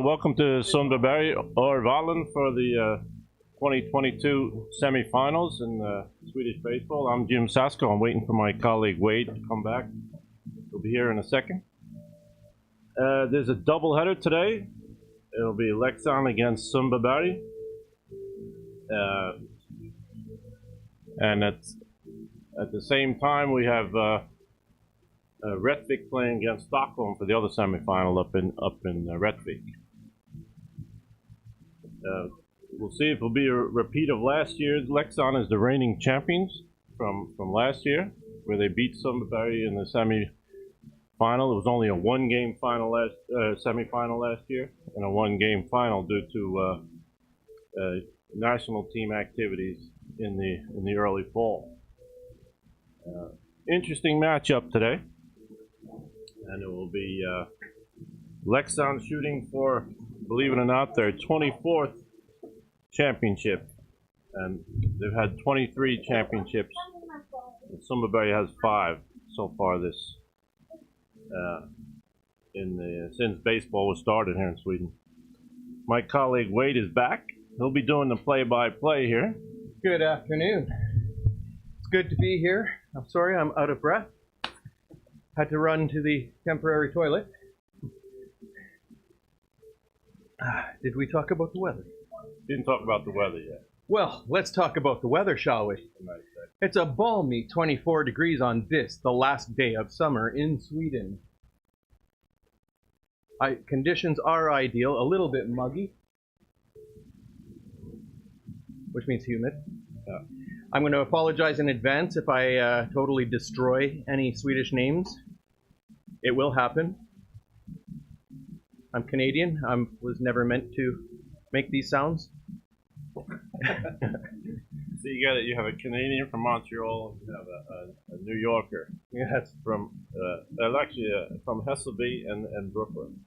Welcome to Sundbyberg, Örvallen for the 2022 semifinals in Swedish baseball. I'm Jim Sasko. I'm waiting for my colleague Wade to come back. He'll be here in a second. There's a doubleheader today. It'll be Leksand against Sundbyberg. And at the same time, we have Rättvik playing against Stockholm for the other semifinal up in Rättvik. We'll see if it'll be a repeat of last year. Leksand is the reigning champions from last year, where they beat Sundbyberg in the semi-final. It was only a one-game final semi-final last year, and a one-game final due to national team activities in the early fall. Interesting matchup today, and it will be Leksand shooting for, believe it or not, their 24th championship, and they've had 23 championships. Sundbyberg has 5 so far this since baseball was started here in Sweden. My colleague Wade is back. He'll be doing the play-by-play here. Good afternoon. It's good to be here. I'm sorry I'm out of breath. Had to run to the temporary toilet. Did we talk about the weather? Didn't talk about the weather yet. Well, let's talk about the weather, shall we? It's a balmy 24 degrees on this, the last day of summer in Sweden. Conditions are ideal, a little bit muggy, which means humid. I'm going to apologize in advance if I totally destroy any Swedish names. It will happen. I'm Canadian. I was never meant to make these sounds. So you have a Canadian from Montreal, you have a New Yorker. Yes. From from Hässelby and Brooklyn.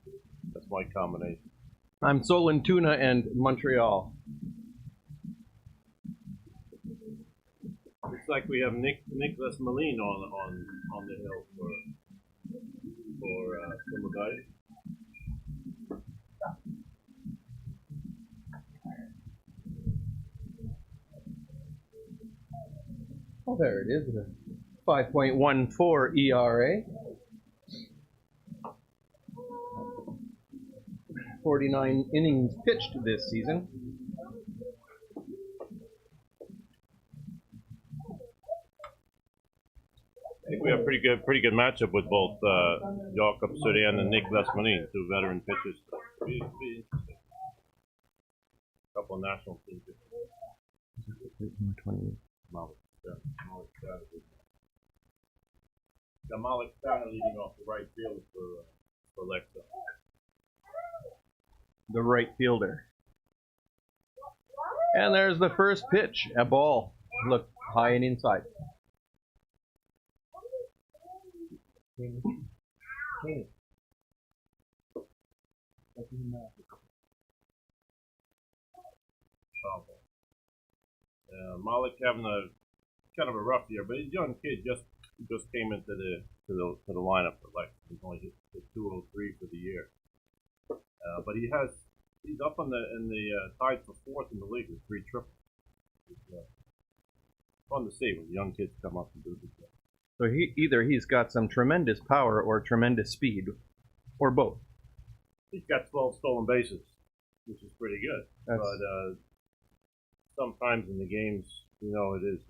That's my combination. I'm Sollentuna and Montreal. Looks like we have Nicholas Malin on the hill for Sundbyberg. Oh, there it is, a 5.14 ERA. 49 innings pitched this season. I think we have pretty good matchup with both Jakob Syrén and Nicholas Malin, 2 veteran pitchers. Be interesting. A couple of national team pitchers. Malik Sterner leading off the right field for Leksand. The right fielder. And there's the first pitch, a ball. Look, high and inside. Malik having a kind of a rough year, but he's a young kid. Just came into the lineup for Leksand. He's only hit 203 for the year, but he's up in the tied for 4th in the league with 3 triples. It's fun to see when young kids come up and do this stuff. So either he's got some tremendous power or tremendous speed, or both. He's got 12 stolen bases, which is pretty good. But sometimes in the games, it is,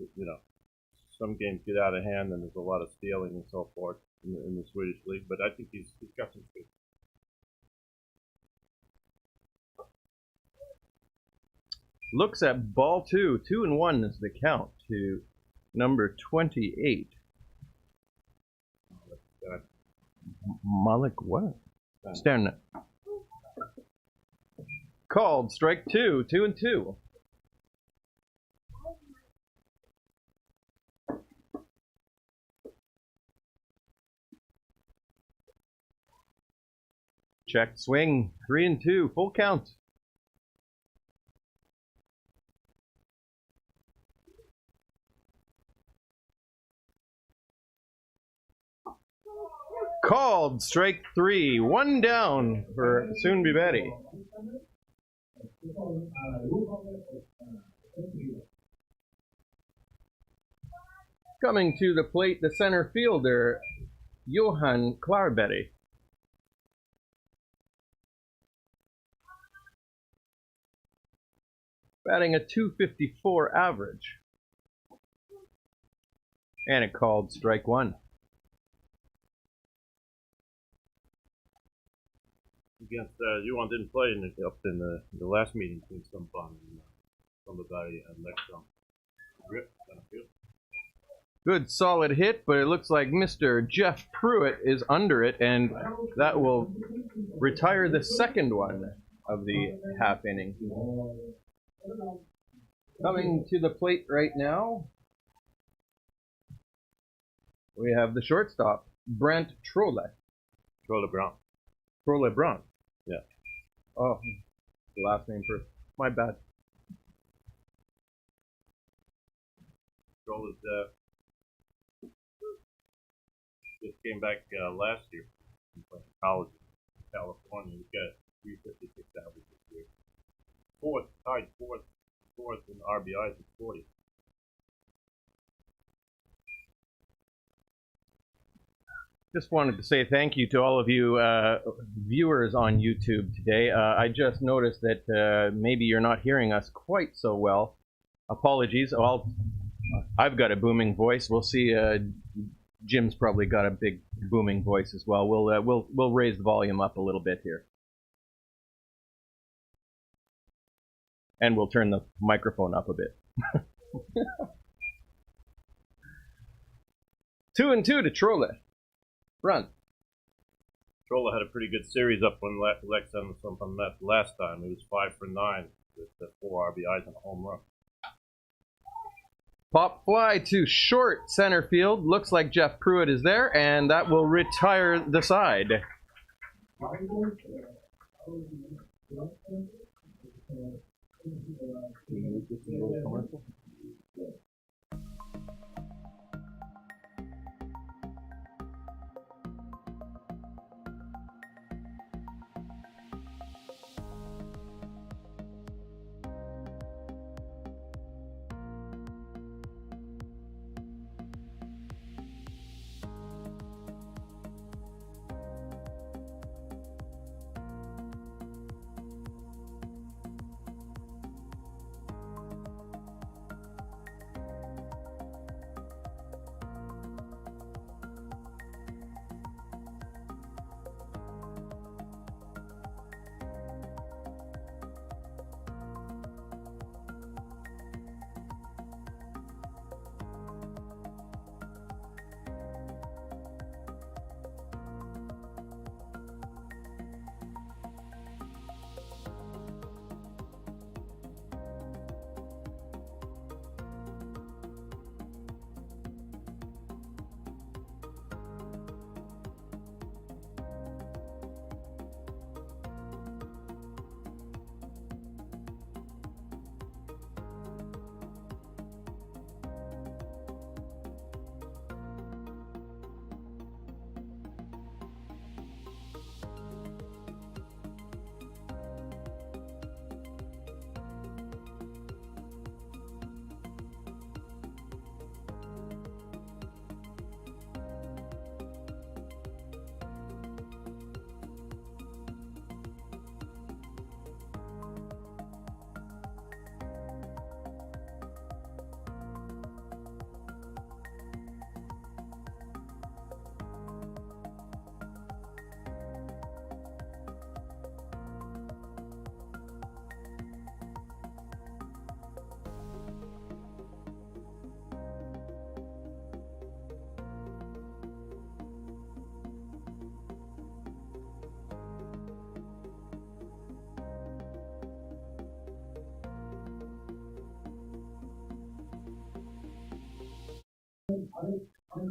some games get out of hand and there's a lot of stealing and so forth in the Swedish league. But I think he's got some speed. Looks at ball 2. 2-1 is the count to number 28. Malik what? Sterner. Called strike 2. 2-2. Check swing. 3-2. Full count. Called strike 3. 1 down for Sundbyberg. Coming to the plate, the center fielder, Johan Klarberg. Batting a .254 average. And it called strike 1. Against Johan didn't play up in the last meeting between Sundbyberg and Leksand. Good solid hit, but it looks like Mr. Jeff Pruitt is under it, and that will retire the second one of the half inning. Coming to the plate right now, we have the shortstop, Brent Trolle. Trolle Brown. Trolle Brown. Yeah. Oh, the last name first. My bad. Trolle just came back last year from college in California. He's got 356 average this year. Tied fourth in RBIs at 40. Just wanted to say thank you to all of you viewers on YouTube today. I just noticed that maybe you're not hearing us quite so well. Apologies. I've got a booming voice. We'll see. Jim's probably got a big booming voice as well. We'll raise the volume up a little bit here, and we'll turn the microphone up a bit. 2-2 to Trolle. Run. Trolle had a pretty good series up when Leksand from that last time. He was 5 for 9 with 4 RBIs and a home run. Pop fly to short center field. Looks like Jeff Pruitt is there, and that will retire the side.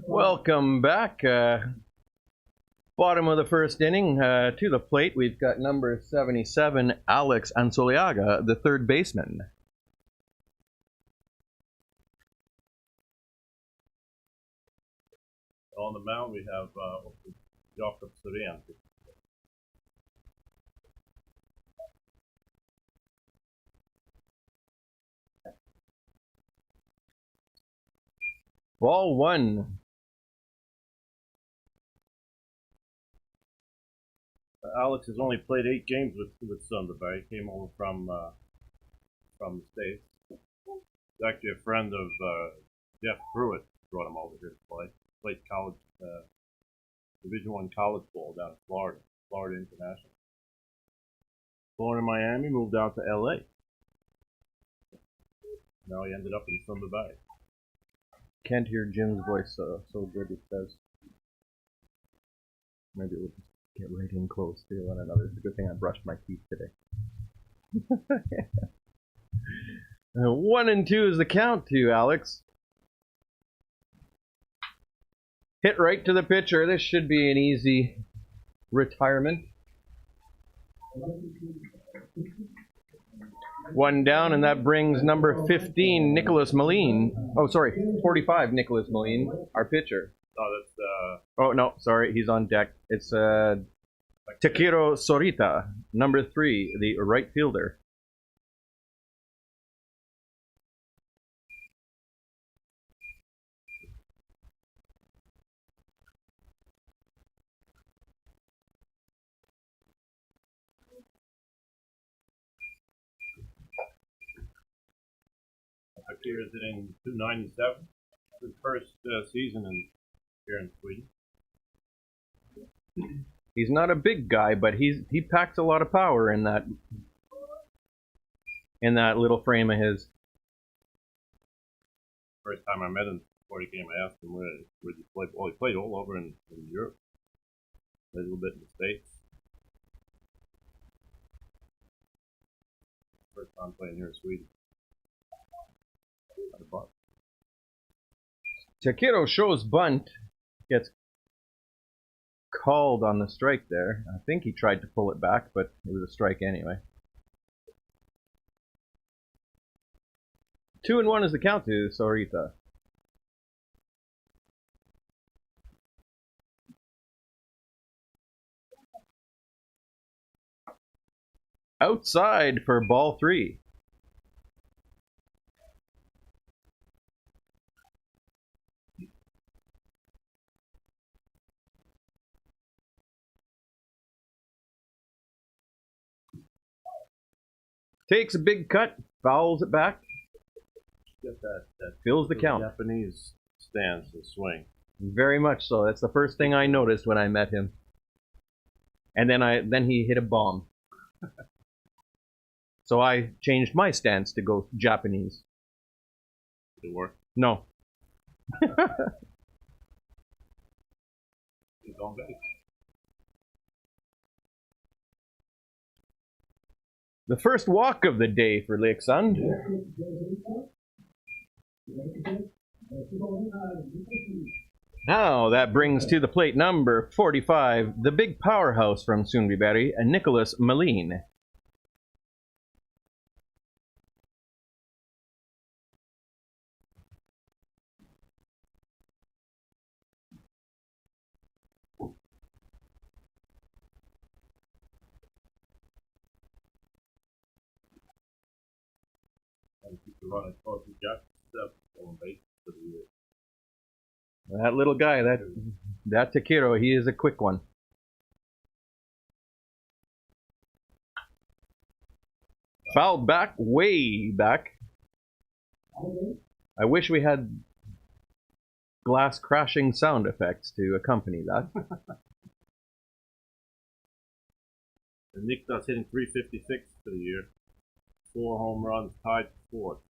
Welcome back. Bottom of the first inning. To the plate, we've got number 77, Alex Ansoliaga, the third baseman. On the mound, we have Jakob Syrén. Ball one. Alex has only played 8 games with Sundbyberg. He came over from the States. He's actually a friend of Jeff Pruitt. Brought him over here to play. Played college, Division I college ball down in Florida, Florida International. Born in Miami, moved out to LA. Now he ended up in Sundbyberg. Can't hear Jim's voice so good, it says. Maybe we'll just get right in close to one another. It's a good thing I brushed my teeth today. 1 and 2 is the count to you, Alex. Hit right to the pitcher. This should be an easy retirement. 1 down, and that brings number 15, Nicholas Moline. Oh, sorry, 45, Nicholas Moline, our pitcher. No, that's Oh, no, sorry, he's on deck. It's Takiro Sorita, number 3, the right fielder. Takiro is in 297. His first season here in Sweden. He's not a big guy, but he packs a lot of power in that little frame of his. First time I met him before he came, I asked him where did he play. Well, he played all over in Europe. Played a little bit in the States. First time playing here in Sweden. Takiro shows bunt, gets called on the strike there. I think he tried to pull it back, but it was a strike anyway. 2 and 1 is the count to Sorita. Outside for ball 3. Takes a big cut, fouls it back. Get that Fills the count. Japanese stance and swing. Very much so. That's the first thing I noticed when I met him. And then he hit a bomb. So I changed my stance to go Japanese. Did it work? No. He's on base. The first walk of the day for Leksand. Now that brings to the plate number 45, the big powerhouse from Sundbyberg, Nicholas Moline. Running close to Jack, on base for the year. That little guy, that Takiro, he is a quick one. Fouled back, way back. I wish we had glass crashing sound effects to accompany that. And Niklas hitting 356 for the year. 4 home runs, tied for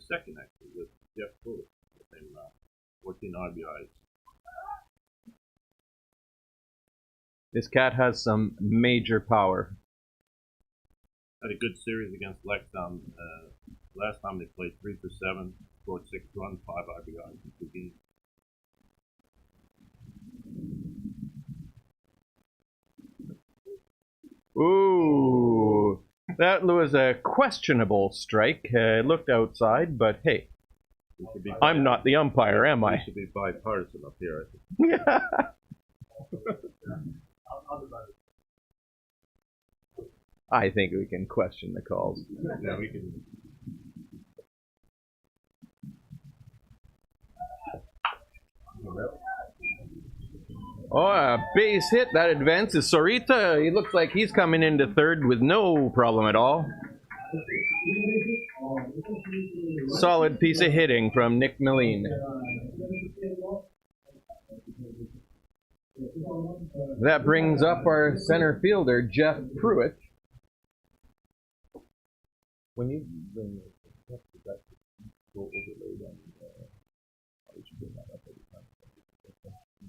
second actually with Jeff Pruitt. The same amount. 14 RBIs. This cat has some major power. Had a good series against Leksand. Last time they played 3 for 7, scored 6 runs, 5 RBIs in 2 games. Ooh, that was a questionable strike. It looked outside, but hey, I'm not the umpire, am We I? should be bipartisan up here, I think. I think we can question the calls. Yeah, we can. Oh, a base hit. That advances Sorita. He looks like he's coming into third with no problem at all. Solid piece of hitting from Nick Milleen. That brings up our center fielder, Jeff Pruitt. When you bring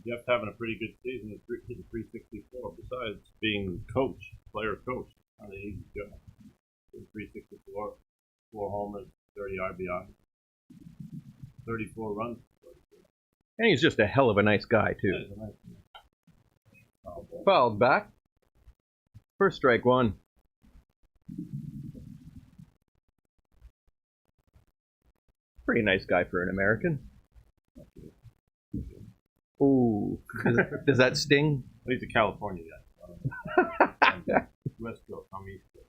Jeff's having a pretty good season. He's hitting 364. Besides being player coach, not an easy job. 364, 4 homers, 30 RBI, 34 runs. And he's just a hell of a nice guy, too. Yeah, nice. Fouled back. First strike one. Pretty nice guy for an American. Ooh. Does that sting? He's a California guy. West Coast, I'm East Coast.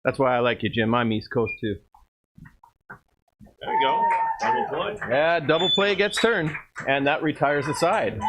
That's why I like you, Jim. I'm East Coast, too. There you go. Double play. Yeah, double play gets turned, and that retires the side.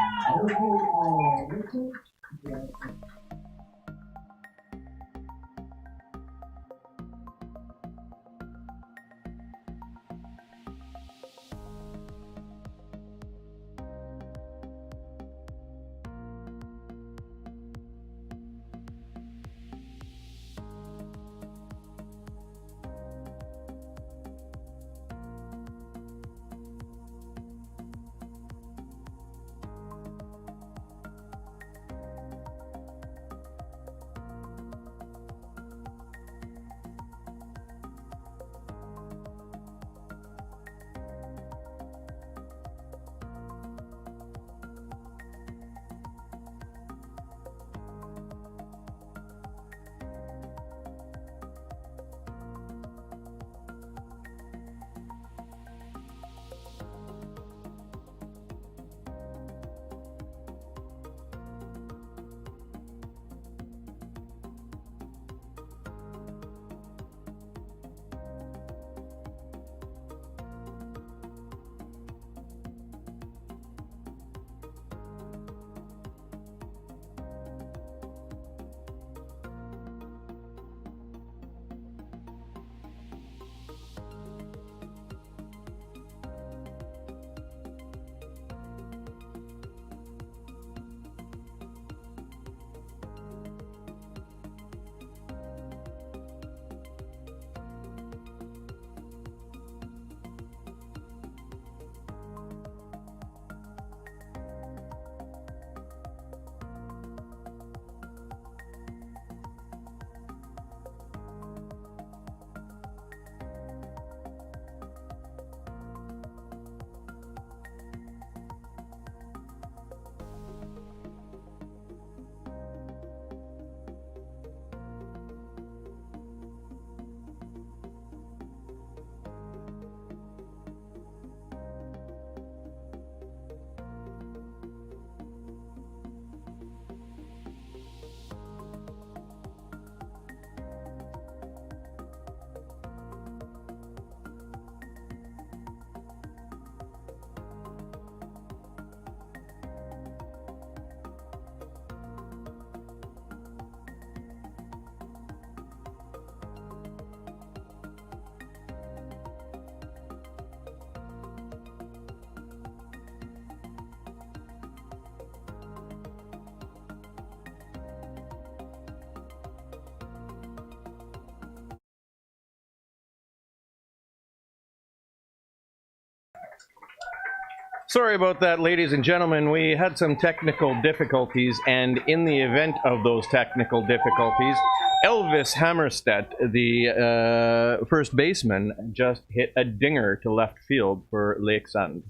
Sorry about that, ladies and gentlemen. We had some technical difficulties, and in the event of those technical difficulties, Elvis Hammerstedt, the first baseman, just hit a dinger to left field for Leksand.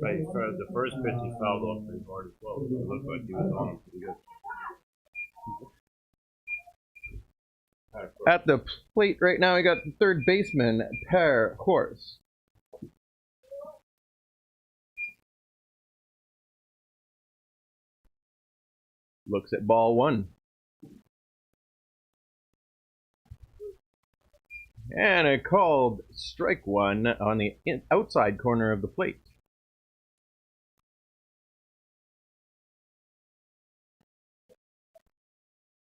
Right, for the first pitch, he fouled off pretty hard as well. It looked like he was on pretty good. At the plate right now, we got the third baseman, Per Horse. Looks at ball one. And a called strike one on the outside corner of the plate.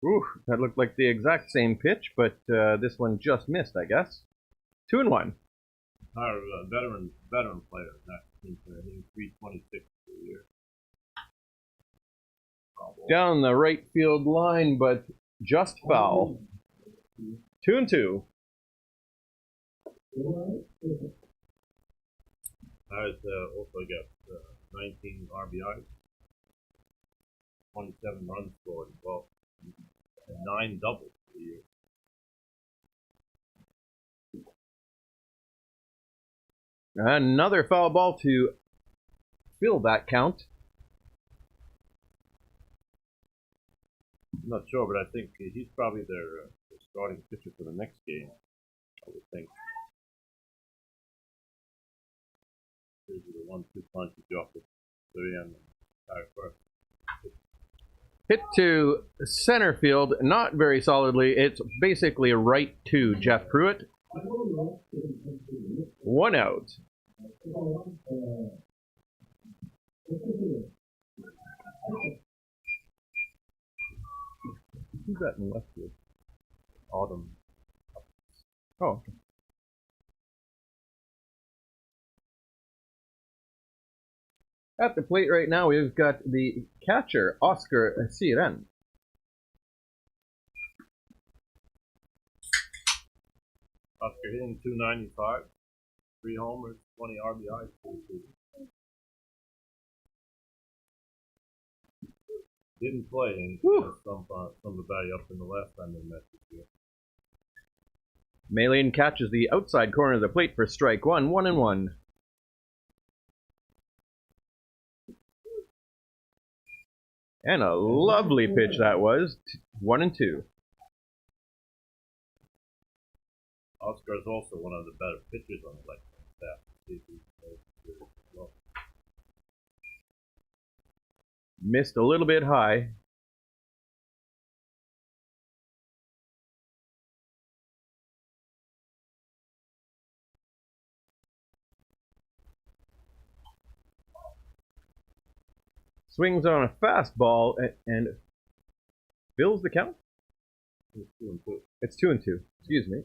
Ooh, that looked like the exact same pitch, but this one just missed, I guess. 2-1. Our veteran player, that team player, hitting 326 for the year. Down the right field line, but just foul. 2-2. Has also got 19 RBIs, 27 runs scored, well, and 9 doubles for the year. Another foul ball to fill that count. I'm not sure, but I think he's probably their starting pitcher for the next game, I would think. Here's the 1-2 punch to drop it. So yeah, first. Hit to center field, not very solidly. It's basically a right to Jeff Pruitt. 1 out. Who's that in left field? Autumn. Oh, okay. At the plate right now, we've got the catcher, Oscar Siren. Oscar hitting 295, 3 homers, 20 RBIs. Didn't play in somebody up in the last time they met this year. Malin catches the outside corner of the plate for strike one, 1-1. And a lovely pitch that was, 1-2. Oscar is also one of the better pitchers on the Leksand staff. Missed a little bit high. Swings on a fastball and fills the count. It's 2-2. It's 2-2. Excuse me.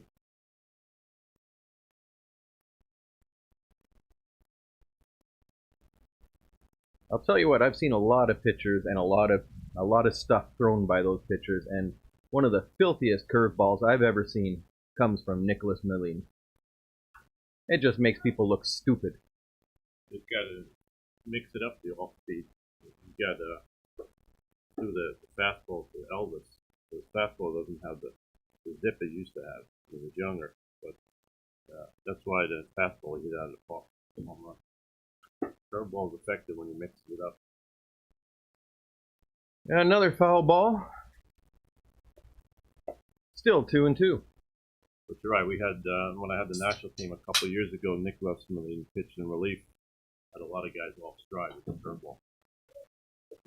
I'll tell you what, I've seen a lot of pitchers and a lot of stuff thrown by those pitchers, and one of the filthiest curveballs I've ever seen comes from Nicholas Malin. It just makes people look stupid. You've got to mix it up, the off speed. You got to do the fastball to Elvis. The fastball doesn't have the zip it used to have when he was younger, but that's why the fastball you get out of the park. Curveball is effective when you mix it up. Another foul ball. Still 2-2. But you're right. We had when I had the national team a couple of years ago, Nicholas Malin pitched in relief. Had a lot of guys off stride with the curveball.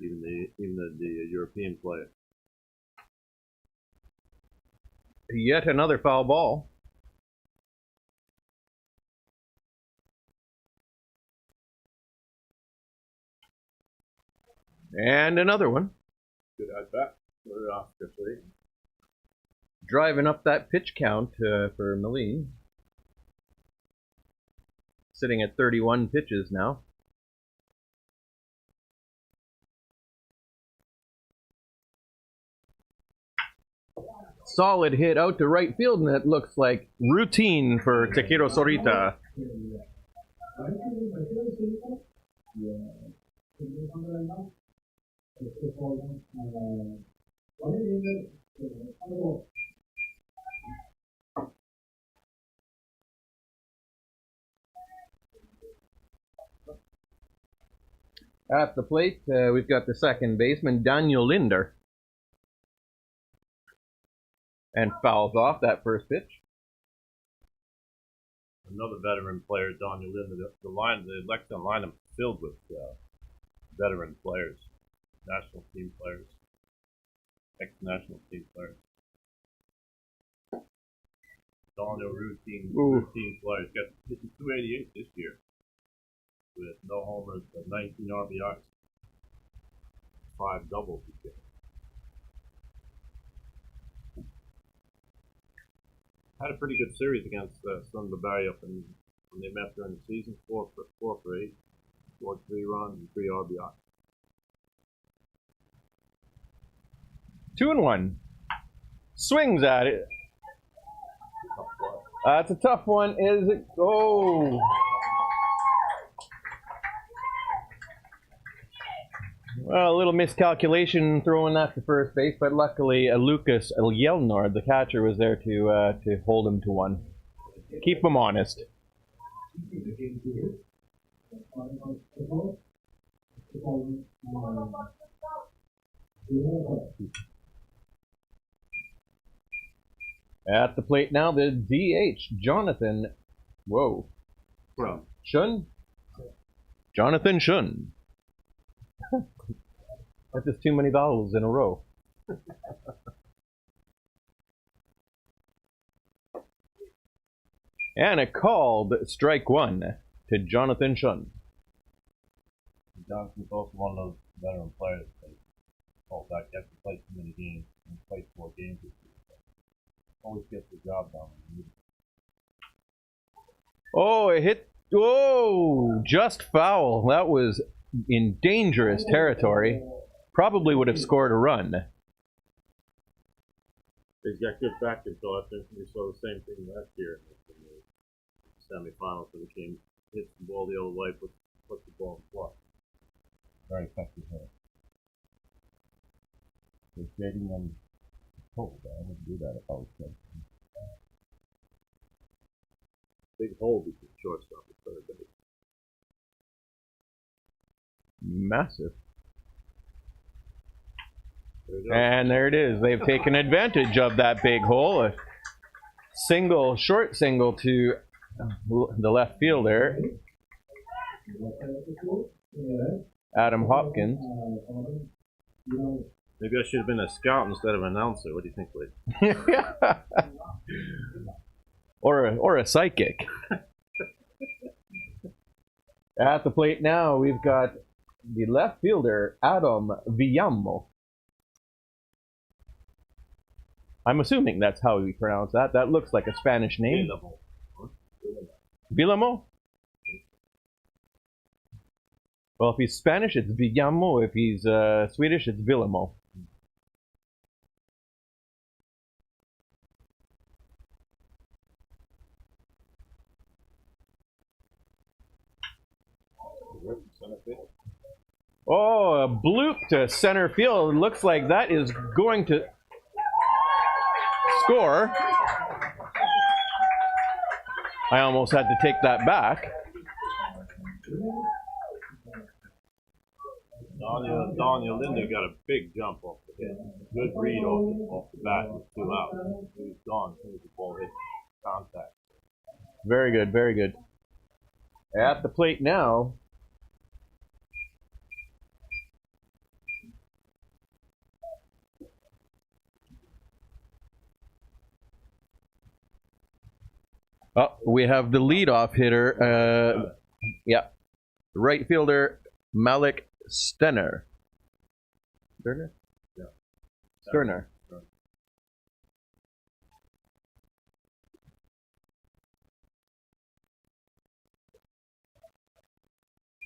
Even the European player. Yet another foul ball. And another one. Good at bat for Oscar. Driving up that pitch count for Malin. Sitting at 31 pitches now. Solid hit out to right field, and it looks like routine for Tequiro Sorita. At the plate, we've got the second baseman, Daniel Linder. And fouls off that first pitch. Another veteran player, Daniel Linder. The Leksand lineup filled with veteran players, national team players. ex-national team players. All their routine players got hitting 288 this year with no homers, but 19 RBIs, 5 doubles. Had a pretty good series against Sundbyberg up when they met during the season. 4 for 8, scored 3 runs and 3 RBI. 2-1. Swings at it. It's a tough one. Is it? Oh. Well, a little miscalculation throwing that to first base, but luckily Lucas Yelner, the catcher, was there to hold him to one. Keep him honest. At the plate now, the DH, Jonathan. Whoa. Shun? Jonathan Shun. That's just too many vowels in a row. And a called strike 1 to Jonathan Shun. Jonathan's also one of those veteran players that felt like he has to play too many games and play 4 games this year. Always gets the job done. Oh, it hit. Oh, just foul. That was in dangerous territory. Probably would have scored a run. He's got good back control. I think we saw the same thing last year in the semifinals when the King hits the ball the other way, puts the ball in play. Very effective hitter. They're shading them cold. I wouldn't do that if I was playing. Big hole between shortstop and third base. Massive. And there it is. They've taken advantage of that big hole. A single, short single to the left fielder, Adam Hopkins. Maybe I should have been a scout instead of an announcer. What do you think, Wade? or a psychic. At the plate now, we've got the left fielder, Adam Villamo. I'm assuming that's how we pronounce that. That looks like a Spanish name. Villamo? Well, if he's Spanish, it's Villamo. If he's Swedish, it's Villamo. Oh, a bloop to center field. It looks like that is going to score. I almost had to take that back. Daniel Linder got a big jump off the hit. Good read off the bat with 2 out. He was gone as soon as the ball hit contact. Very good, very good. At the plate now. Oh, we have the leadoff hitter. Yeah, right fielder Malik Sterner. Sterner? Yeah. Sterner.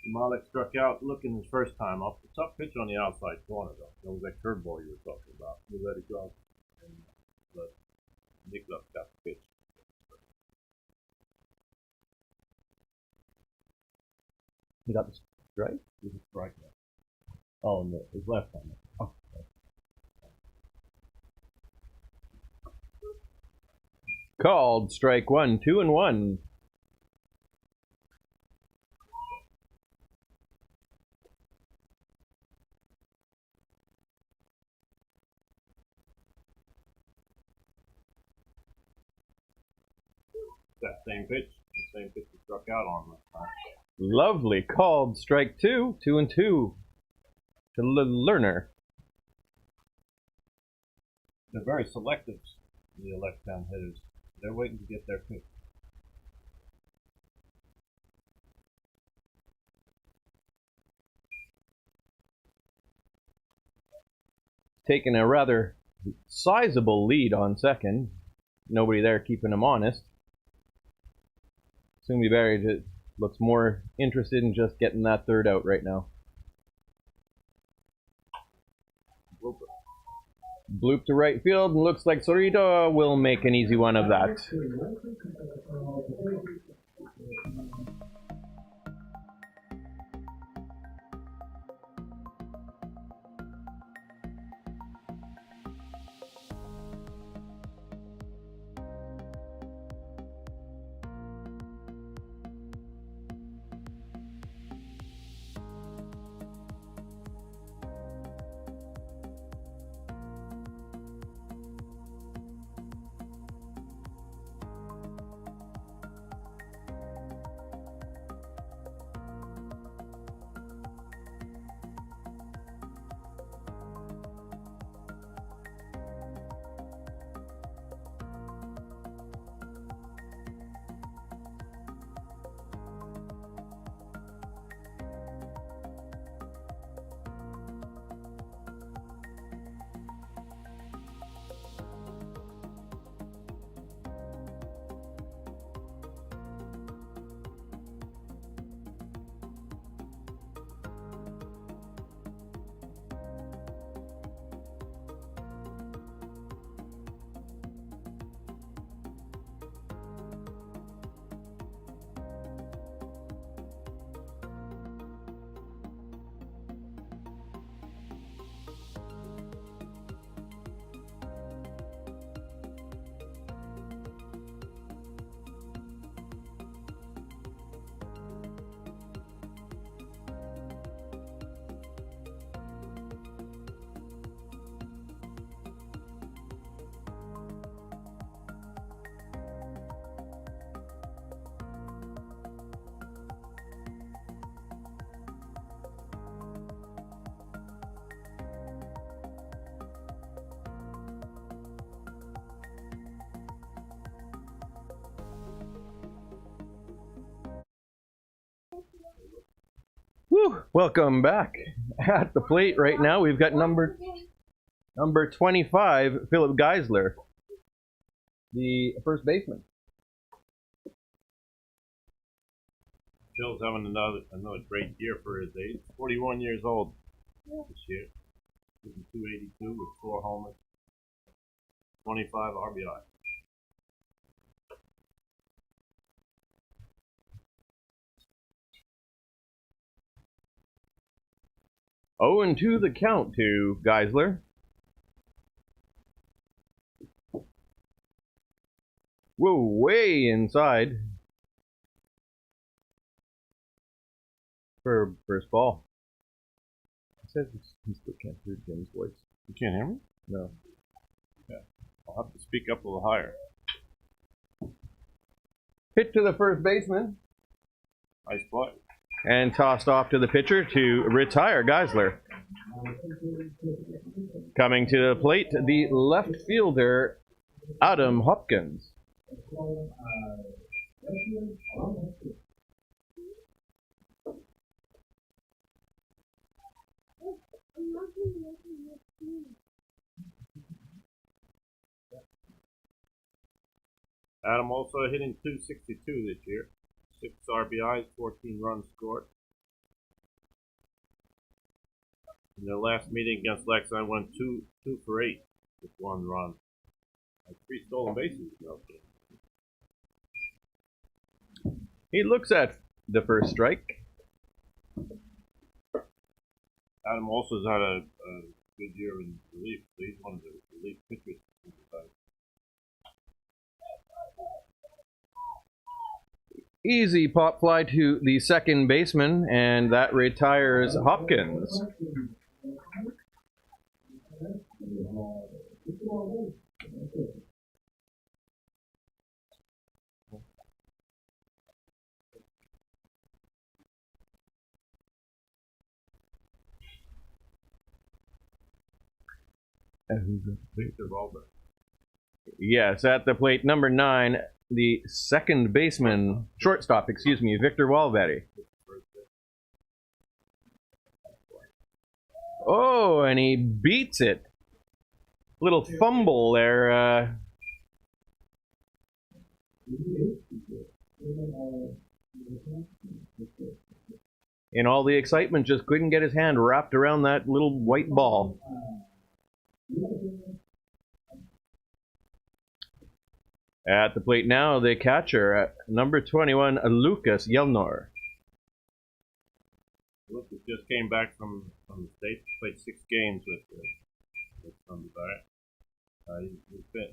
Malik struck out looking his first time off. The tough pitch on the outside corner, though. That was that curveball you were talking about. He let it go. And Niklas got the pitch. He got the strike? He was a strike now. Oh, and his left hand. Oh. Called strike 1, 2-1. That same pitch. The same pitch he struck out on last time. Lovely. Called strike 2, 2-2 to Lerner. They're very selective, the Leksand hitters. They're waiting to get their pick. Taking a rather sizable lead on second. Nobody there keeping him honest. Sundbyberg looks more interested in just getting that third out right now. Bloop to right field, and looks like Sorito will make an easy one of that. Whew, welcome back. At the plate right now, we've got number 25, Philip Geisler, the first baseman. Phil's having another great year for his age. 41 years old this year. Hitting .282 with 4 homers, 25 RBI. Oh, and 2 the count to Geisler. Whoa, way inside for first ball. It says he still can't hear Jim's voice. You can't hear me? No. Yeah. I'll have to speak up a little higher. Hit to the first baseman. Nice play. And tossed off to the pitcher to retire Geisler. Coming to the plate, the left fielder, Hopkins. Adam also hitting .262 this year. 6 RBIs, 14 runs scored. In their last meeting against Leksand, went 2 for 8 with 1 run. Like 3 stolen bases. He looks at the first strike. Adam also has had a good year in relief. So he's one of the relief pitchers. Easy pop fly to the second baseman, and that retires Hopkins. Victor Walberg. Yes, at the plate, number 9, the second baseman, shortstop, excuse me, Victor Walberg. Oh, and he beats it. Little fumble there. In all the excitement, just couldn't get his hand wrapped around that little white ball. At the plate now, the catcher, number 21, Lucas Yelner. Lucas just came back from the States, played 6 games with Sundbyberg.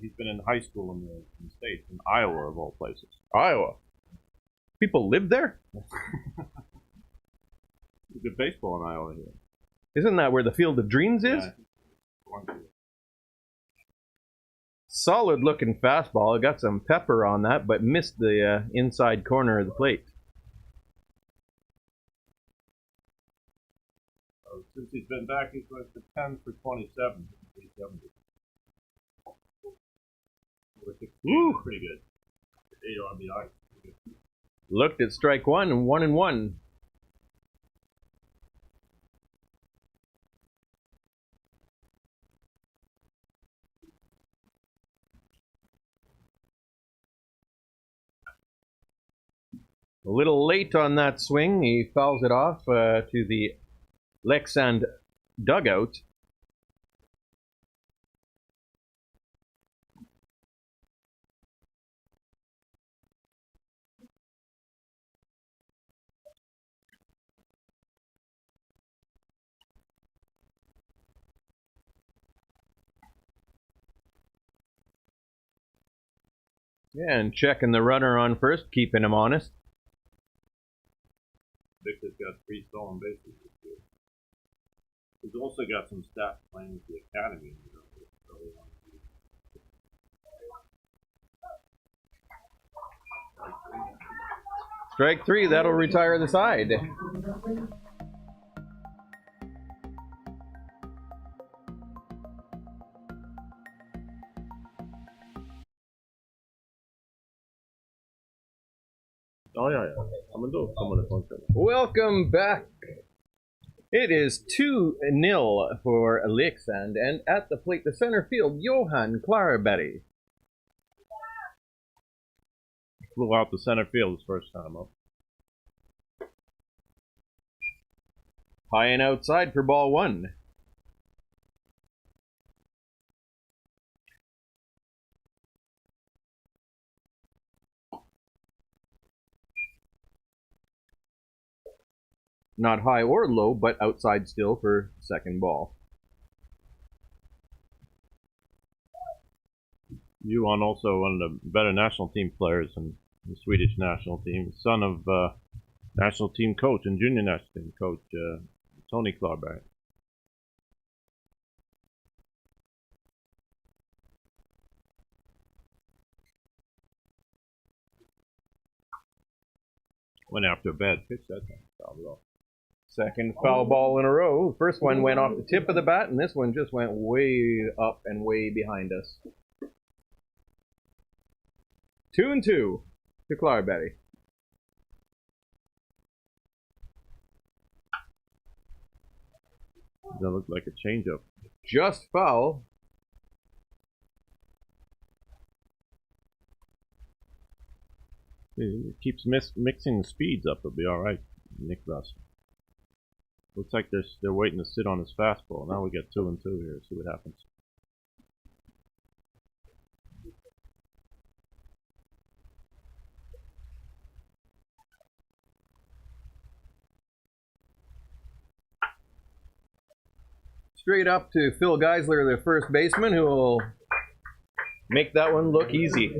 He's been in high school in the States, in Iowa of all places. Iowa. People live there? Good baseball in Iowa here. Isn't that where the Field of Dreams is? Yeah. Solid looking fastball. Got some pepper on that, but missed the inside corner of the plate. Since he's been back, he's went to 10 for 27. 370. Woo! Pretty good. 8 RBI. Looked at strike 1 and 1-1. A little late on that swing. He fouls it off to the Leksand dugout. Yeah, and checking the runner on first, keeping him honest. Victor's got 3 stolen bases this year. He's also got some stats playing with the academy. Strike 3, that'll retire the side. Oh, yeah. Welcome back. It is 2-0 for Leksand, and at the plate, the center field, Johan Klarberg. Flew out the center field his first time up. High and outside for ball 1. Not high or low, but outside still for second ball. Johan also one of the better national team players in the Swedish national team. Son of national team coach and junior national team coach Tony Klarberg. Went after a bad pitch that time. Fouled it off. Second foul ball in a row. First one went off the tip of the bat, and this one just went way up and way behind us. 2-2 to Klarberg. That looked like a changeup. Just foul. He keeps mixing the speeds up. It'll be all right, Niklas. Looks like they're waiting to sit on his fastball. Now we got 2-2 here. See what happens. Straight up to Phil Geisler, the first baseman, who will make that one look easy.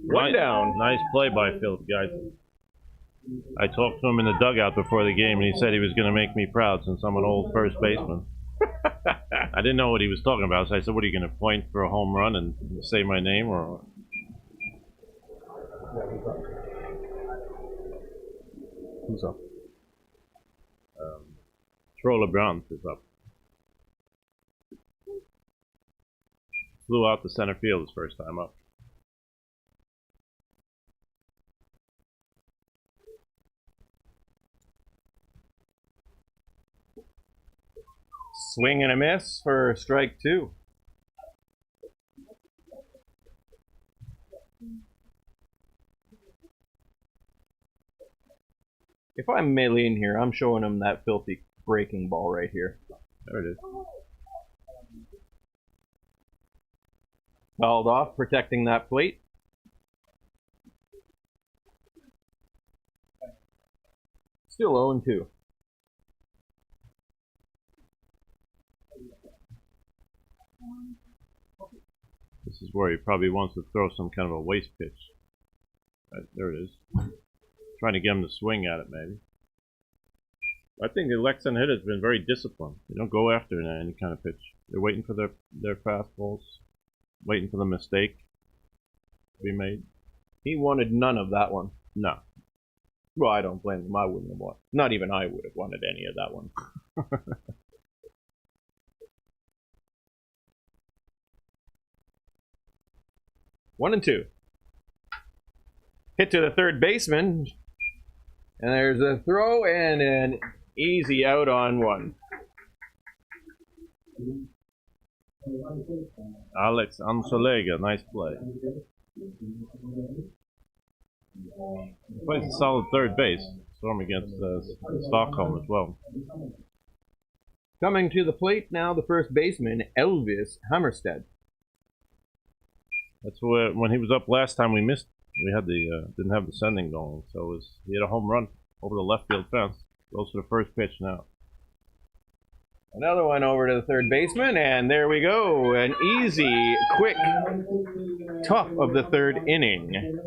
One down. Nice play by Phil Geisler. I talked to him in the dugout before the game, and he said he was going to make me proud since I'm an old first baseman. I didn't know what he was talking about, so I said, what are you going to point for a home run and say my name? Or who's up? Troller Brandt is up. Flew out to center field his first time up. Swing and a miss for strike 2. If I'm meleeing here, I'm showing him that filthy breaking ball right here. There it is. Fouled off, protecting that plate. Still 0-2. This is where he probably wants to throw some kind of a waste pitch. Right, there it is. Trying to get him to swing at it, maybe. I think the Leksand hitter's been very disciplined. They don't go after any kind of pitch. They're waiting for their fastballs, waiting for the mistake to be made. He wanted none of that one. No. Well, I don't blame him. I wouldn't have wanted. Not even I would have wanted any of that one. 1-2. Hit to the third baseman. And there's a throw and an easy out on one. Alex Ansolega, nice play. He plays a solid third base. Saw him against Stockholm as well. Coming to the plate now, the first baseman, Elvis Hammerstedt. That's where, when he was up last time, we missed. We had the didn't have the sending going, so he had a home run over the left field fence. Goes to the first pitch now. Another one over to the third baseman, and there we go. An easy, quick top of the third inning.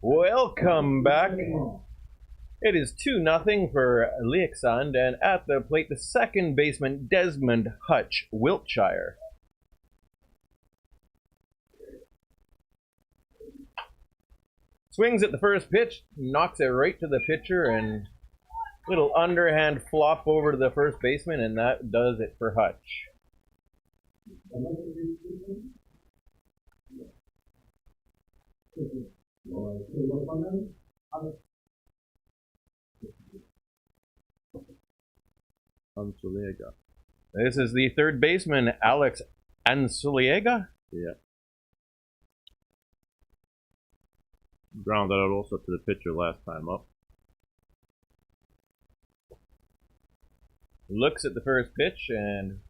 Welcome back. It is 2-0 for Leksand, and at the plate, the second baseman, Desmond Hutch, Wiltshire. Swings at the first pitch, knocks it right to the pitcher, and little underhand flop over to the first baseman, and that does it for Hutch. Ansolega. This is the third baseman, Alex Ansolega. Yeah. Grounded out also to the pitcher last time up. Looks at the first pitch and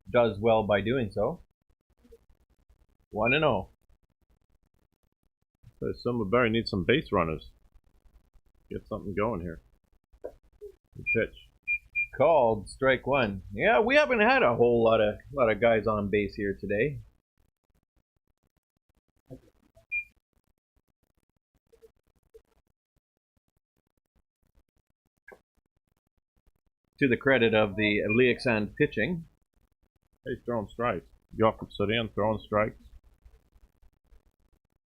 does well by doing so. 1-0. So Sundbyberg needs some base runners. Get something going here. Good pitch. Called strike one. Yeah, we haven't had a whole lot of guys on base here today. To the credit of the Leksand pitching. He's throwing strikes. Örvallen throwing strikes.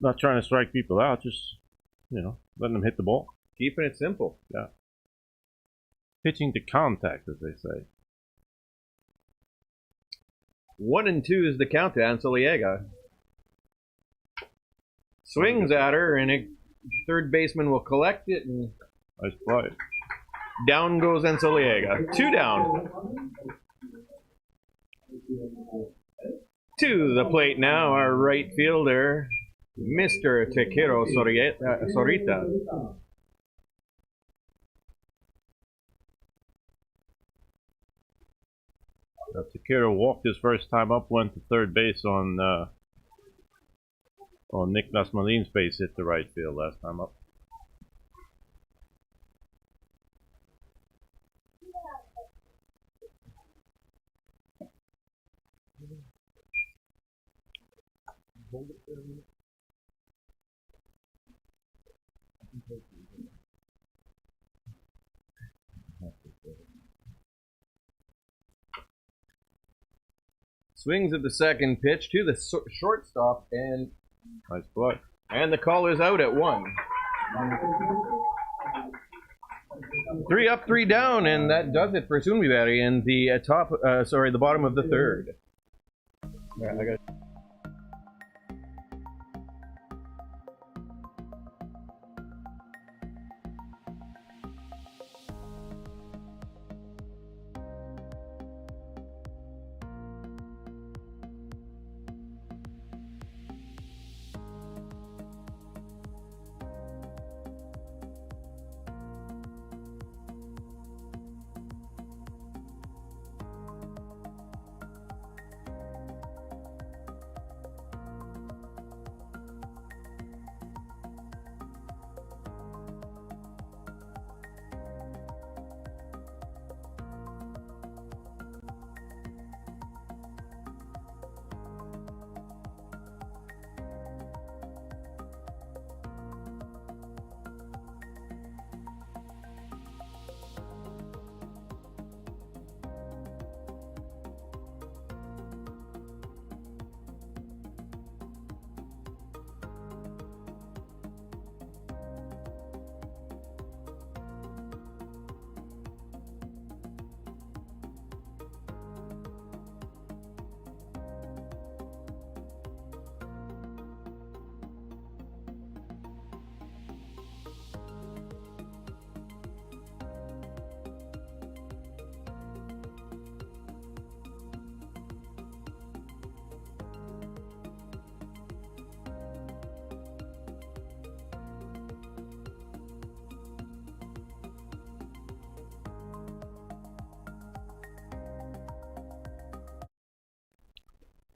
Not trying to strike people out, just, you know, letting them hit the ball. Keeping it simple. Yeah. Pitching to contact, as they say. 1-2 is the count to Anseliega. Swings at her, and a third baseman will collect it, and Nice play. down goes Anseliega. 2 down. To the plate now, our right fielder, Mr. Tequero Sorita. Tequero walked his first time up, went to third base on Niklas Malin's base, hit the right field last time up. Swings at the second pitch to the shortstop, and Nice play. the call is out at 1. 3 up, 3 down, and that does it for Sundbyberg in the the bottom of the third. Yeah, I got.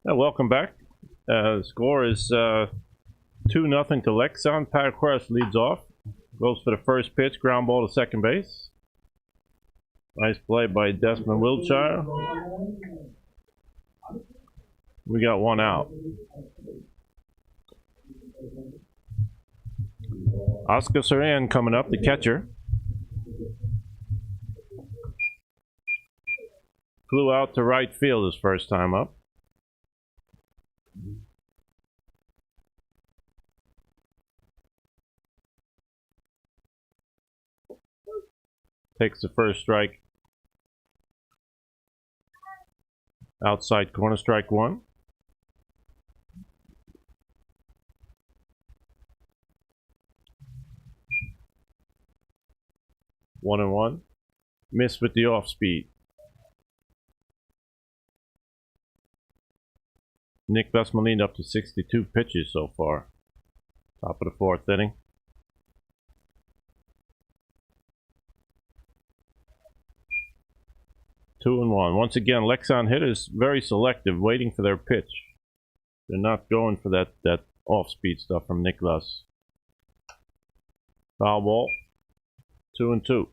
Welcome back. The score is 2-0 to Leksand. Parquest leads off. Goes for the first pitch, ground ball to second base. Nice play by Desmond Wiltshire. We got 1 out. Oscar Saran coming up, the catcher. Flew out to right field his first time up. Takes the first strike. Outside corner, strike 1. One and one. Miss with the off speed. Nick Vesmalin up to 62 pitches so far. Top of the 4th inning. Two and one. Once again, Leksand hitters very selective, waiting for their pitch. They're not going for that off-speed stuff from Niklas. Foul ball. 2 and 2.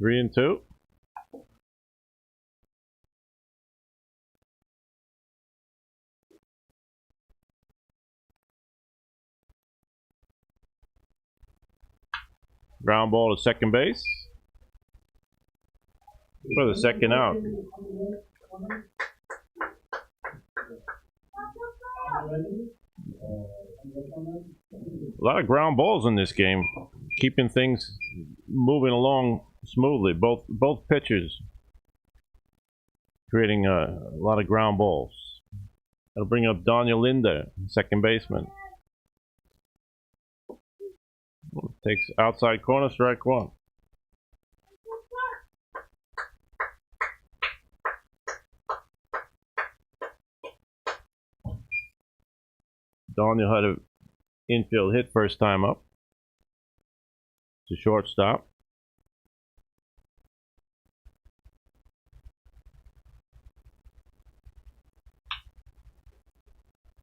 3-2. Ground ball to second base for the second out. A lot of ground balls in this game, keeping things moving along smoothly. Both pitchers creating a lot of ground balls. That'll bring up Yelner, second baseman. Takes outside corner, strike one. Daniel had an infield hit first time up. It's a shortstop.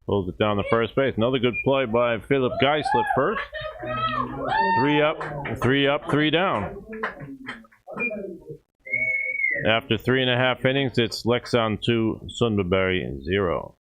Pulls it down to first base. Another good play by Philip Geisler first. 3 up, 3 down. After 3.5 innings, it's Leksand 2, Sundbyberg 0.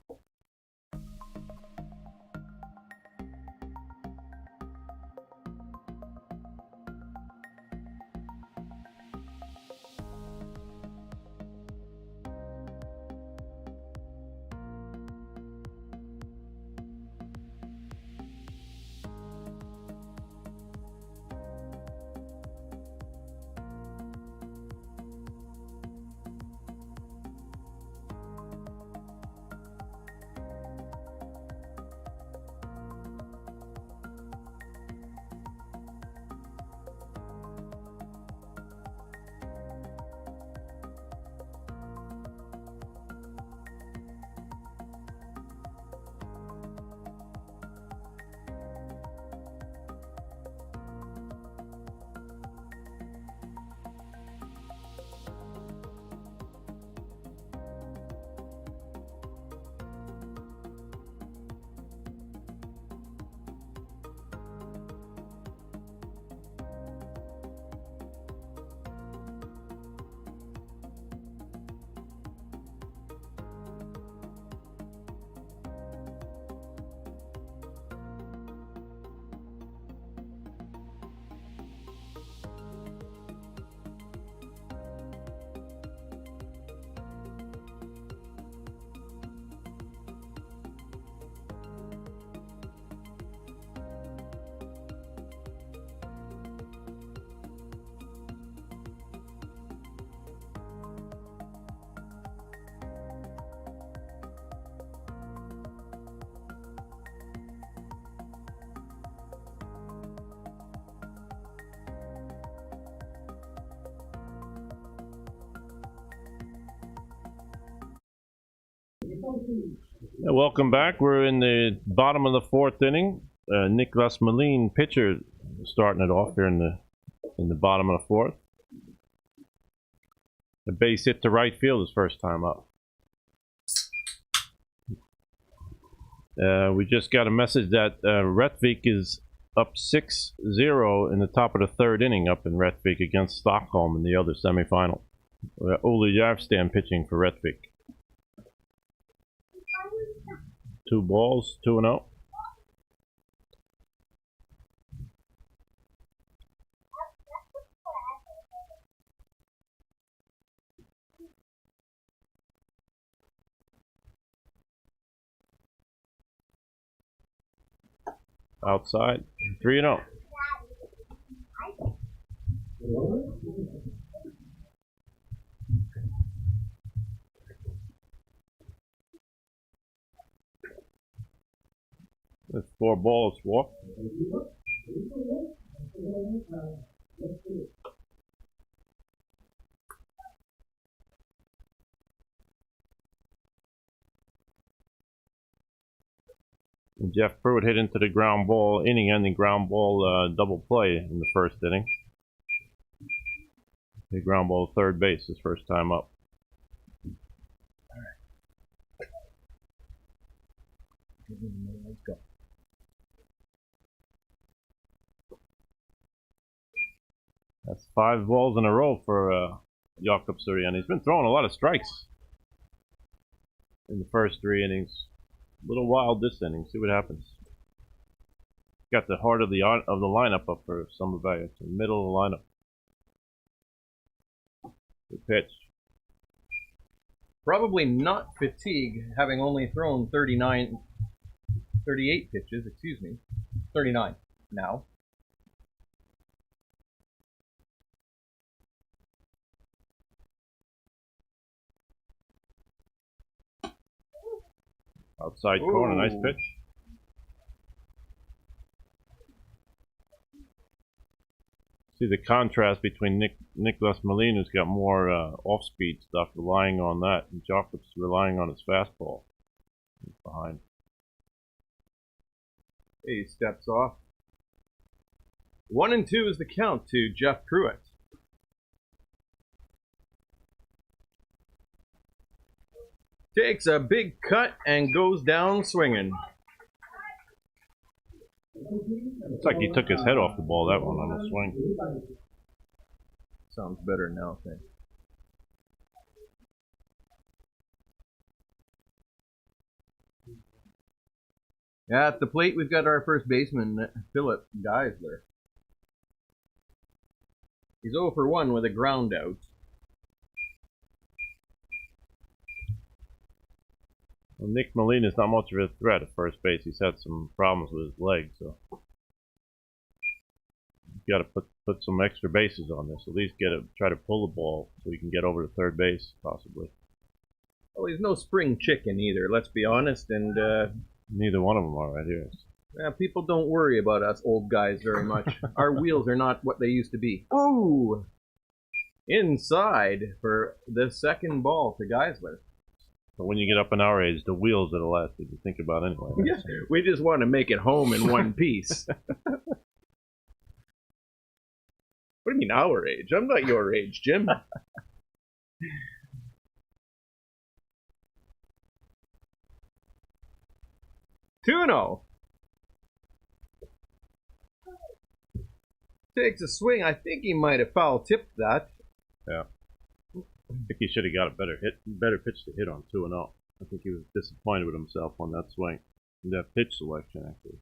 Welcome back. We're in the bottom of the 4th inning. Nicholas Malin, pitcher, starting it off here in the bottom of the 4th. The base hit to right field his first time up. We just got a message that Rättvik is up 6-0 in the top of the 3rd inning up in Rättvik against Stockholm in the other semifinal. Ole Järvsten pitching for Rättvik. 2 balls, 2-0. Outside, 3-0. That's 4 balls, walk. And Jeff Pruitt hit into the ground ball, inning-ending ground ball double play in the 1st inning. The ground ball third base his first time up. Let's go. That That's 5 balls in a row for Jakob Sörén. He's been throwing a lot of strikes in the first 3 innings. A little wild this inning. See what happens. Got the heart of the lineup up for Sundbyberg. It's in the middle of the lineup. Good pitch. Probably not fatigue, having only thrown 38 pitches, 39 now. Outside corner, nice pitch. See the contrast between Nicholas Malin, who's got more off-speed stuff, relying on that, and Jakob's relying on his fastball. He's behind. He steps off. 1-2 is the count to Jeff Pruitt. Takes a big cut and goes down swinging. Looks like he took his head off the ball, that one, on the swing. Sounds better now, I think. At the plate, we've got our first baseman, Philip Geisler. He's 0 for 1 with a ground out. Well, Nick Malin is not much of a threat at first base. He's had some problems with his legs, so you got to put some extra bases on this. At least try to pull the ball so he can get over to third base, possibly. Well, he's no spring chicken either. Let's be honest, and neither one of them are right here. Yeah, people don't worry about us old guys very much. Our wheels are not what they used to be. Oh, inside for the second ball to Geisler. But when you get up in our age, the wheels are the last thing you think about anyway. Yeah, we just want to make it home in one piece. What do you mean our age? I'm not your age, Jim. 2-0. Takes a swing. I think he might have foul tipped that. Yeah. I think he should have got a better pitch to hit on 2-0. I think he was disappointed with himself on that swing. And that pitch selection, actually.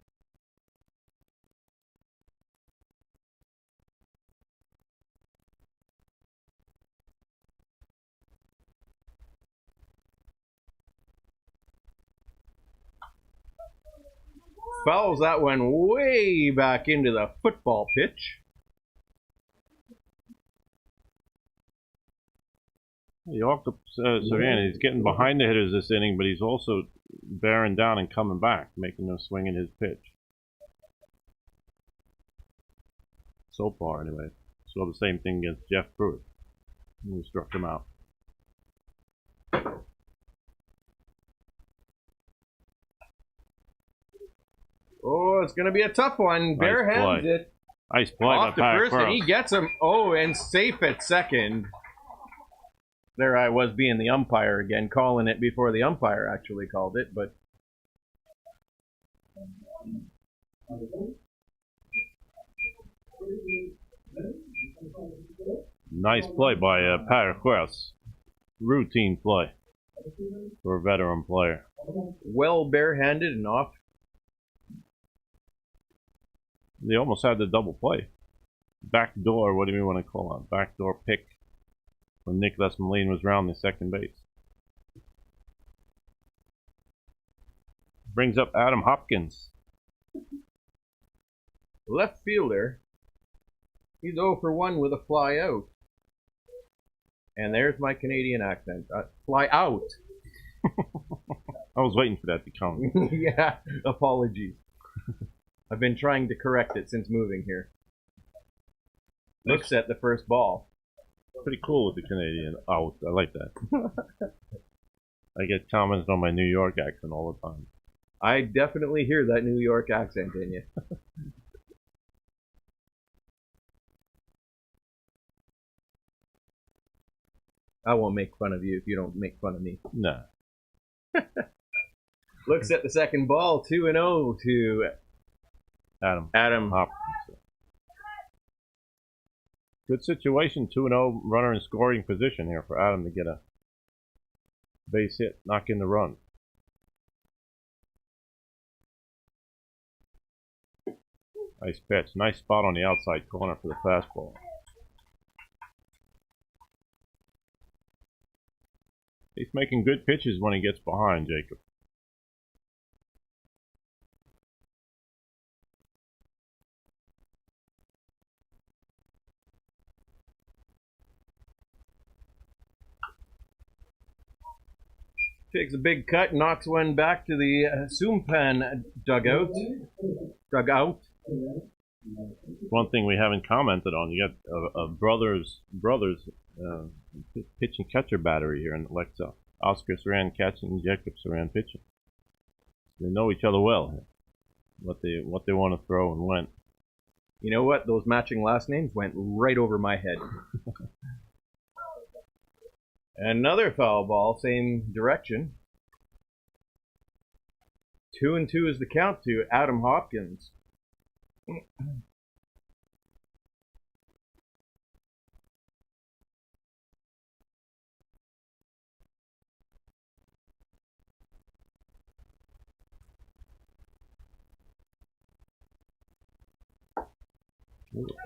Fouls that one way back into the football pitch. Jakob Sörén, he's getting behind the hitters this inning, but he's also bearing down and coming back, making them swing in his pitch. So far, anyway. Saw the same thing against Jeff Pruitt, who struck him out. Oh, it's going to be a tough one. Barehands it. Nice play. Off to first, and he gets him. Oh, and safe at second. There I was being the umpire again, calling it before the umpire actually called it, but... Nice play by Paraquas. Routine play for a veteran player. Well barehanded and off. They almost had the double play. Backdoor, what do you want to call it? Backdoor pick when Nicholas Malin was rounding second base. Brings up Adam Hopkins. Left fielder. He's 0 for 1 with a fly out. And there's my Canadian accent. Fly out. I was waiting for that to come. Yeah, apologies. I've been trying to correct it since moving here. Looks at the first ball. Pretty cool with the Canadian out. I like that. I get comments on my New York accent all the time. I definitely hear that New York accent in you. I won't make fun of you if you don't make fun of me. No. Looks at the second ball, 2-0 to Adam Hopkins. Good situation, 2-0 runner in scoring position here for Adam to get a base hit, knock in the run. Nice pitch, nice spot on the outside corner for the fastball. He's making good pitches when he gets behind, Jacob. Takes a big cut, knocks one back to the Sumpan dugout. One thing we haven't commented on, you got a brothers pitch and catcher battery here in Leksand. Oscar Saran catching, Jacob Saran pitching. They know each other well. What they want to throw and when. You know what? Those matching last names went right over my head. Another foul ball, same direction. 2-2 is the count to Adam Hopkins.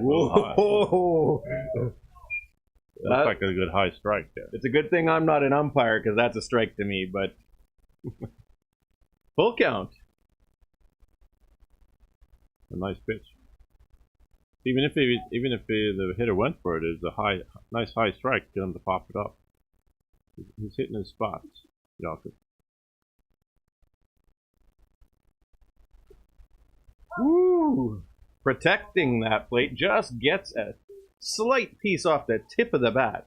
Whoa! That's like a good high strike there. It's a good thing I'm not an umpire because that's a strike to me, but full count. A nice pitch. Even if the hitter went for it, it's a nice high strike. Get him to pop it up. He's hitting his spots. Jacob. Woo! Protecting that plate, just gets a slight piece off the tip of the bat.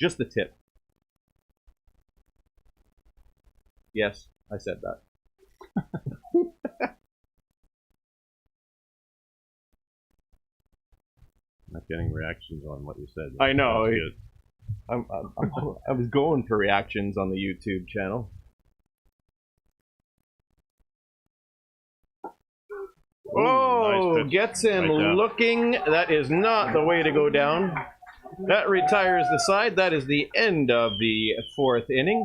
Just the tip. Yes, I said that. Not getting reactions on what you said. I know. I was going for reactions on the YouTube channel. Oh, nice, gets him looking. That is not the way to go down. That retires the side. That is the end of the fourth inning.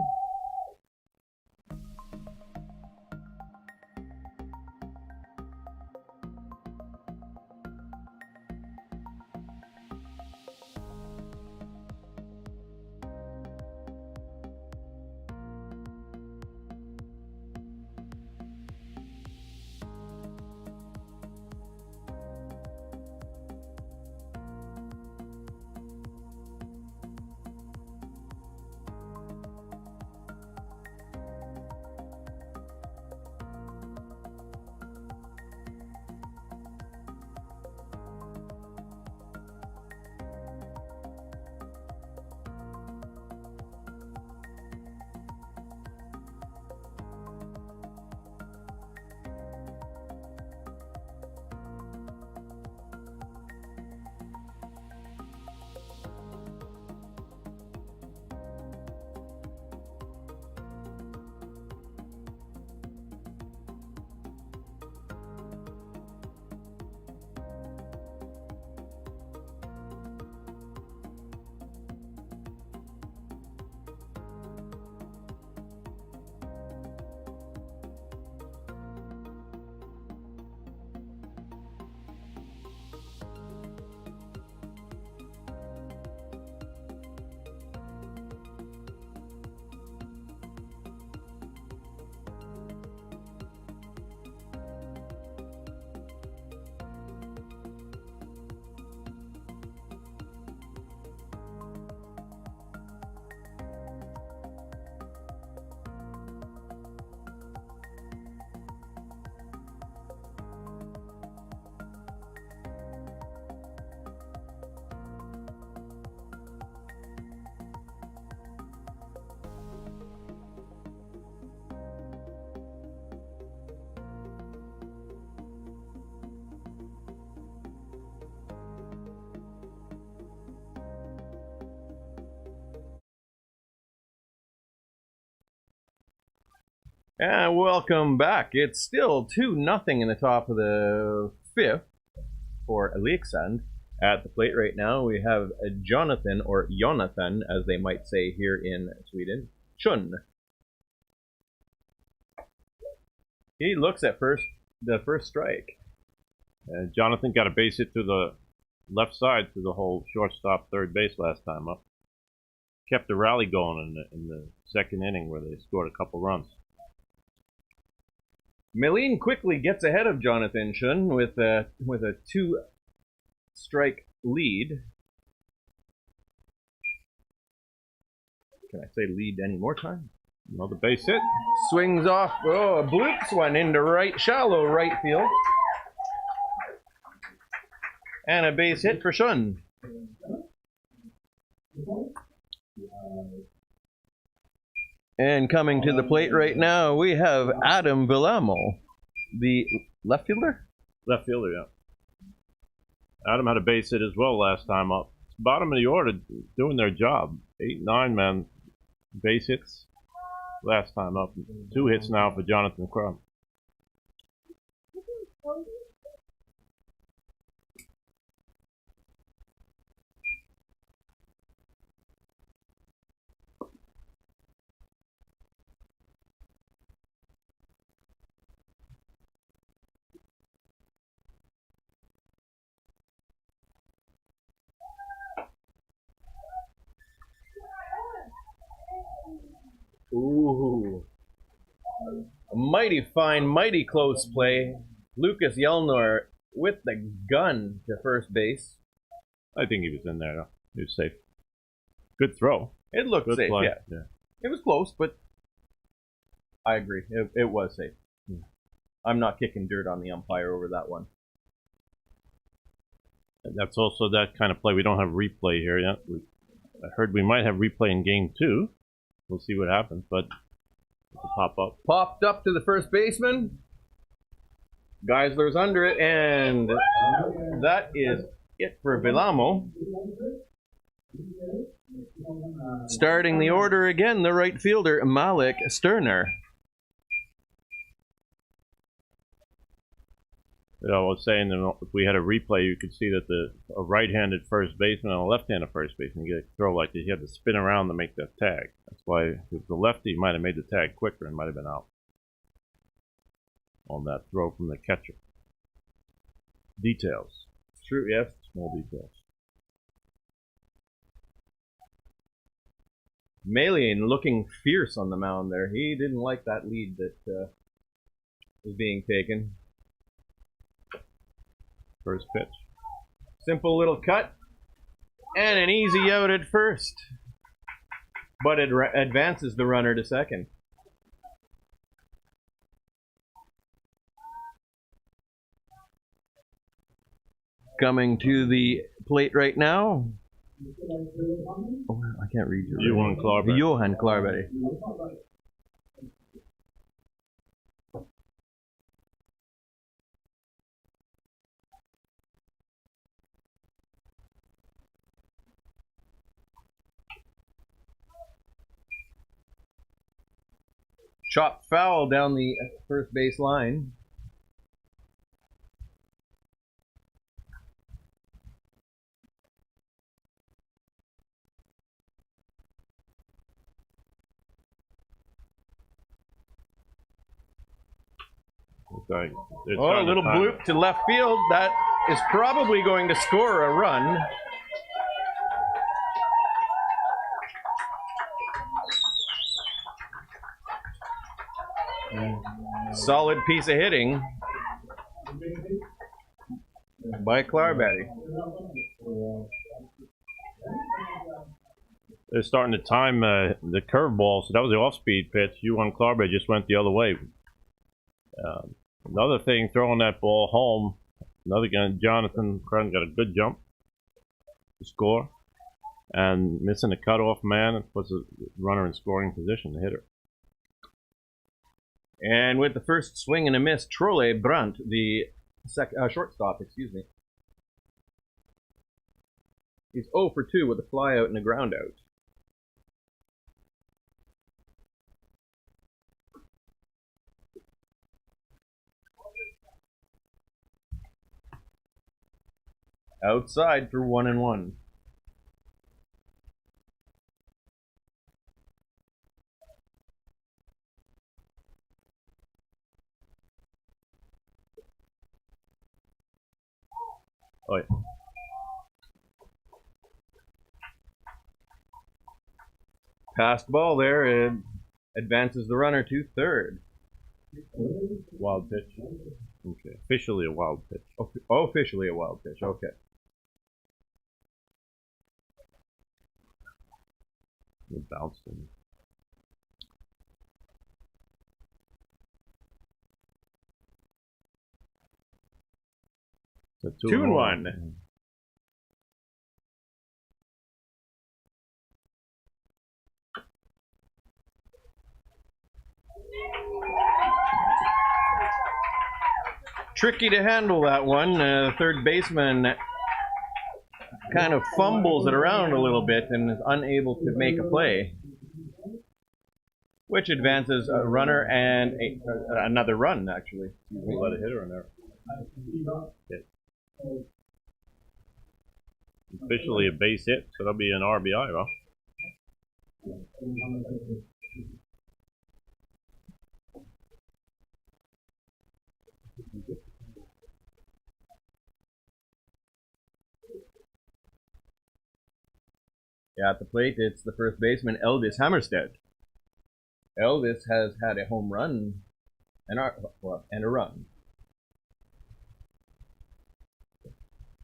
And welcome back. It's still 2-0 in the top of the fifth for Leksand. At the plate right now, we have Jonathan, or Jonathan, as they might say here in Sweden, Schön. He looks at the first strike. Jonathan got a base hit to the left side through the whole shortstop third base last time up. Kept the rally going in the second inning where they scored a couple runs. Melin quickly gets ahead of Jonathan Schön with a 2-strike lead. Can I say lead any more time? Another base hit. Swings off. Oh, a bloops one into right, shallow right field. And a base hit for Schön. And coming to the plate right now, we have Adam Villamo, the left fielder? Left fielder, yeah. Adam had a base hit as well last time up. Bottom of the order doing their job. 8-9 man base hits last time up. 2 hits now for Jonathan Crumb. Ooh. A mighty fine, mighty close play. Lucas Yelner with the gun to first base. I think he was in there, though. He was safe. Good throw. It looked Good safe, play. yeah. It was close, but I agree. It was safe. I'm not kicking dirt on the umpire over that one. And that's also that kind of play. We don't have replay here yet. I heard we might have replay in game 2. We'll see what happens, but it'll pop up. Popped up to the first baseman. Geisler's under it, and that is it for Villamo. Starting the order again, the right fielder, Malik Sterner. I was saying that if we had a replay, you could see that a right-handed first baseman and a left-handed first baseman get a throw like this. He had to spin around to make that tag. That's why if it was the lefty, he might have made the tag quicker and might have been out on that throw from the catcher. Details. True, yes. Small details. Malian looking fierce on the mound there. He didn't like that lead that was being taken. First pitch. Simple little cut. And an easy out at first. But it advances the runner to second. Coming to the plate right now. Oh, I can't read you. Johan Klarberg. Johan Klarberg. Chopped foul down the first base line. Okay. Oh, a little bloop to left field. That is probably going to score a run. Solid piece of hitting by Klarberg. They're starting to time the curveball, so that was the off-speed pitch. Johan Klarberg just went the other way. Another thing, throwing that ball home. Another guy, Jonathan Crumb, got a good jump to score. And missing a cutoff man, it puts a runner in scoring position, the hitter. And with the first swing and a miss, Trolle Brandt, the shortstop, excuse me. He's 0 for 2 with a fly out and a ground out. Outside for 1-1. Oh, yeah. Passed ball there, and advances the runner to third. Wild pitch. Okay. Officially a wild pitch. Oh, officially a wild pitch. Okay. It bounced in. So 2-1. Tricky to handle that one. The third baseman kind of fumbles it around a little bit and is unable to make a play, which advances a runner and another run, actually. We let a hitter in there. Hit. Officially a base hit, so that'll be an RBI, huh? Yeah, at the plate, it's the first baseman, Elvis Hammerstedt. Elvis has had a home run and a run.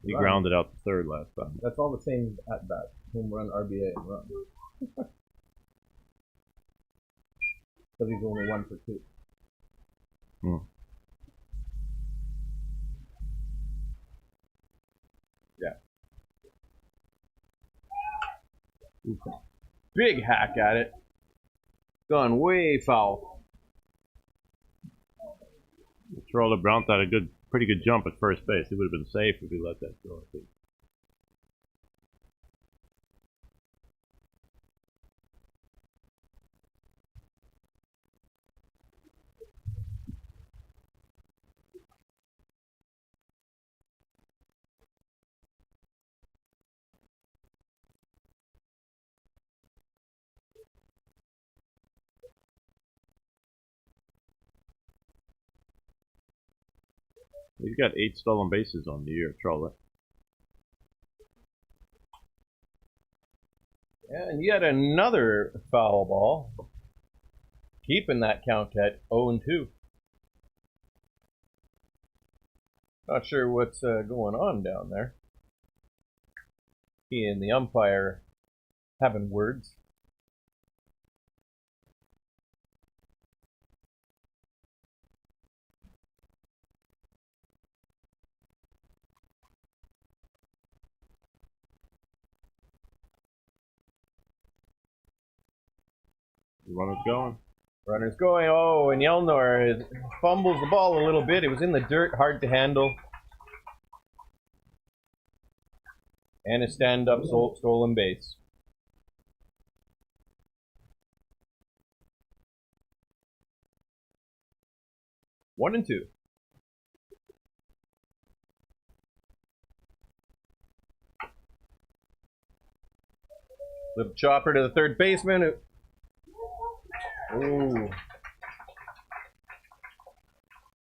He grounded out the third last time. That's all the same at bat. Home run, RBI, and run. Because he's only 1 for 2. Yeah. Big hack at it. Gone way foul. Troller Brown had a pretty good jump at first base. He would have been safe if he let that go, I think. He's got 8 stolen bases on the year, Troller. And yet another foul ball. Keeping that count at 0-2. Not sure what's going on down there. He and the umpire having words. The runner's going. Runner's going. Oh, and Yelner fumbles the ball a little bit. It was in the dirt, hard to handle. And a stand-up stolen base. One and two. Little chopper to the third baseman. Ooh.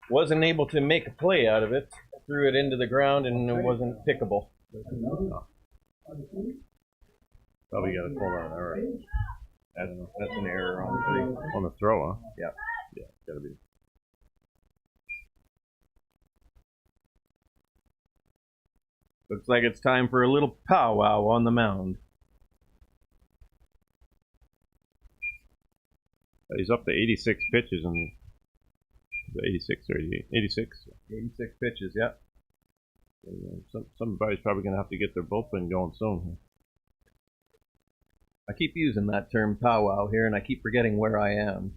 Wasn't able to make a play out of it. Threw it into the ground and it wasn't pickable. Probably got to call that an error. That's an error On the throw, huh? Yeah. Yeah, gotta be. Looks like it's time for a little powwow on the mound. He's up to 86 pitches and 86 or 88. 86. 86 pitches, yeah. Somebody's probably going to have to get their bullpen going soon. I keep using that term powwow here, and I keep forgetting where I am.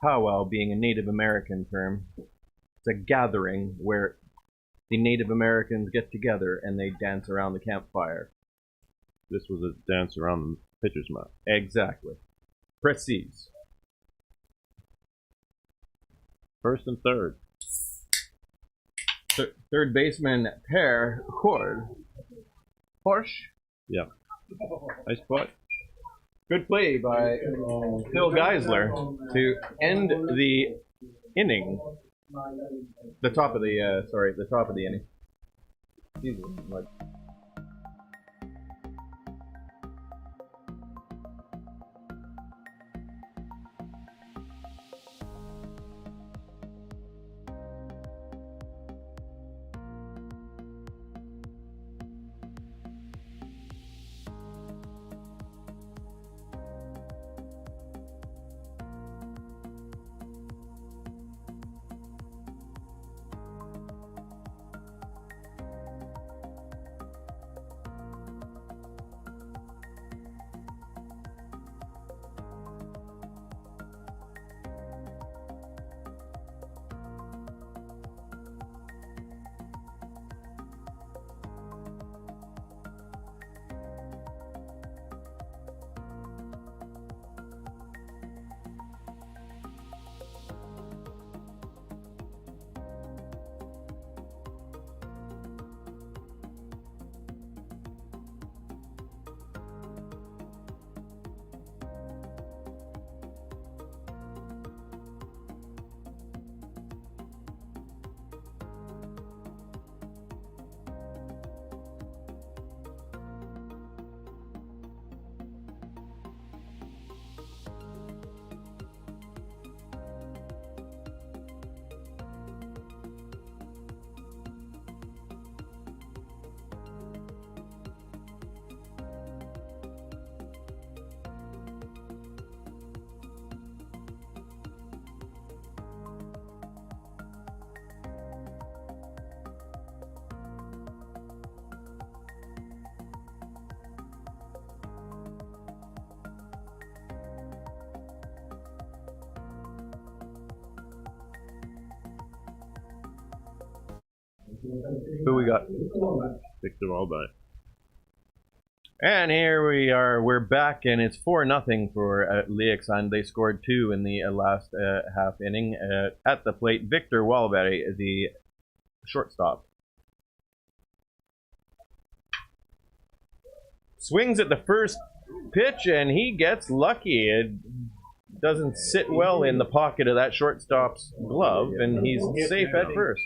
Powwow being a Native American term. It's a gathering where the Native Americans get together and they dance around the campfire. This was a dance around the pitcher's mound. Exactly. Précis. First and third. third baseman Per Horsch. Yeah. Nice play. Good play by Phil Geisler to end the inning. The top of the inning. Jesus, like. Who we got? Victor Allby. And here we are. We're back, and it's 4-0 for Leksand. They scored 2 in the last half inning. At the plate, Victor Wallberg, the shortstop. Swings at the first pitch, and he gets lucky. It doesn't sit well in the pocket of that shortstop's glove, and he's safe at first.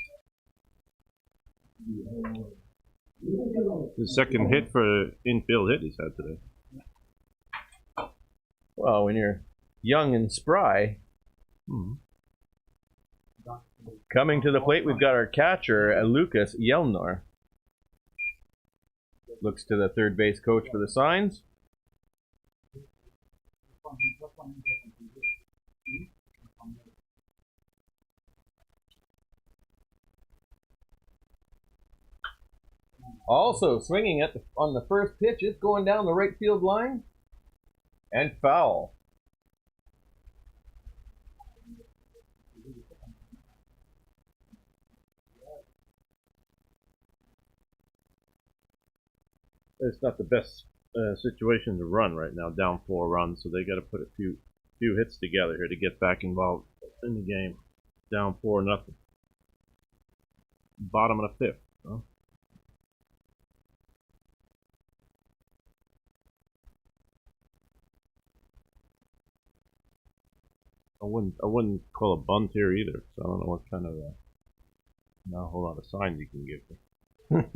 The second hit for infield hit he's had today. Well, when you're young and spry. Coming to the plate, we've got our catcher, Lucas Yelner. Looks to the third base coach for the signs. Also swinging on the first pitch, it's going down the right field line and foul. It's not the best situation to run right now, down 4 runs, so they got to put a few hits together here to get back involved in the game. Down 4-0. Bottom of the 5th. Huh? I wouldn't call a bunt here either, so I don't know what kind of not a whole lot of signs you can give there.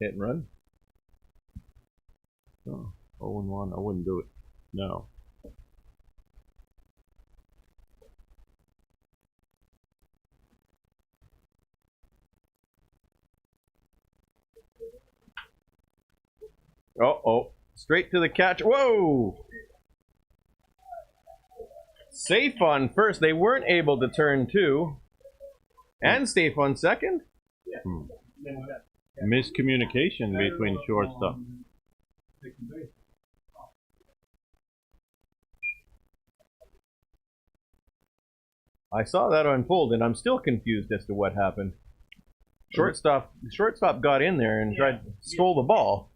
Hit and run? No, 0-1, I wouldn't do it. No. Uh-oh. Straight to the catch. Whoa! Safe on first. They weren't able to turn 2. And safe on second. Miscommunication between shortstop. I saw that unfold, and I'm still confused as to what happened. Shortstop got in there and stole the ball.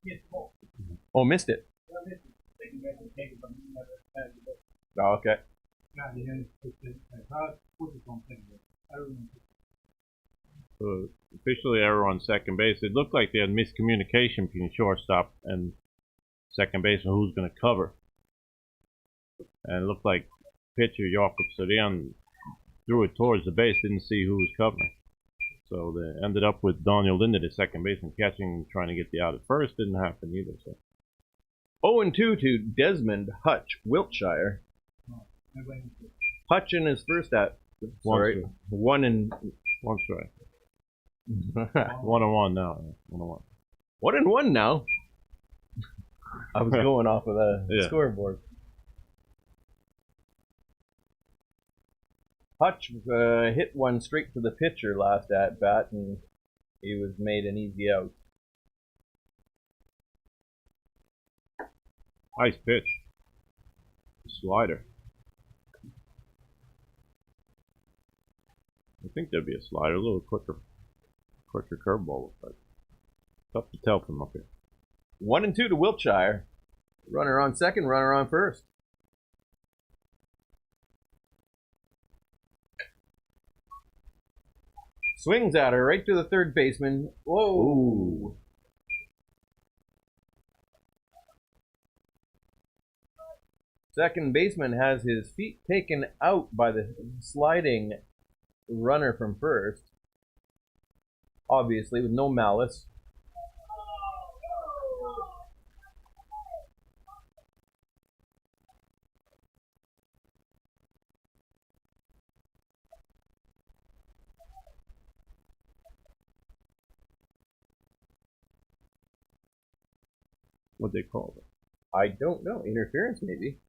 Oh, missed it. Oh, okay. Officially error on second base. It looked like they had miscommunication between shortstop and second baseman who's going to cover. And it looked like pitcher Jakob Stöd threw it towards the base, didn't see who was covering. So they ended up with Daniel Linde, the second baseman, catching, trying to get the out at first. Didn't happen either. So 0-2 to Desmond Hutch, Wiltshire. Hutch in his first at. Sorry, one strike. 1-1 now. 1-1. 1-1 now. I was going off of the scoreboard. Hutch hit one straight to the pitcher last at bat, and he was made an easy out. Nice pitch. Slider. I think there'd be a slider, a little quicker curveball, but tough to tell from up here. 1-2 to Wiltshire. Runner on second, runner on first. Swings at her right to the third baseman. Whoa. Ooh. Second baseman has his feet taken out by the sliding runner from first. Obviously, with no malice. What they call it? I don't know. Interference, maybe.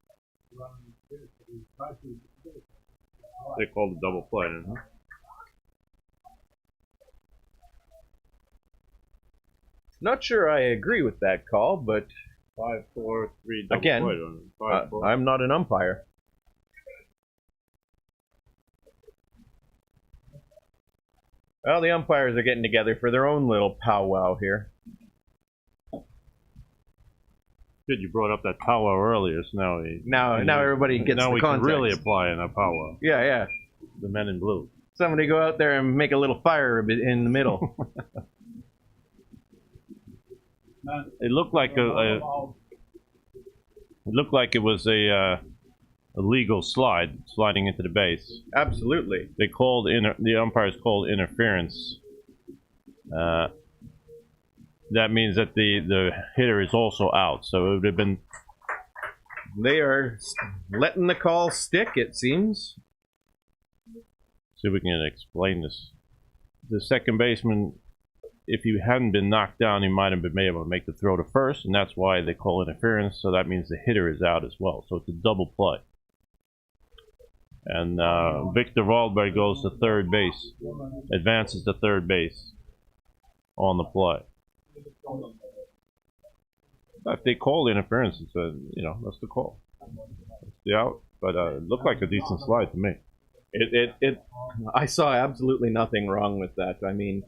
They called a double play, huh? Not sure I agree with that call, but 5-4-3 double again, play. I'm not an umpire. Well, the umpires are getting together for their own little powwow here. Good, you brought up that powwow earlier, so now everybody gets now the we context. can really apply in a powwow. Yeah. The men in blue. Somebody go out there and make a little fire in the middle. It looked like it was a legal sliding into the base. Absolutely. They called the umpires called interference. That means that the hitter is also out. So it would have been. They are letting the call stick, it seems. See if we can explain this. The second baseman, if he hadn't been knocked down, he might have been able to make the throw to first, and that's why they call interference. So that means the hitter is out as well. So it's a double play. And Victor Wahlberg goes to third base, advances to third base on the play. If they call interference, it's that's the call. It's the out, but it looked like a decent slide to me. I saw absolutely nothing wrong with that. I mean,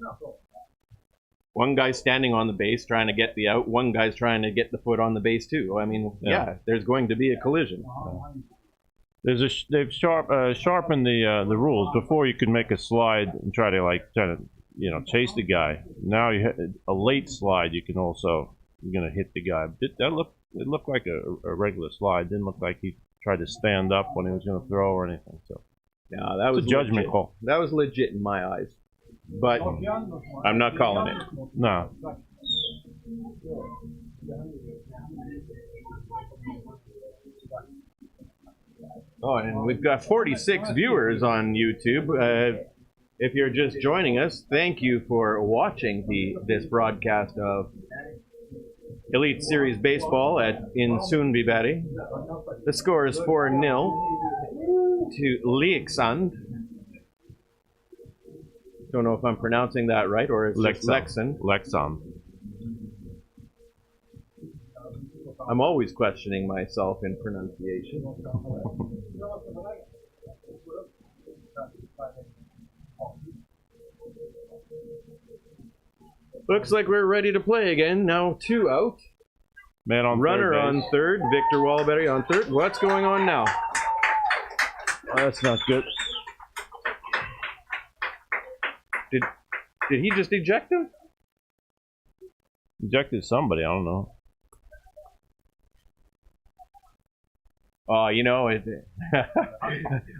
one guy's standing on the base trying to get the out. One guy's trying to get the foot on the base too. I mean, yeah there's going to be a collision. They've sharpened the rules. Before you could make a slide and try to chase the guy. Now a late slide, you're gonna hit the guy. It looked like a regular slide. Didn't look like he tried to stand up when he was gonna throw or anything. So no, that was a judgment call. That was legit in my eyes, but I'm not calling it. No. Oh, and we've got 46 viewers on YouTube. If you're just joining us, thank you for watching this broadcast of Elite Series Baseball in Sundbyberg. The score is 4-0 to Leksand. Don't know if I'm pronouncing that right or it's Leksand. Leksand. I'm always questioning myself in pronunciation. Looks like we're ready to play again. Now 2 out. Man on runner third on third. Victor Wahlberg on third. What's going on now? Oh, that's not good. Did he just eject him? Ejected somebody, I don't know. Oh, you know,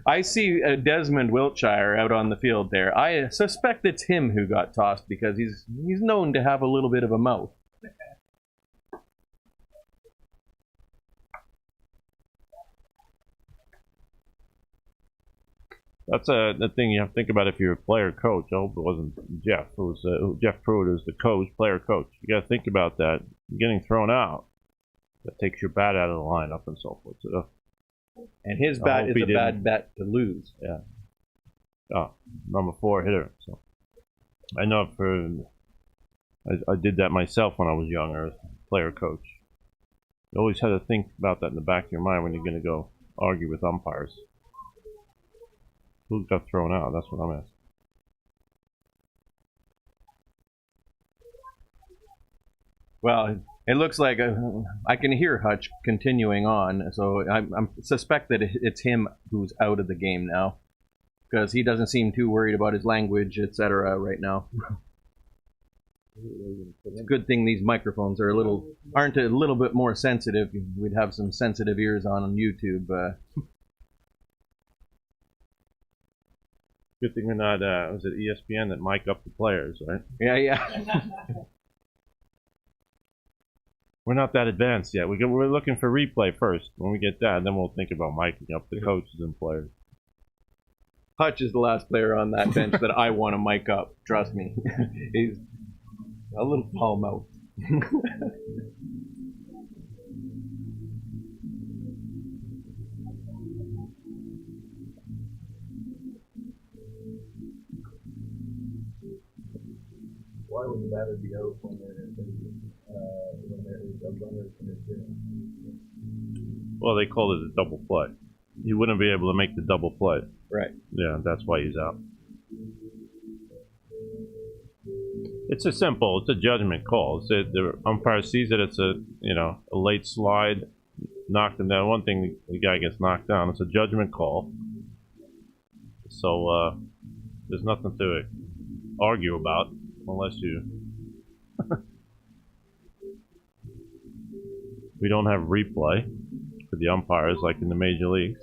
I see Desmond Wiltshire out on the field there. I suspect it's him who got tossed because he's known to have a little bit of a mouth. That's the thing you have to think about if you're a player coach. I hope it wasn't Jeff. It was Jeff Pruitt, who's the coach, player coach. You got to think about that. Getting thrown out, that takes your bat out of the lineup and so forth. So, and his bat is a bad bet to lose. Yeah. Oh, number 4 hitter. So I know I did that myself when I was younger, as player coach. You always had to think about that in the back of your mind when you're going to go argue with umpires. Who got thrown out? That's what I'm asking. Well, it looks like I can hear Hutch continuing on, so I suspect that it's him who's out of the game now, because he doesn't seem too worried about his language, etc. right now. It's a good thing these microphones aren't a little bit more sensitive. We'd have some sensitive ears on YouTube. Good thing we're not, was it ESPN that mic up the players, right? Yeah. We're not that advanced yet. We're looking for replay first. When we get that, then we'll think about miking up the coaches and players. Hutch is the last player on that bench that I want to mic up. Trust me. He's a little foul-mouthed. Why would the batter be out when there's a runner interference? Well, they called it a double play. He wouldn't be able to make the double play. Right. Yeah, that's why he's out. It's a judgment call. The umpire sees that it's a late slide, knocked him down. One thing, the guy gets knocked down. It's a judgment call. So there's nothing to argue about unless you. We don't have replay for the umpires like in the major leagues.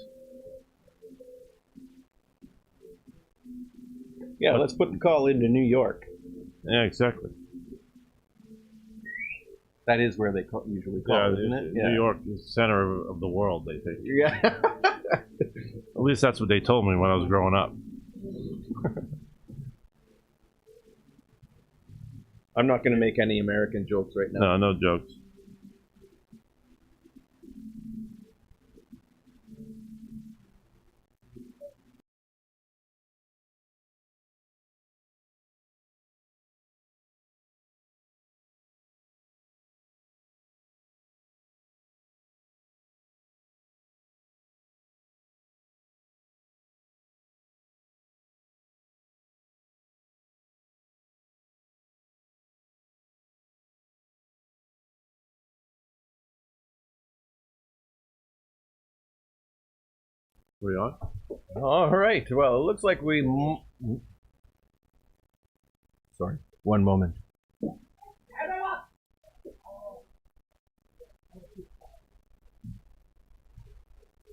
Yeah, let's put the call into New York. Yeah, exactly. That is where they usually call it, isn't it? New York is the center of the world, they think. Yeah. At least that's what they told me when I was growing up. I'm not going to make any American jokes right now. No jokes. We on? All right. Well, it looks like we. Sorry. One moment. All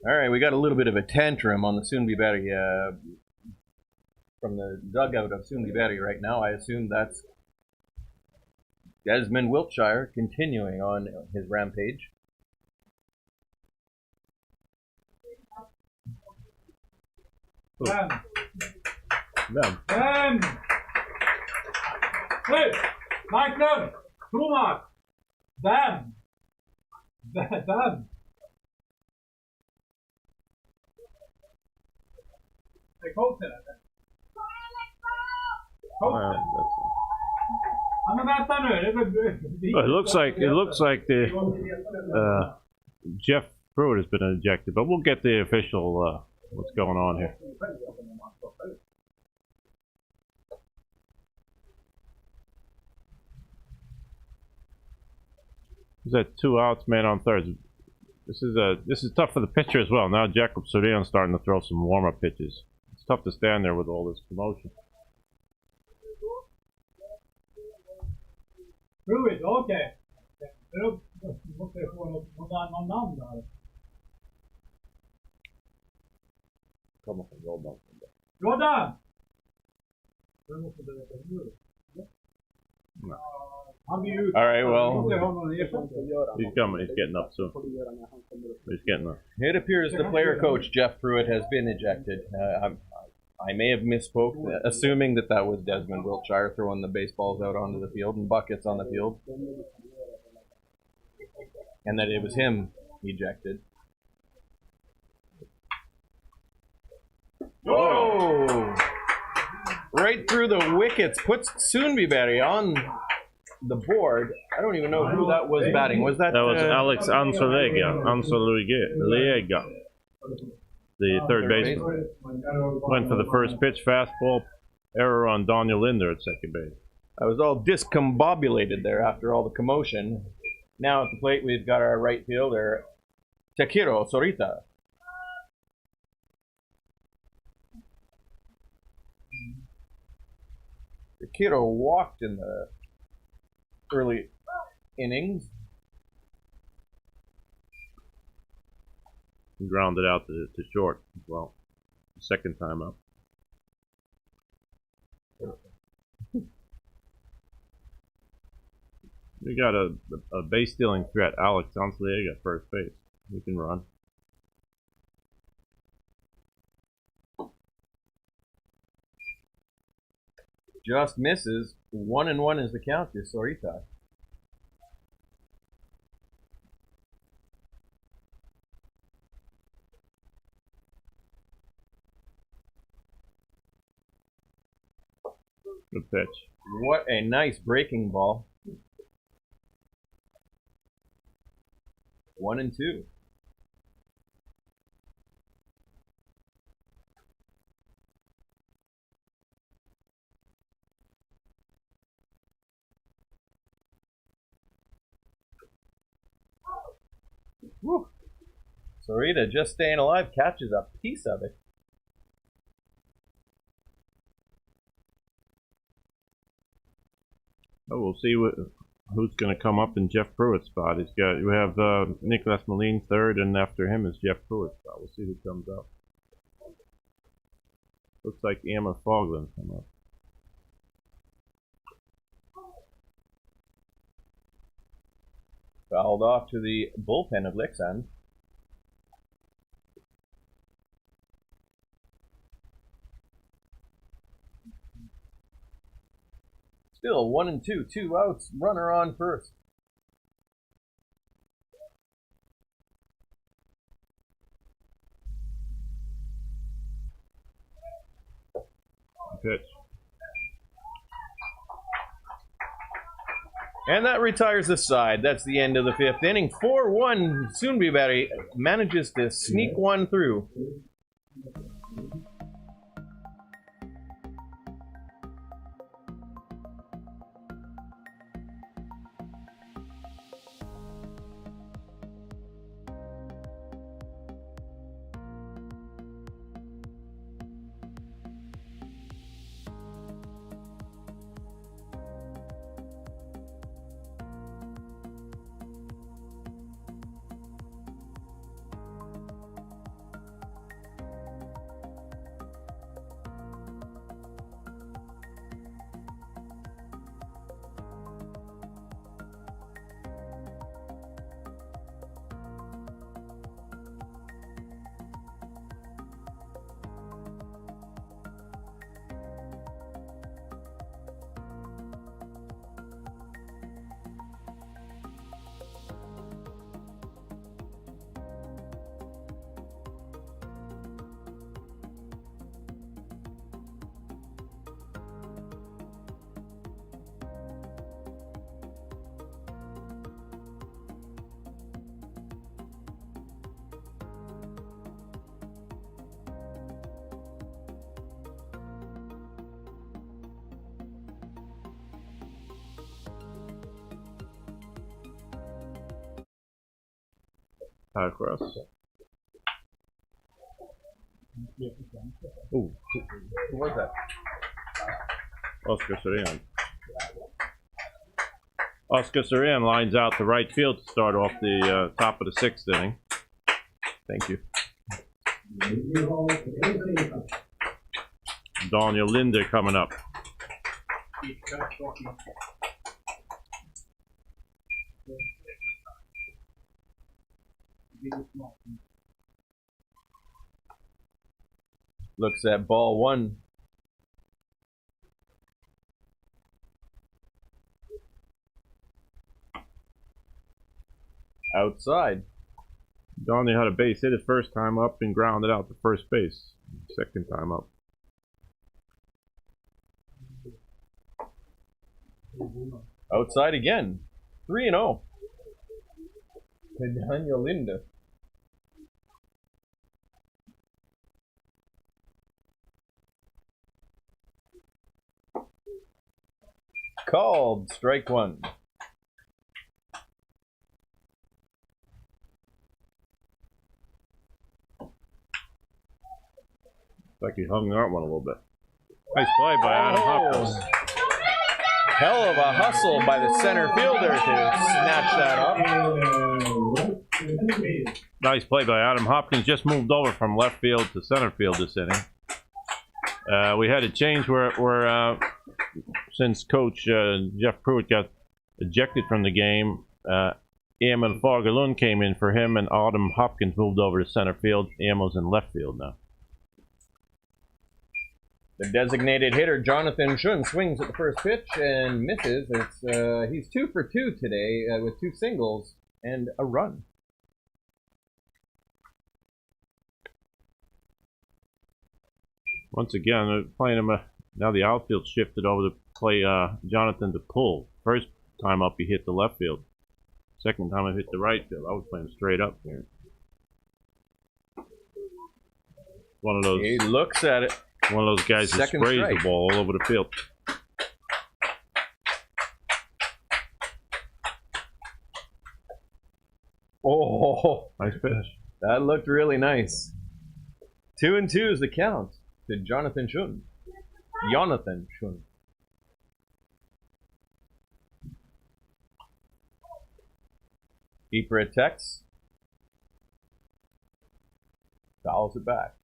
right, we got a little bit of a tantrum on the Sundbyberg from the dugout of Sundbyberg right now. I assume that's Desmond Wiltshire continuing on his rampage. Them. Hey, Michael, Truman, them. They coachar det. Men vänta nu. It looks like the Jeff Pruitt has been ejected, but we'll get the official what's going on here. Is that 2 outs, man on third? This is tough for the pitcher as well. Now Jacob Stöd's starting to throw some warm-up pitches. It's tough to stand there with all this commotion. Prove it, okej. Då måste jag få något annat namn där. Kommer från Jordan. Jordan! Du måste berätta hur. Han blir ut. All right, well, He's coming. He's getting up soon. He's getting up. it appears the player coach, Jeff Pruitt, has been ejected. I may have misspoke, assuming that was Desmond Wiltshire throwing the baseballs out onto the field and buckets on the field, and that it was him ejected. Oh! Right through the wickets, puts Sundbyberg on the board. I don't even know who that was batting. Was that? That was Alex Ansolega, the third baseman. Went for the first pitch, fastball, error on Daniel Linder at second base. I was all discombobulated there after all the commotion. Now at the plate, we've got our right fielder, Takiro Sorita. Takiro walked in the early innings. He grounded out to short as well. Second time up. We got a base stealing threat, Alex Ansolega at first base. He can run. Just misses. 1-1 is the count to Sorita. Good pitch. What a nice breaking ball. 1-2. Woo. Sorita just staying alive, catches a piece of it. Oh, we'll see who's going to come up in Jeff Pruitt's spot. We have Nicholas Moline third, and after him is Jeff Pruitt's spot. We'll see who comes up. Looks like Emma Fogland come up. Fouled off to the bullpen of Leksand. Still 1-2, 2 outs, runner on first. Pitch. And that retires the side. That's the end of the fifth inning. 4-1. Sundbyberg manages to sneak one through. High cross. Ooh, who was that? Oscar Sorian. Oscar Sorian lines out to right field to start off the top of the 6th inning. Thank you. Daniel Linder coming up. Looks at ball 1. Outside. Daniel had a base hit his first time up and grounded out to first base. Second time up. Outside again. 3-0. Daniel Linde. Called. Strike 1. Like he hung that one a little bit. Nice play by Adam Hopkins. Hell of a hustle by the center fielder to snatch that up. Nice play by Adam Hopkins. Just moved over from left field to center field this inning. We had a change where since Coach Jeff Pruitt got ejected from the game, Emil Fagerlund came in for him, and Adam Hopkins moved over to center field. Emil's in left field now. The designated hitter, Jonathan Schun, swings at the first pitch and misses. He's 2 for 2 today with 2 singles and a run. Once again, they're playing him. Now the outfield shifted over to play Jonathan to pull. First time up, he hit the left field. Second time, I hit the right field. I was playing straight up here. One of those. He looks at it. One of those guys who Second sprays strike. the ball all over the field. Oh, Nice pitch. that looked really nice. 2-2 is the count to Jonathan Schun. Jonathan Schun. He protects. Fouls it back.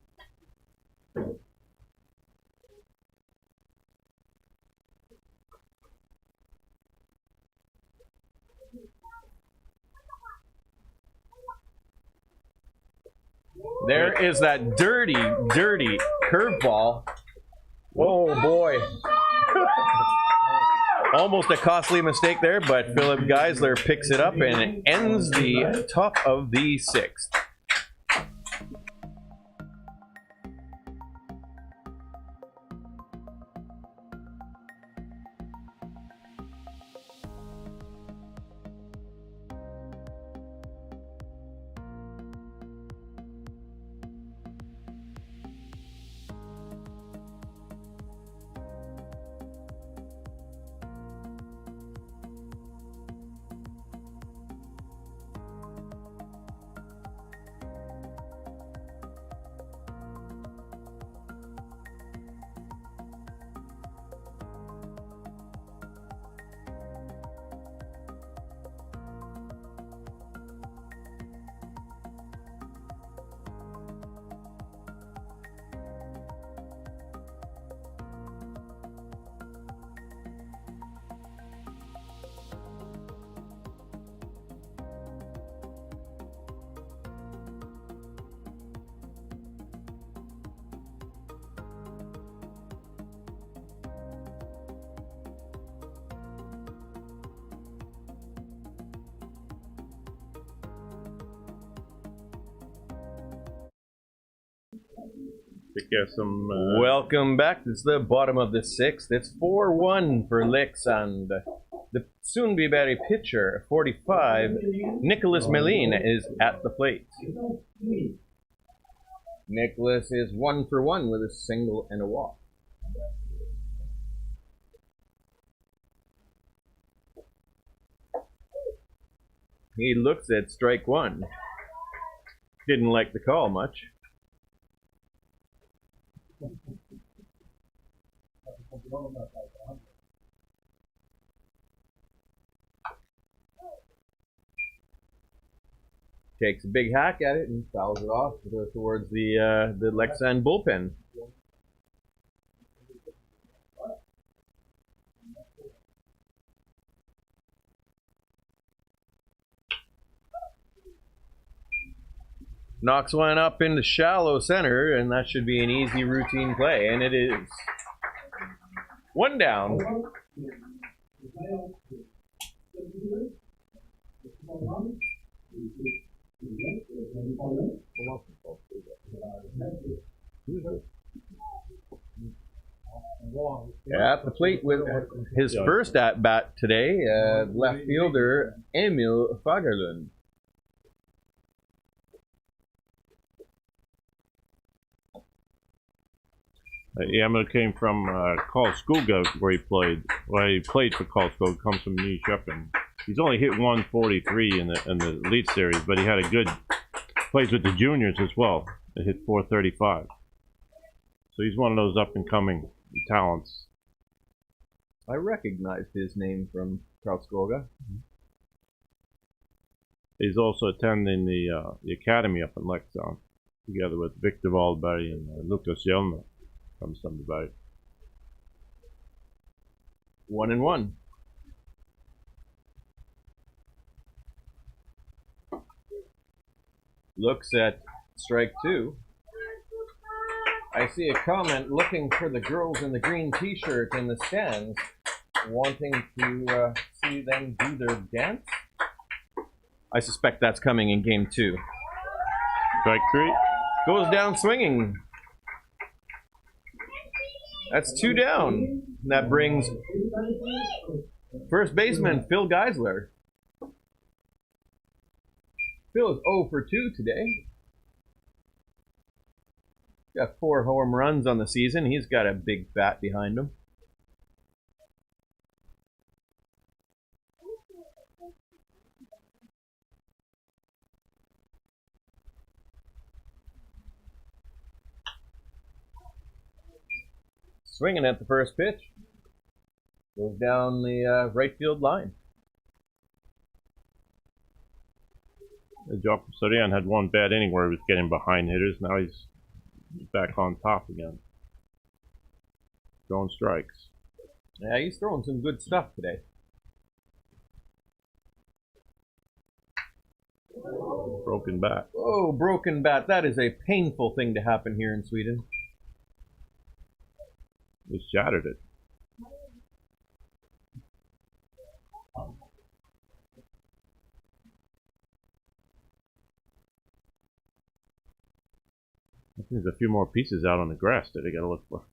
There is that dirty, dirty curveball. Oh boy. Almost a costly mistake there, but Philip Geisler picks it up and ends the top of the 6th. Welcome back. This is the bottom of the 6th. It's 4-1 for Leksand. The Sundbyberg pitcher, 45, Nicholas Melin, is at the plate. Nicholas is 1 for 1 with a single and a walk. He looks at strike 1. Didn't like the call much. Takes a big hack at it and fouls it off towards the Leksand bullpen. Knocks one up into shallow center, and that should be an easy routine play, and it is. One down. At the plate with his first at bat today, left fielder Emil Fagerlund. Yelner came from Karlskoga, where he played. Well, he played for Karlskoga. Comes from Nyköping. He's only hit 143 in the Elitserien, but he had a good plays with the juniors as well. He hit 435. So he's one of those up and coming talents. I recognized his name from Karlskoga. He's also attending the academy up in Leksand, together with Victor Wahlberg and Lucas Yelner from Sundbyberg. 1-1. Looks at strike two. I see a comment looking for the girls in the green t-shirt in the stands, wanting to see them do their dance. I suspect that's coming in game two. Strike three. Goes down swinging. That's two down. That brings first baseman Phil Geisler. Phil is 0 for 2 today. Got 4 home runs on the season. He's got a big bat behind him. Swinging at the first pitch. Goes down the right field line. Jakob Sorian had one bad inning where he was getting behind hitters. Now he's back on top again. Throwing strikes. Yeah, he's throwing some good stuff today. Broken bat. Oh, broken bat. That is a painful thing to happen here in Sweden. He shattered it. I think there's a few more pieces out on the grass that I gotta look for.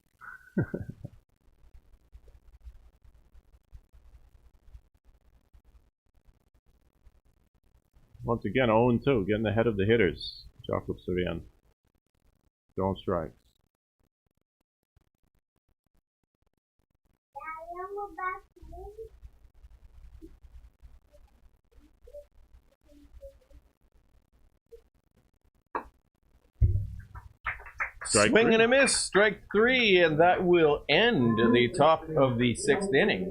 Once again, 0-2, getting ahead of the hitters. Jakob Sorian. Throwing strikes. Swing and a miss, strike three, and that will end the top of the sixth inning.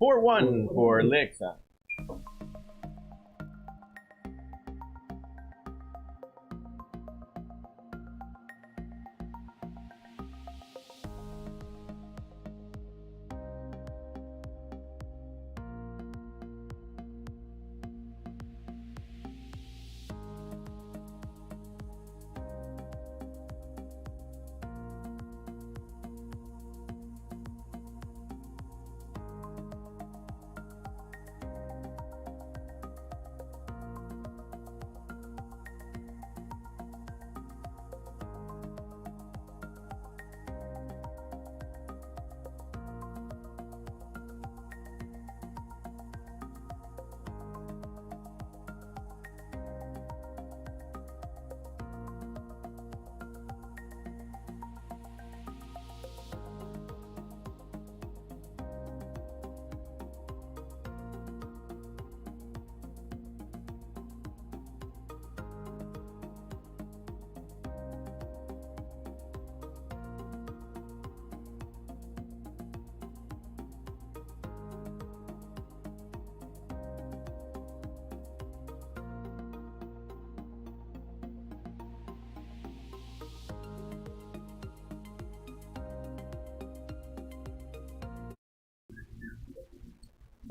4-1 for Leksand.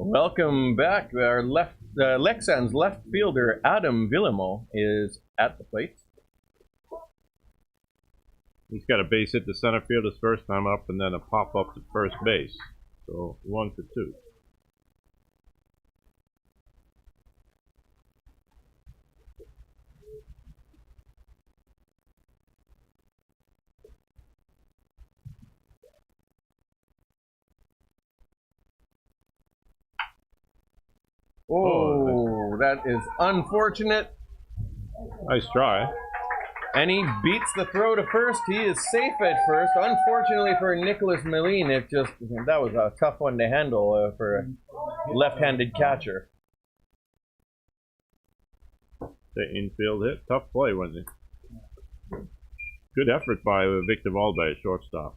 Welcome back. Our Leksand's left fielder Adam Villemo is at the plate. He's got a base hit to center field his first time up, and then a pop up to first base. So 1 for 2. Oh, that is unfortunate. Nice try. And he beats the throw to first. He is safe at first. Unfortunately for Nicholas Malin, that was a tough one to handle for a left-handed catcher. The infield hit. Tough play, wasn't it? Good effort by Victor Wahlberg at shortstop.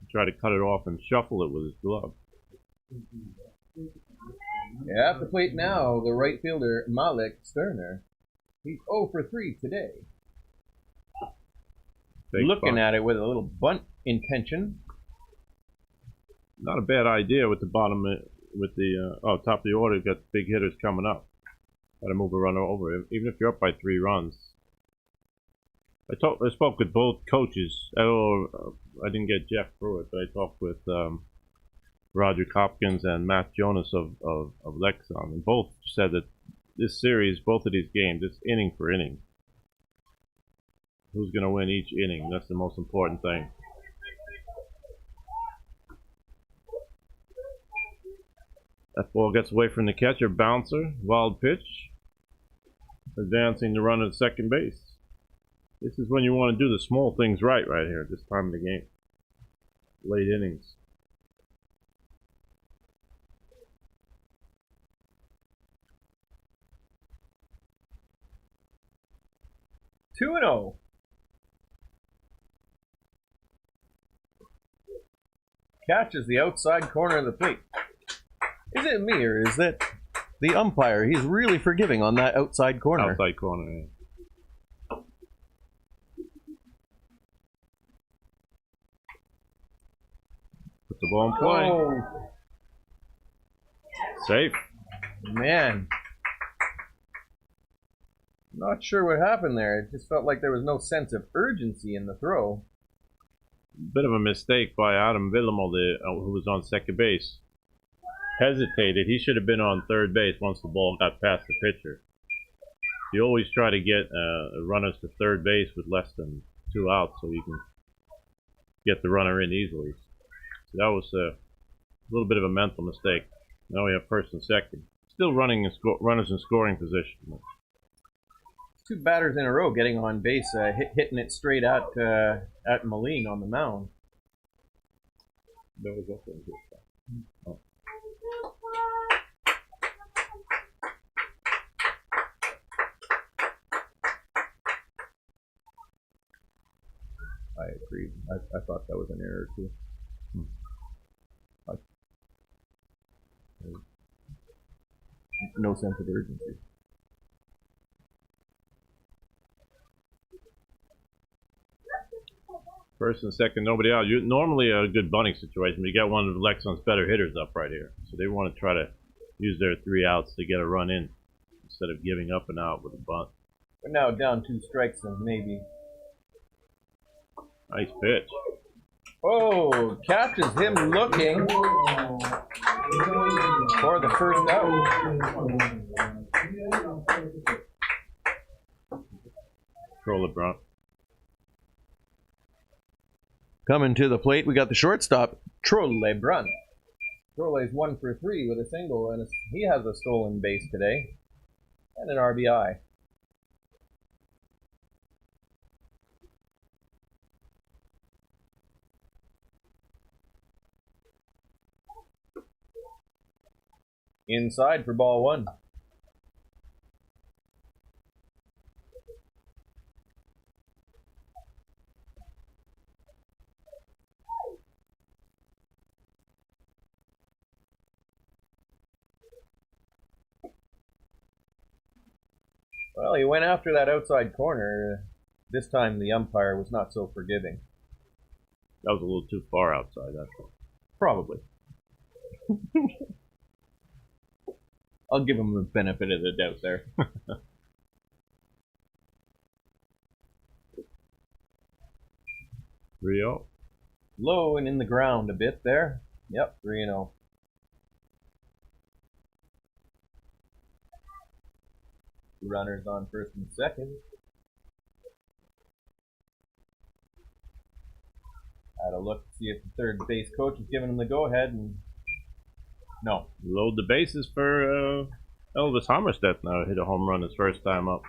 He tried to cut it off and shuffle it with his glove. At the plate now, the right fielder, Malik Sterner. He's 0 for 3 today. Looking at it with a little bunt intention. Not a bad idea with the bottom, with the top of the order. You've got big hitters coming up. Got to move a runner over, even if you're up by 3 runs. I spoke with both coaches. I didn't get Jeff Pruitt, but I talked with Roger Hopkins and Matt Jonas of Leksand, and both said that this series, both of these games, it's inning for inning. Who's going to win each inning? That's the most important thing. That ball gets away from the catcher. Bouncer. Wild pitch. Advancing the runner to second base. This is when you want to do the small things right here at this time of the game. Late innings. Two and 0. Catches the outside corner of the plate. Is it me, or is that the umpire? He's really forgiving on that outside corner. Outside corner, yeah. Put the ball in play. Oh. Safe. Man. Not sure what happened there. It just felt like there was no sense of urgency in the throw. Bit of a mistake by Adam Villemo, who was on second base. Hesitated. He should have been on third base once the ball got past the pitcher. You always try to get runners to third base with less than 2 outs so you can get the runner in easily. So that was a little bit of a mental mistake. Now we have first and second. Still running and runners in scoring position. 2 batters in a row getting on base, hitting it straight at Malin on the mound. That was also a good shot. Oh. I agree. I thought that was an error too. No sense of urgency. First and second, nobody out. Normally a good bunting situation, but you got one of Leksand's better hitters up right here. So they want to try to use their 3 outs to get a run in instead of giving up and out with a bunt. We're now down 2 strikes and maybe. Nice pitch. Oh, catches him looking for the first out. Control the brunt. Coming to the plate, we got the shortstop, Trolle Brunn. Trolle's 1 for 3 with a single, and he has a stolen base today and an RBI. Inside for ball 1. Well, he went after that outside corner. This time the umpire was not so forgiving. That was a little too far outside, that's all. Probably. I'll give him the benefit of the doubt there. 3-0. Low and in the ground a bit there. Yep, 3-0. Runners on first and second. Had a look to see if the third base coach is giving him the go-ahead, and no. Load the bases for Elvis Hammerstedt now. Hit a home run his first time up.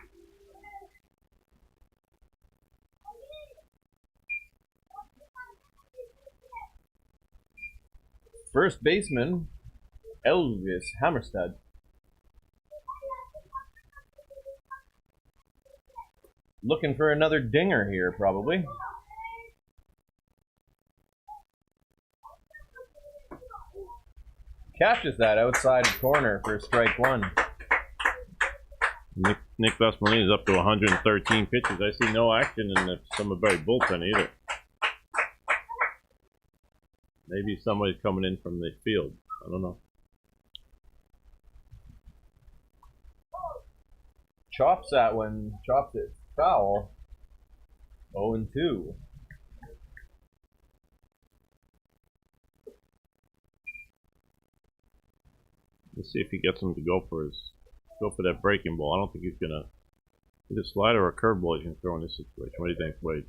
First baseman, Elvis Hammerstedt. Looking for another dinger here, probably. Catches that outside corner for strike one. Nick Vesmalini is up to 113 pitches. I see no action in the Sundbyberg bullpen either. Maybe somebody's coming in from the field. I don't know. Chops that one. Chops it foul. 0-2. Let's see if he gets him to go for that breaking ball. I don't think he's gonna hit a slider or a curveball he can throw in this situation. What do you think, Wade?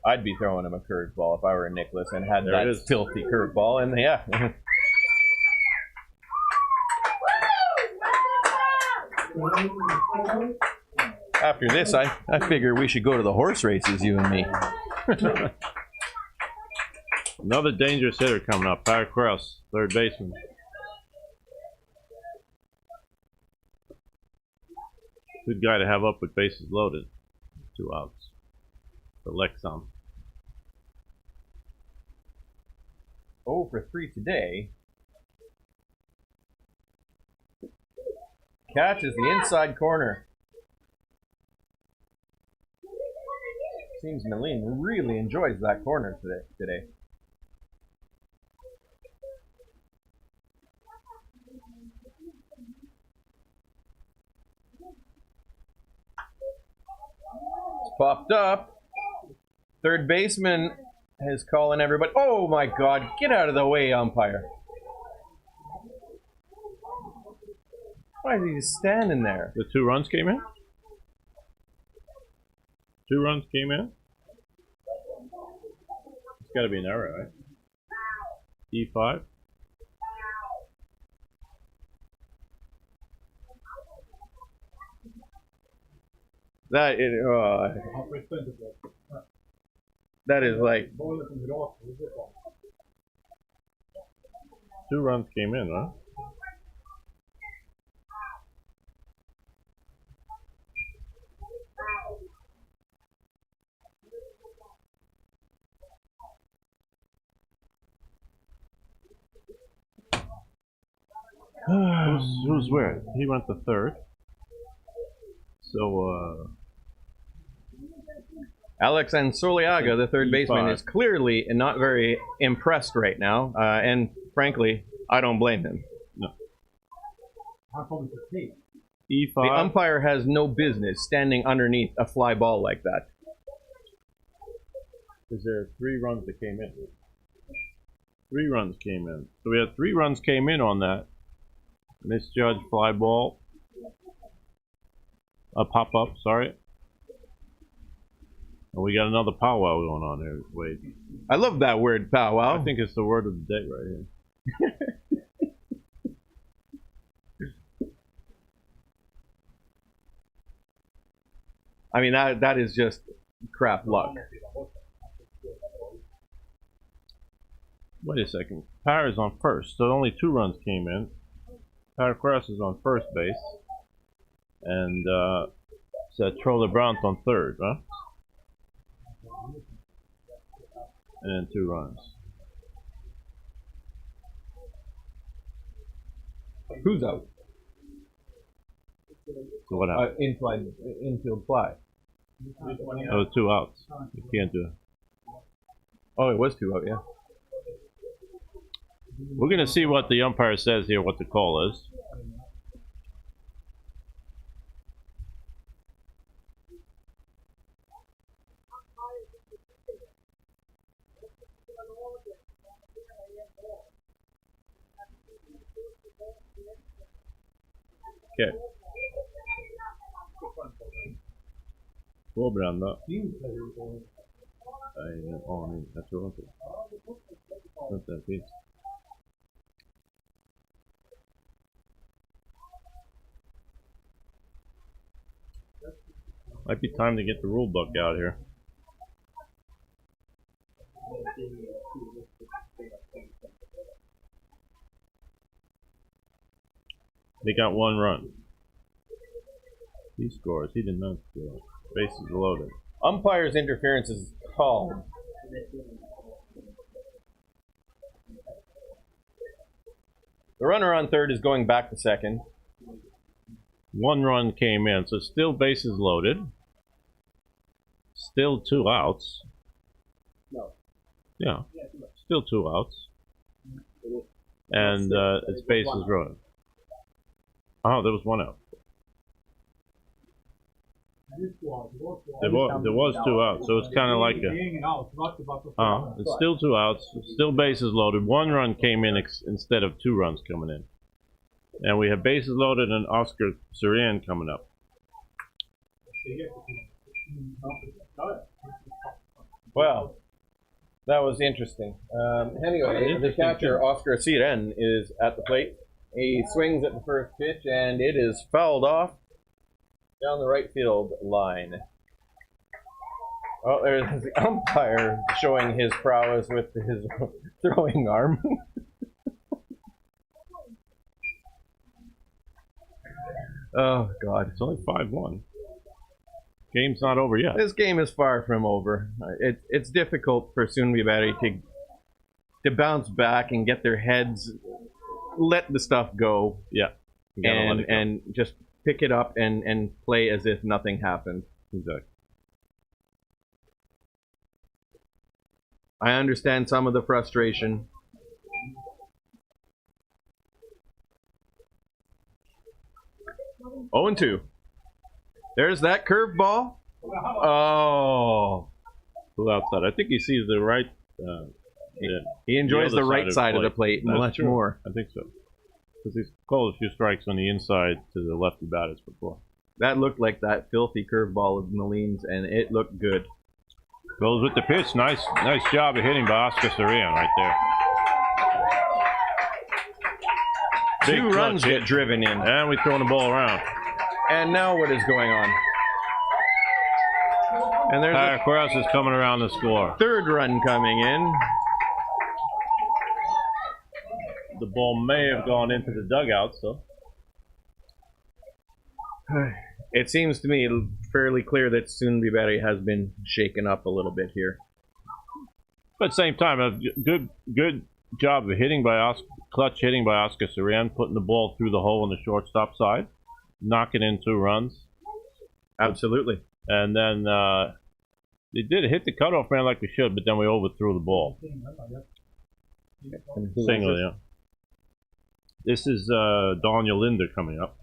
I'd be throwing him a curveball if I were Nicholas and had There that it is. filthy curveball, and yeah. After this, I figure we should go to the horse races, you and me. Another dangerous hitter coming up. Power Cross, third baseman. Good guy to have up with bases loaded. 2 outs for Leksand. 0 for 3 today. Catches the inside corner. Seems Malin really enjoys that corner today. It's popped up. Third baseman is calling everybody. Oh my God, get out of the way, umpire. Why is he just standing there? The 2 runs came in? 2 runs came in? It's got to be an error, right? E5? That is like 2 runs came in, huh? Who's where? He went to third. So, Alex Ansoliaga, the third baseman, E5. is clearly not very impressed right now, and frankly, I don't blame him. no. How come it's a tape? E5. The umpire has no business standing underneath a fly ball like that. Because there are 3 runs that came in. 3 runs came in. So we had 3 runs came in on that. Misjudged fly ball. A pop up, sorry. And we got another powwow going on here, Wade. I love that word, powwow. I think it's the word of the day right here. I mean, that is just crap luck. Wait a second. Power is on first, so only 2 runs came in. Power Cross is on first base. And so Troller Brown's on third, huh? And then 2 runs. Who's out? So what happened? Infield fly. That was 2 outs. You can't do it. Oh, it was 2 out, yeah. We're going to see what the umpire says here, what the call is. Okay. Påbrända. Nej, ingen aning. Jag tror inte. Inte en finns. Might be time to get the rule book out here. They got one run. He scores. He did not score. Bases loaded. Umpire's interference is called. The runner on third is going back to second. One run came in, so still bases loaded. Still 2 outs. No. Yeah, still 2 outs. And it's bases loaded. Oh, there was 1 out. There was 2 outs, so it's kind of like a. It's still 2 outs, still bases loaded. 1 run came in instead of 2 runs coming in, and we have bases loaded and Oscar Surian coming up. Well, that was interesting. Anyway, the catcher Oscar Surian is at the plate. He swings at the first pitch, and it is fouled off down the right field line. Oh, there's the umpire showing his prowess with his throwing arm. Oh, God. It's only 5-1. Game's not over yet. This game is far from over. It's difficult for Sundbyberg to bounce back and get their heads, let the stuff go. Yeah. And just pick it up and play as if nothing happened. Exactly. I understand some of the frustration. Oh, and 2. There's that curveball. Oh. Who outside? I think he sees the right. He enjoys the right side of the plate much more. I think so. Because he's called a few strikes on the inside to the lefty batters before. That looked like that filthy curveball of Maline's, and it looked good. Goes with the pitch. Nice job of hitting by Oscar Surian right there. 2 runs get driven in. And we're throwing the ball around. And now what is going on? And there's Cross is coming around the score. 3rd run coming in. The ball may have gone into the dugout, so. It seems to me fairly clear that Sundbyberg has been shaken up a little bit here. But at the same time, a good job of hitting by clutch hitting by Oscar Surian, putting the ball through the hole on the shortstop side, knocking in 2 runs. Absolutely. And then they did hit the cutoff man like we should, but then we overthrew the ball. Single, yeah. This is Daniel Linder coming up.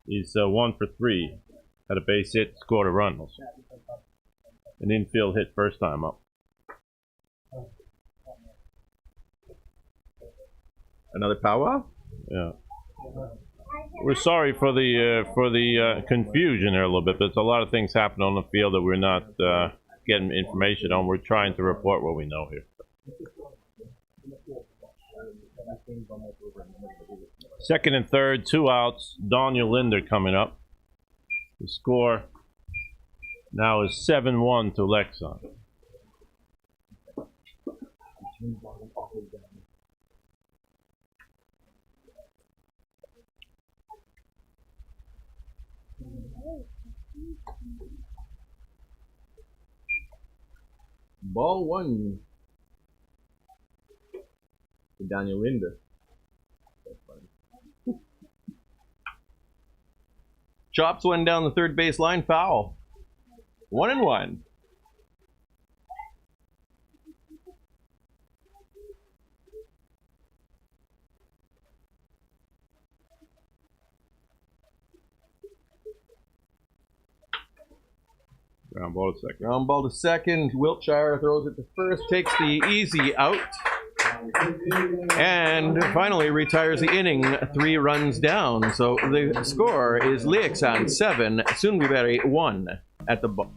He's 1 for 3. Had a base hit, scored a run also. An infield hit first time up. Another powwow? Yeah. We're sorry for the confusion there a little bit. There's a lot of things happening on the field that we're not getting information on. We're trying to report what we know here. Second and third, 2 outs. Daniel Linder coming up. The score now is 7-1 to Leksand. Ball 1 to Daniel Linder. Chops one down the third base line, foul. 1-1. Ground ball to second. Ground ball to second. Wiltshire throws it to first, takes the easy out, and finally retires the inning 3 runs down. So the score is Leksand 7, Sundbyberg 1 at the ball.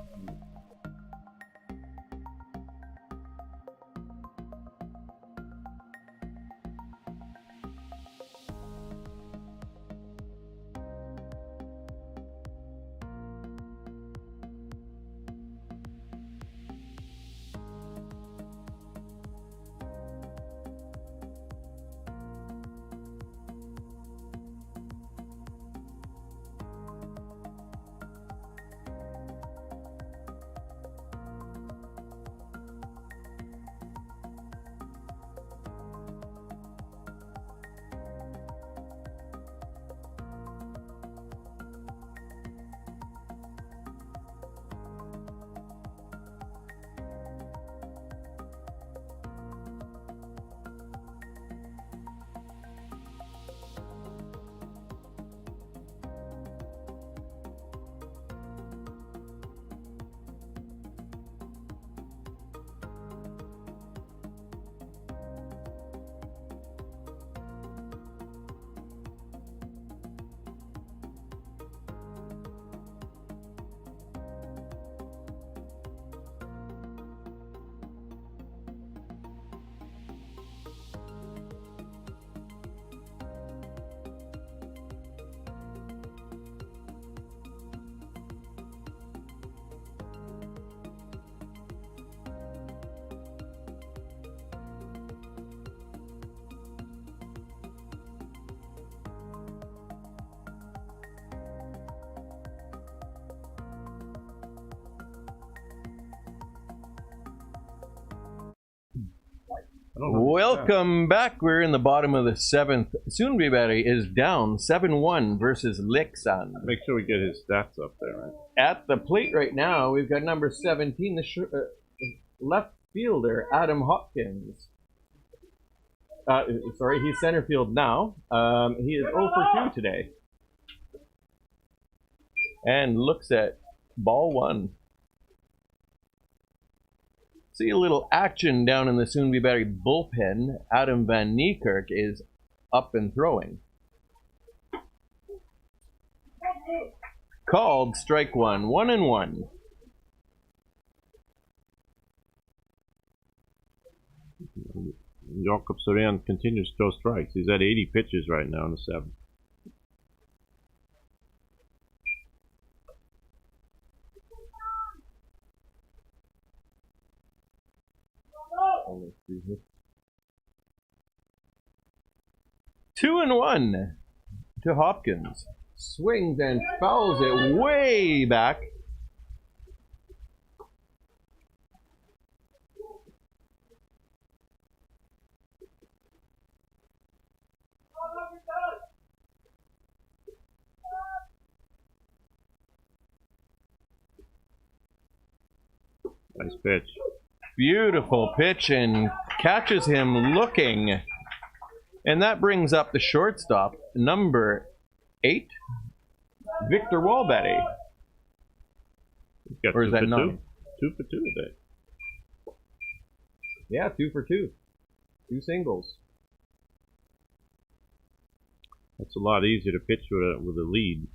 Welcome back. We're in the bottom of the 7th. Sundbyberg is down 7-1 versus Leksand. Make sure we get his stats up there, right? At the plate right now, we've got number 17, the left fielder, Adam Hopkins. Sorry, he's center field now. He is 0 for 2 today. And looks at ball 1. See a little action down in the Sundbyberg bullpen. Adam Van Niekerk is up and throwing. Called strike 1, 1-1. Jakob Sörén continues to throw strikes. He's at 80 pitches right now in the 7th. Two and 1 to Hopkins. Swings and fouls it way back. Nice pitch. Beautiful pitch, and catches him looking. And that brings up the shortstop, number 8, Victor Walbetti. Or is that 9? 2 for 2 today. Yeah, 2 for 2. 2 singles. That's a lot easier to pitch with a lead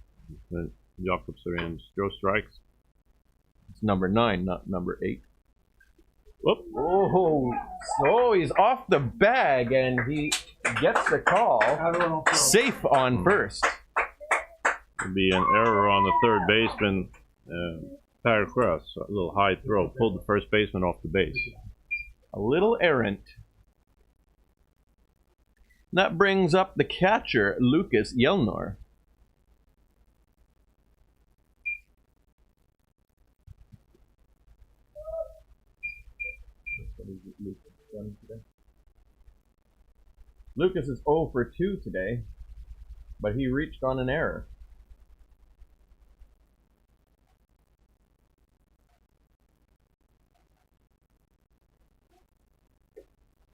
than Jakob Sörén's throw strikes. It's number 9, not number 8. Whoop. Oh, so he's off the bag, and he gets the call. Safe on first. It'd be an error on the third baseman, Perry Cross. A little high throw, pulled the first baseman off the base. A little errant. That brings up the catcher, Lucas Yelner. Lucas is 0 for 2 today, but he reached on an error.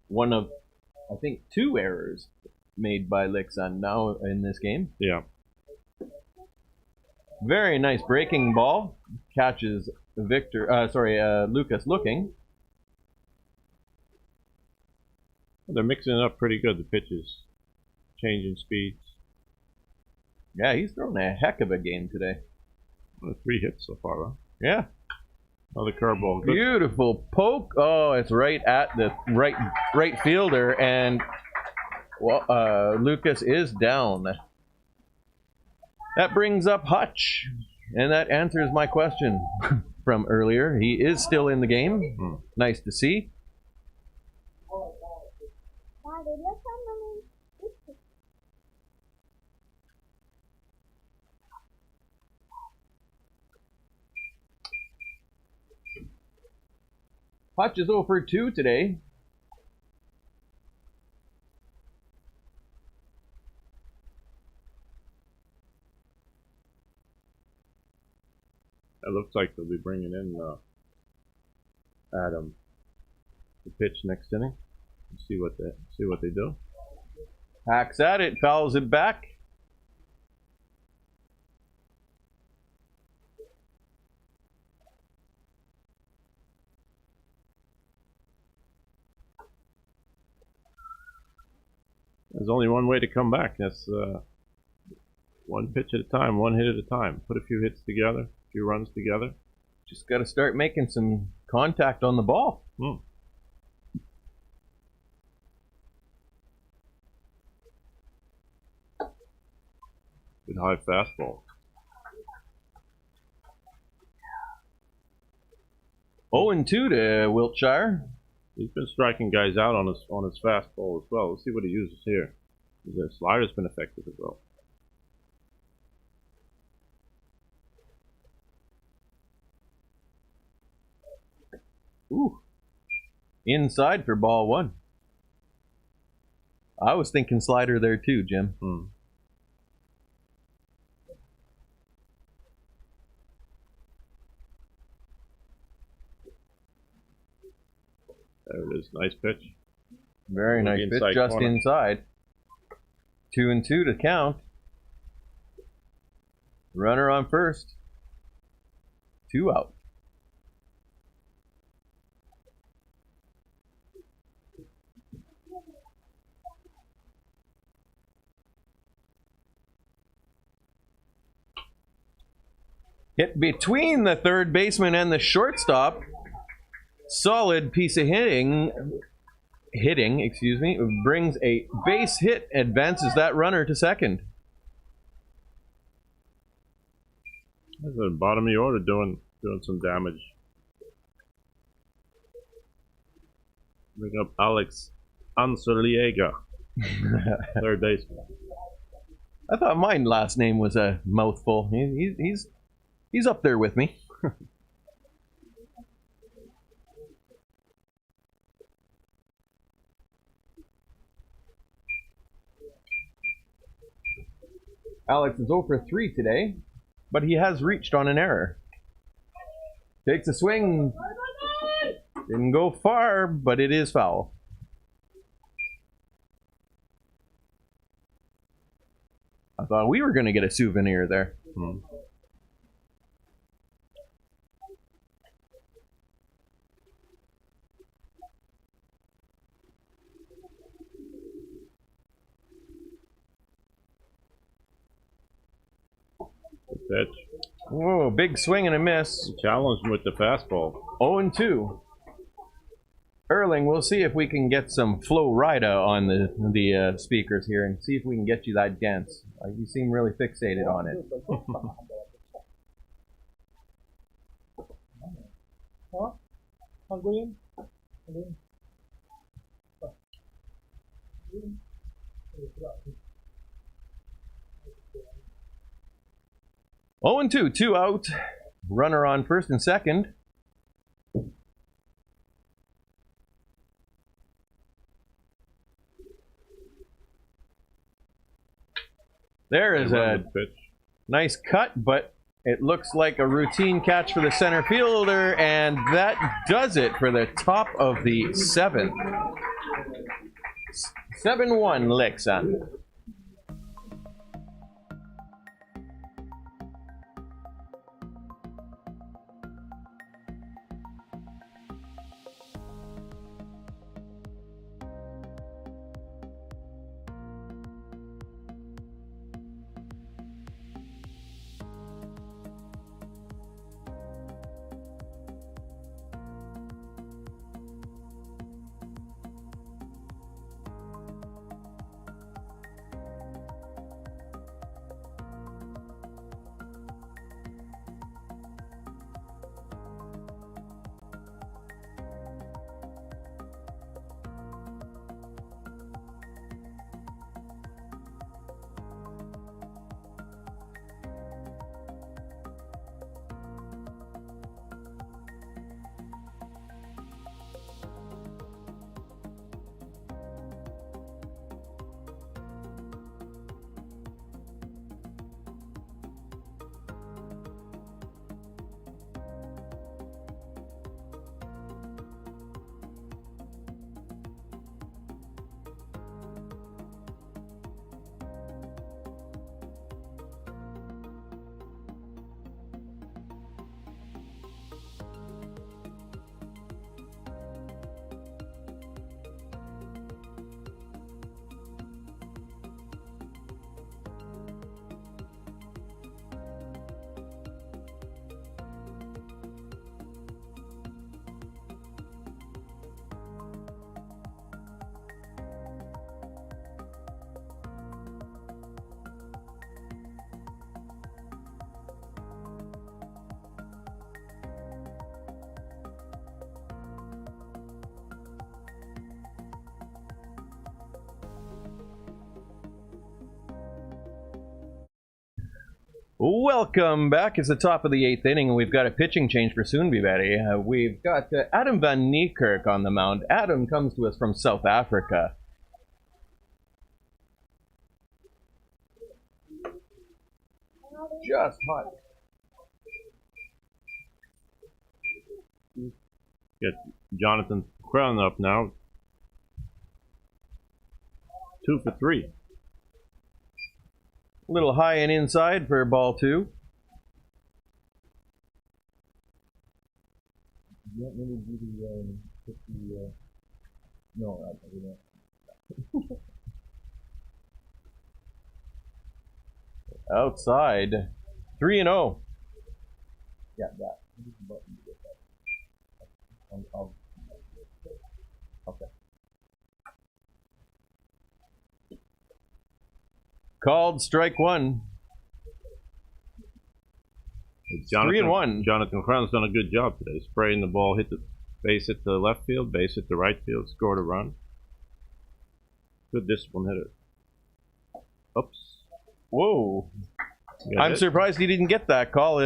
One of, I think, 2 errors made by Leksand now in this game. Yeah. Very nice breaking ball. Catches Lucas looking. They're mixing it up pretty good, the pitches. Changing speeds. Yeah, he's thrown a heck of a game today. 3 hits so far, huh? Yeah. Another curveball. Good. Beautiful poke. Oh, it's right at the right fielder, and Lucas is down. That brings up Hutch, and that answers my question from earlier. He is still in the game. Nice to see. Hutch is 0 for 2 today. It looks like they'll be bringing in Adam to pitch next inning. See what they do. Hacks at it, fouls it back. There's only one way to come back. That's one pitch at a time, one hit at a time. Put a few hits together, a few runs together. Just got to start making some contact on the ball. Good high fastball. 0-2 to Wiltshire. He's been striking guys out on his fastball as well. Let's see what he uses here. The slider's been effective as well. Ooh. Inside for ball 1. I was thinking slider there too, Jim. There it is. Nice pitch. Very nice pitch. Just corner. Inside. 2-2 to count. Runner on first. 2 out. Hit between the third baseman and the shortstop. Solid piece of hitting, brings a base hit, advances that runner to second. That's the bottom of the order doing some damage. Bring up Alex Anseliega, third baseman. I thought my last name was a mouthful. He's up there with me. Alex is 0 for 3 today, but he has reached on an error. Takes a swing. Didn't go far, but it is foul. I thought we were going to get a souvenir there. Pitch. Whoa, big swing and a miss. Challenged him with the fastball. 0-2. Erling, we'll see if we can get some Flo Rida on the speakers here and see if we can get you that dance. You seem really fixated on it. Oh, and 2 out. Runner on first and second. There is a nice cut, but it looks like a routine catch for the center fielder, and that does it for the top of the 7th. 7-1 Leksand. Welcome back. It's the top of the 8th inning, and we've got a pitching change for Sundbyberg. We've got Adam van Niekerk on the mound. Adam comes to us from South Africa. Just hot. Get Jonathan Crown up now. 2 for 3. A little high and inside for ball 2. You want me to do the, no, I do not. Outside. 3-0. Yeah, that. Button to get that. Okay. Called strike 1. 3-1. Jonathan Crown's done a good job today. Spraying the ball, hit the base hit the left field, base hit the right field, scored a run. Good discipline hitter. Oops. Whoa. I'm surprised he didn't get that call.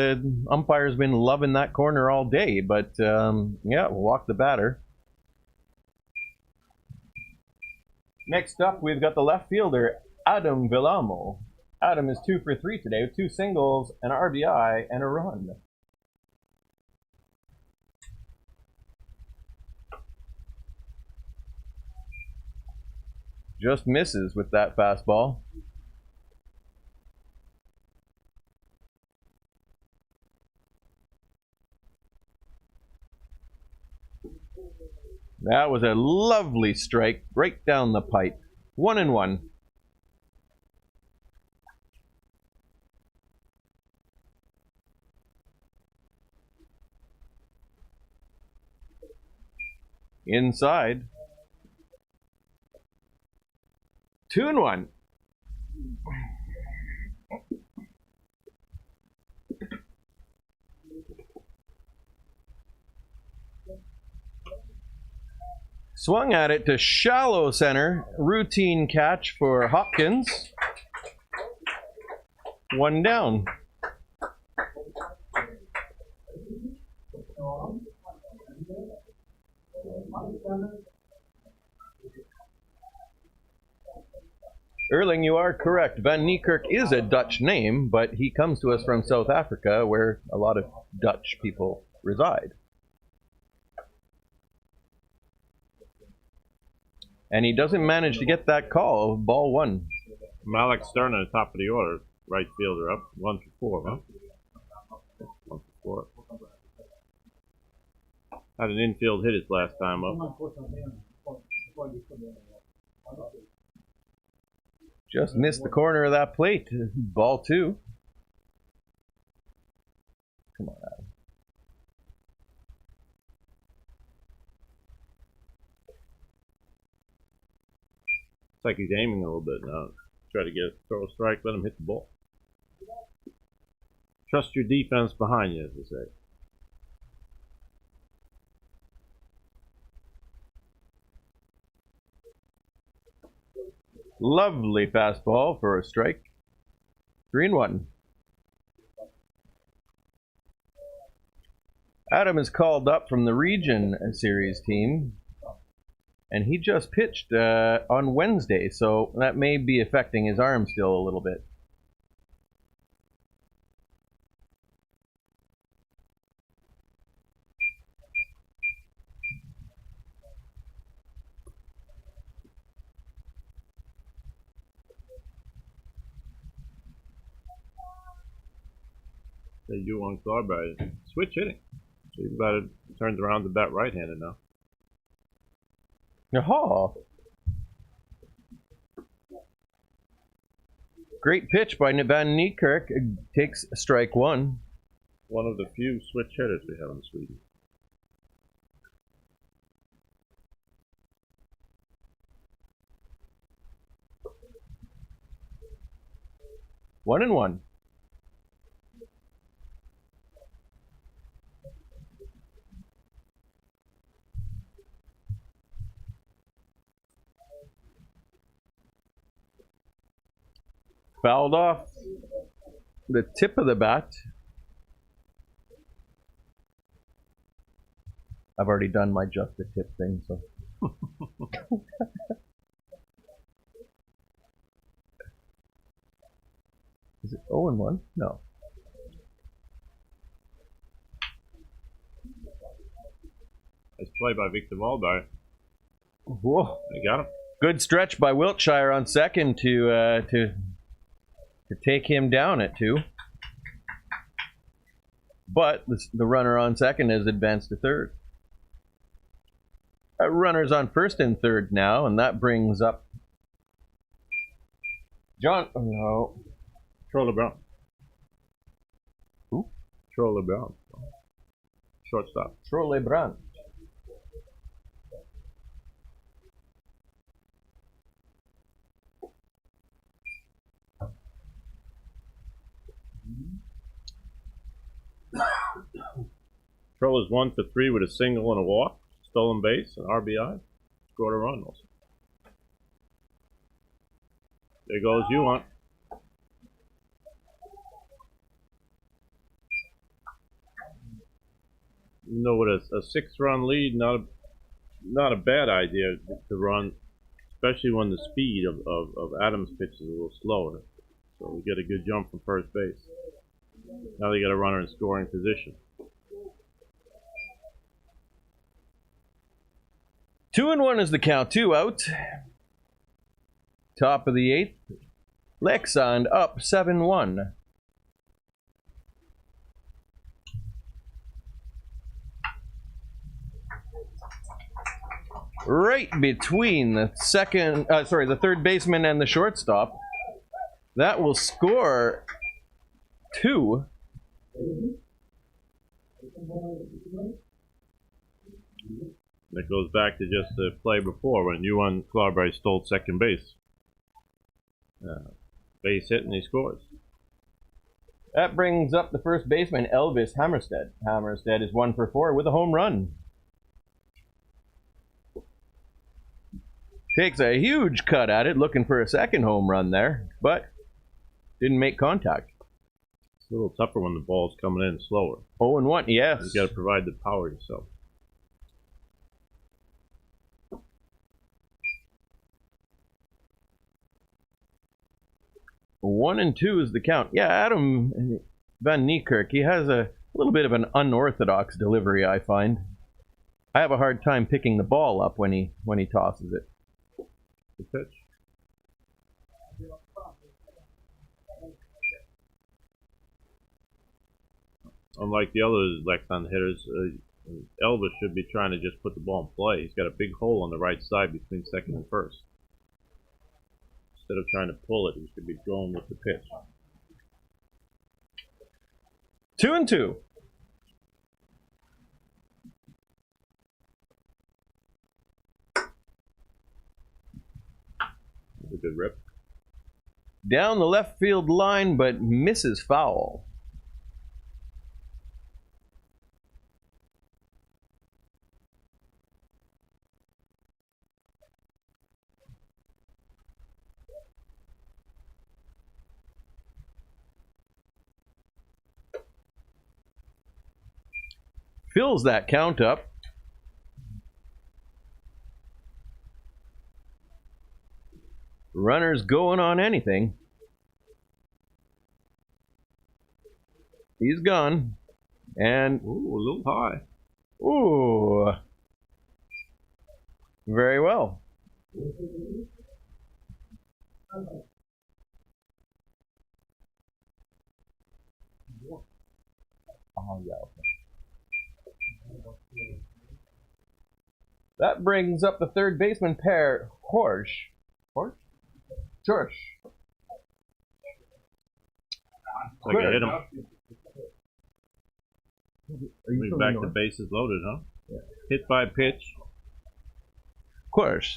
Umpire's been loving that corner all day, but yeah, we'll walk the batter. Next up, we've got the left fielder, Adam Villamo. Adam is 2 for 3 today with 2 singles, an RBI, and a run. Just misses with that fastball. That was a lovely strike right down the pipe. 1-1. Inside. 2-1. Swung at it to shallow center. Routine catch for Hopkins. 1 down. Erling, you are correct. Van Niekerk is a Dutch name, but he comes to us from South Africa, where a lot of Dutch people reside. And he doesn't manage to get that call. Ball 1. Malik Sterner, top of the order. Right fielder up. 1 for 4, huh? 1 for 4. Had an infield hit his last time up. Just missed the corner of that plate. Ball 2. Come on, Adam. It's like he's aiming a little bit now. Try to throw a strike, let him hit the ball. Trust your defense behind you, as they say. Lovely fastball for a strike. 3-1. Adam is called up from the Region Series team, and he just pitched on Wednesday, so that may be affecting his arm still a little bit. They do on Clarby. Switch hitting. So he's about it turns around to bat right-handed now. Aha! Great pitch by Van Niekerk. Takes strike 1. One of the few switch hitters we have in Sweden. One and one. Fouled off. the tip of the bat. I've already done my just the tip thing, so. Is it 0-1? No. Nice play by Victor Wahlberg. Whoa. They got him. Good stretch by Wiltshire on second to take him down at 2. But the runner on second has advanced to third. Runners on first and third now, and that brings up John. Oh, no. Troller Brown. Who? Troller Brown. Shortstop. Trolle Brand. Troller's 1 for 3 with a single and a walk. Stolen base, an RBI. Scored a run also. There goes Yuan. You know, with a 6-run lead, not a bad idea to run, especially when the speed of Adams' pitch is a little slower. So we get a good jump from first base. Now they got a runner in scoring position. 2-1 is the count. 2 out. Top of the 8th. Leksand up 7-1. Right between the third baseman and the shortstop. That will score 2. That goes back to just the play before when Yuan Klarberg stole second base. Base hit and he scores. That brings up the first baseman, Elvis Hammerstedt. Hammerstedt is 1 for 4 with a home run. Takes a huge cut at it, looking for a second home run there, but didn't make contact. It's a little tougher when the ball's coming in slower. 0-1, yes. You got to provide the power yourself. One and 2 is the count. Yeah, Adam Van Niekerk, he has a little bit of an unorthodox delivery, I find. I have a hard time picking the ball up when he tosses it. The pitch. Unlike the other Leksand hitters, Elvis should be trying to just put the ball in play. He's got a big hole on the right side between second and first. Instead of trying to pull it, he should be going with the pitch. 2-2. That's a good rip. Down the left field line, but misses foul. Fills that count up. Runners going on anything. He's gone. And ooh, a little high. Ooh. Very well. Oh, yeah. That brings up the third baseman pair, Horsch. Church. Like I hit him. Bring back the bases loaded, huh? Yeah. Hit by pitch. Horsch.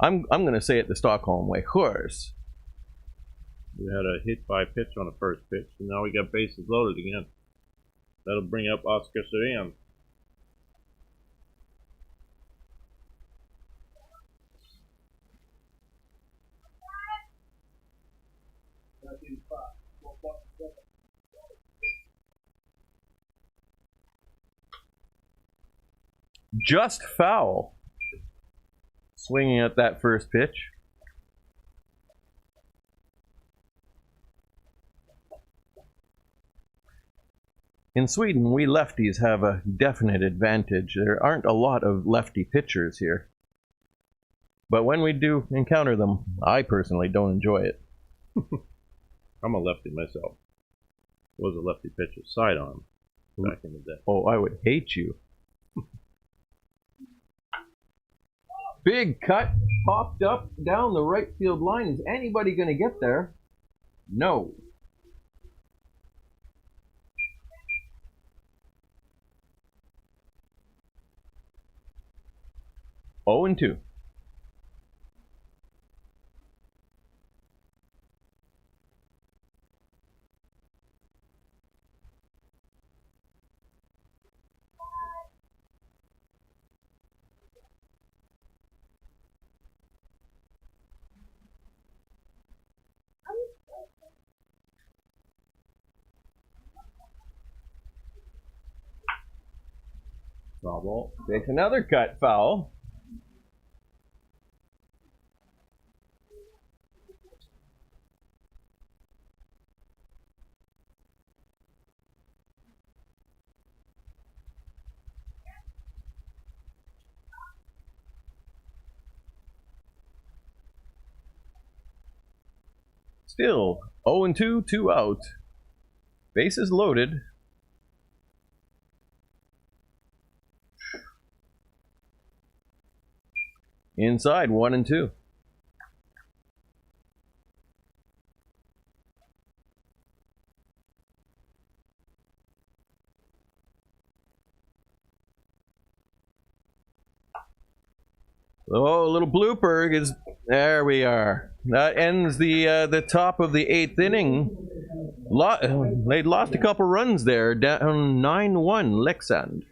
I'm going to say it the Stockholm way. Horsch. We had a hit by pitch on the first pitch, and now we got bases loaded again. That'll bring up Oscar Serén. Just foul. Swinging at that first pitch. In Sweden, we lefties have a definite advantage. There aren't a lot of lefty pitchers here. But when we do encounter them, I personally don't enjoy it. I'm a lefty myself. Was a lefty pitcher, sidearm, back in the day. Oh, I would hate you. Big cut, popped up down the right field line. Is anybody going to get there? No. Oh and 2. Foul ball. Takes another cut, foul. Still 0 and 2, 2 out. Bases loaded. Inside 1 and 2. Oh, a little blooper is there. We are. That ends the top of the 8th inning. They lost a couple runs there, down 9-1 Leksand.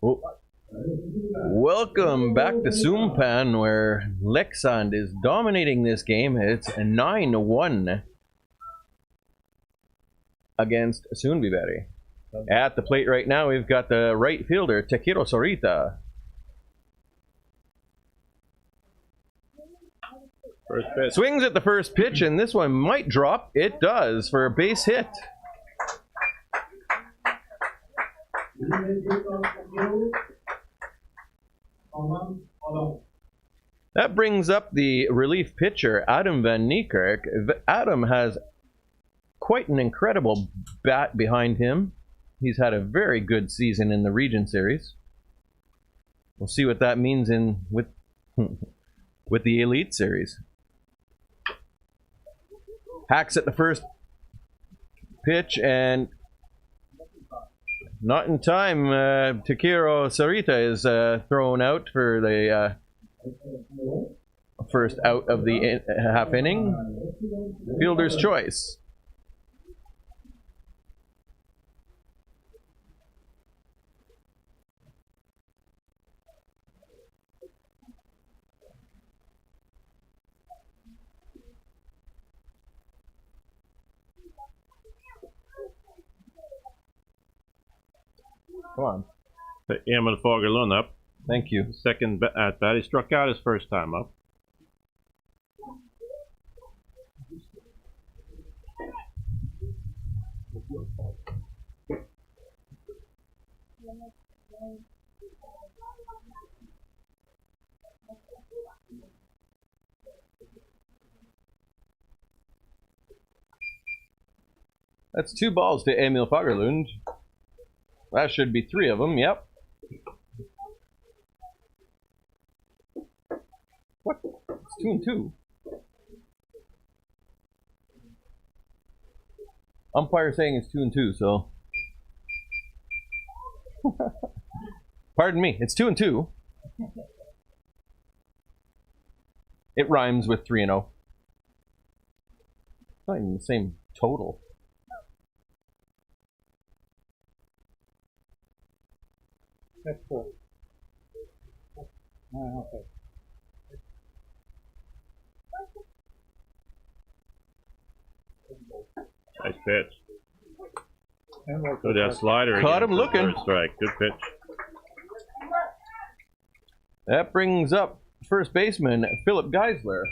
Oh. Welcome back to Sumpan, where Leksand is dominating this game. It's 9-1 against Sundbyberg. At the plate right now, we've got the right fielder, Takiro Sorita. First pitch. Swings at the first pitch, and this one might drop. It does for a base hit. That brings up the relief pitcher, Adam van Niekerk. Adam has quite an incredible bat behind him. He's had a very good season in the Region Series. We'll see what that means with the Elite Series. Hacks at the first pitch and not in time. Takiro Sarita is thrown out for the first out of the half inning. Fielder's choice. Come on. Emil Fagerlund up. Thank you. Second at bat. He struck out his first time up. That's 2 balls to Emil Fagerlund. That should be 3 of them, yep. What? It's 2 and 2. Umpire saying it's 2 and 2, so. Pardon me, it's 2 and 2. It rhymes with 3 and 0. Not even the same total. That's 4. Okay. Nice pitch. Good, that slider. Caught again him for looking. Third strike. Good pitch. That brings up first baseman Philip Geisler.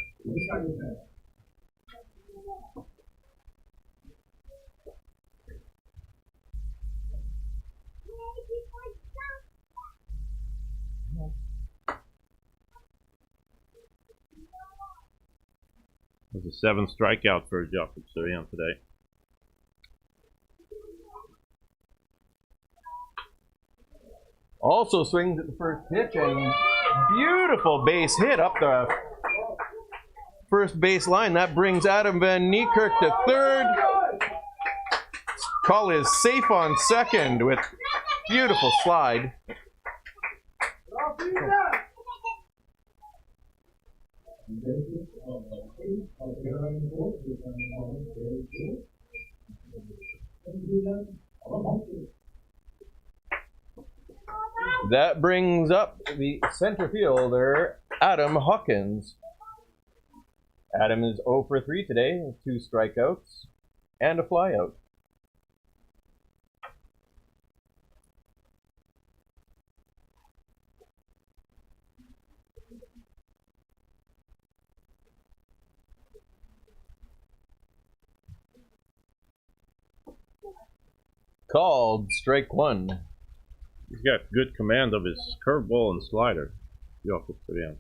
It was a 7th strikeout for Jakob Surian today. Also swings at the first pitch and beautiful base hit up the first base line. That brings Adam van Niekerk to third. Call is safe on second with beautiful slide. That brings up the center fielder, Adam Hopkins. Adam is 0 for 3 today, with 2 strikeouts and a flyout. Called strike 1. He's got good command of his curveball and slider. Jakob Surian.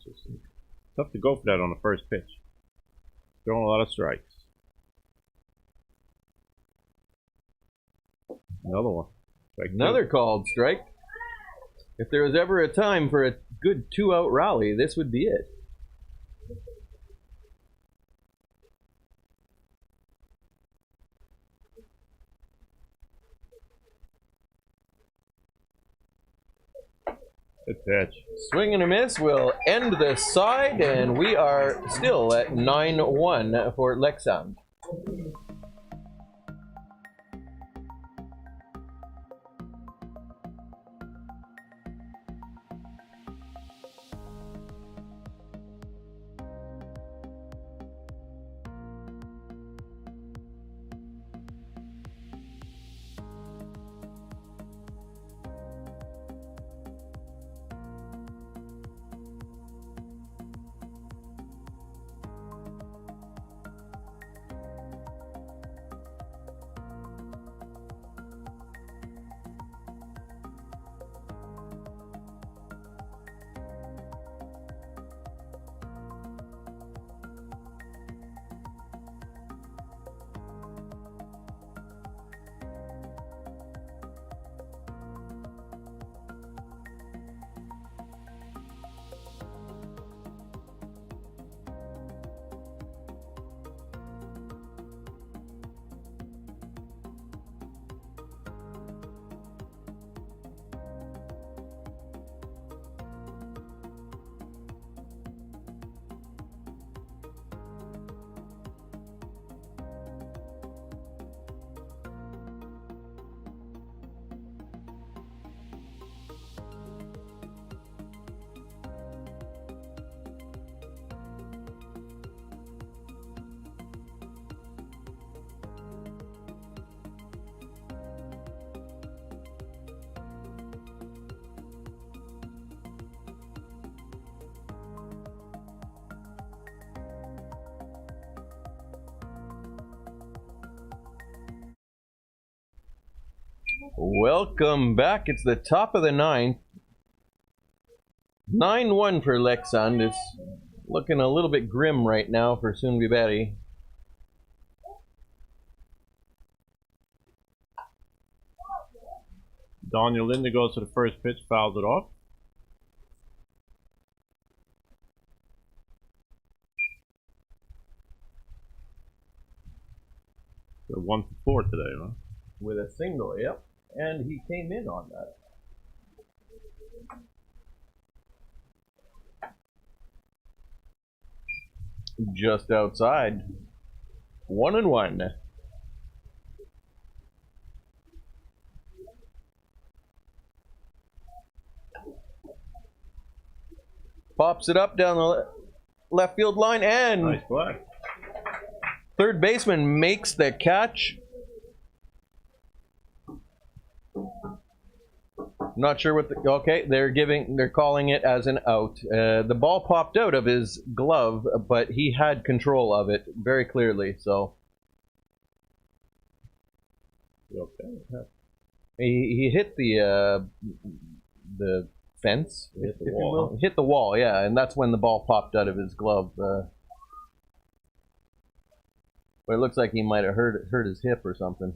Tough to go for that on the first pitch. Throwing a lot of strikes. Another one. Another called strike. If there was ever a time for a good 2-out rally, this would be it. Good pitch. Swing and a miss will end the side, and we are still at 9-1 for Leksand. Welcome back. It's the top of the ninth. 9-1 for Leksand. It's looking a little bit grim right now for Sundbyberg. Daniel Linde goes to the first pitch, fouls it off. So 1 for 4 today, huh? With a single, yep. And he came in on that. Just outside. 1-1. Pops it up down the left field line, and Nice play. third baseman makes the catch. Not sure what the, okay, they're calling it as an out. The ball popped out of his glove, but he had control of it very clearly, so. Okay. He hit the fence. Hit the wall. Hit the wall, yeah, and that's when the ball popped out of his glove. But it looks like he might have hurt his hip or something.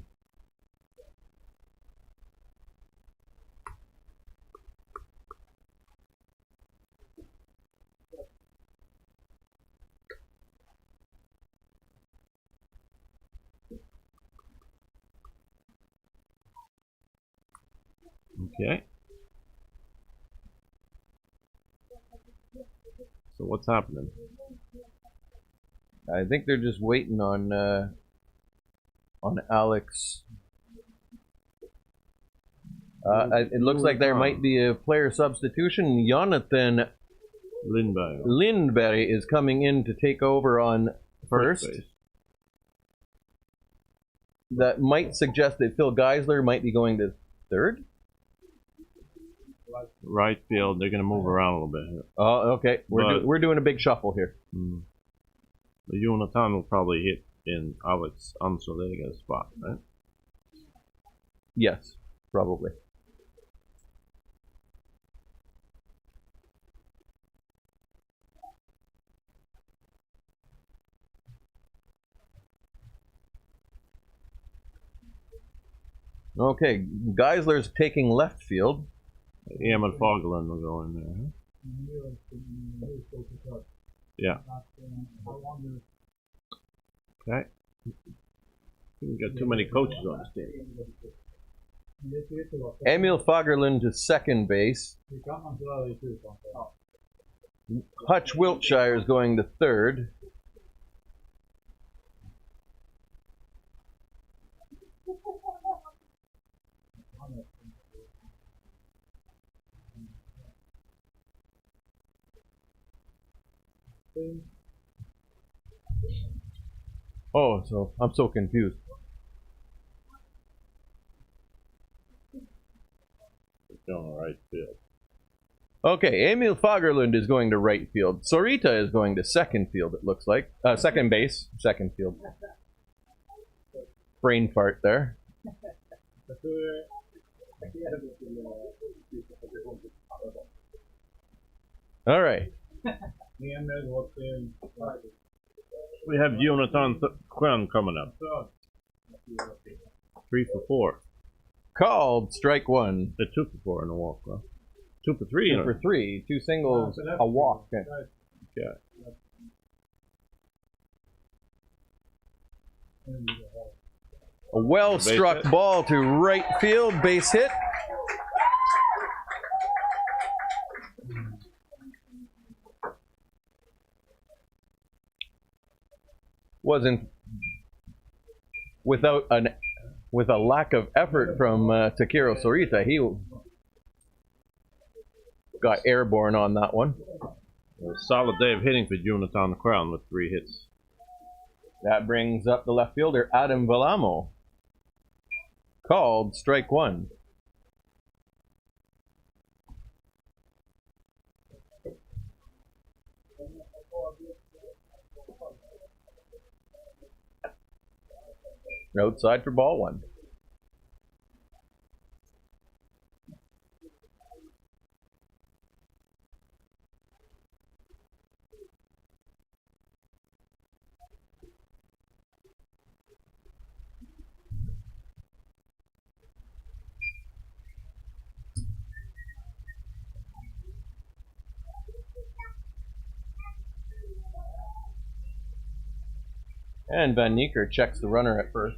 Okay. So what's happening? I think they're just waiting on Alex. It looks like there might be a player substitution. Jonathan Lindberg is coming in to take over on first. base. That might suggest that Phil Geisler might be going to third. Right field. They're going to move around a little bit here. Oh, okay. We're doing a big shuffle here. The Jonathan will probably hit in Alex Ansolega's spot, right? Yes, probably. Okay, Geisler's taking left field. Emil Fagerlund will go in there. Huh? Yeah. Okay. We got too many coaches on this team. Emil Fagerlund to second base. Hutch Wiltshire is going to third. Oh, so I'm so confused. Going right field. Okay, Emil Fagerlund is going to right field. Sorita is going to second field, it looks like. Second base, second field. Brain fart there. All right. We have Jonathan Quinn coming up. 3 for 4. Called strike one. The 2 for 4 in the walk, huh? 2 for 3. 2 for 3. 2 singles, a walk. Okay. A well struck ball to right field, base hit. Wasn't with a lack of effort from Takiro Sorita. He got airborne on that one. A solid day of hitting for Jonathan on the crown with 3 hits. That brings up the left fielder, Adam Valamo. Called strike one. Outside for ball one. And Van Nieker checks the runner at first.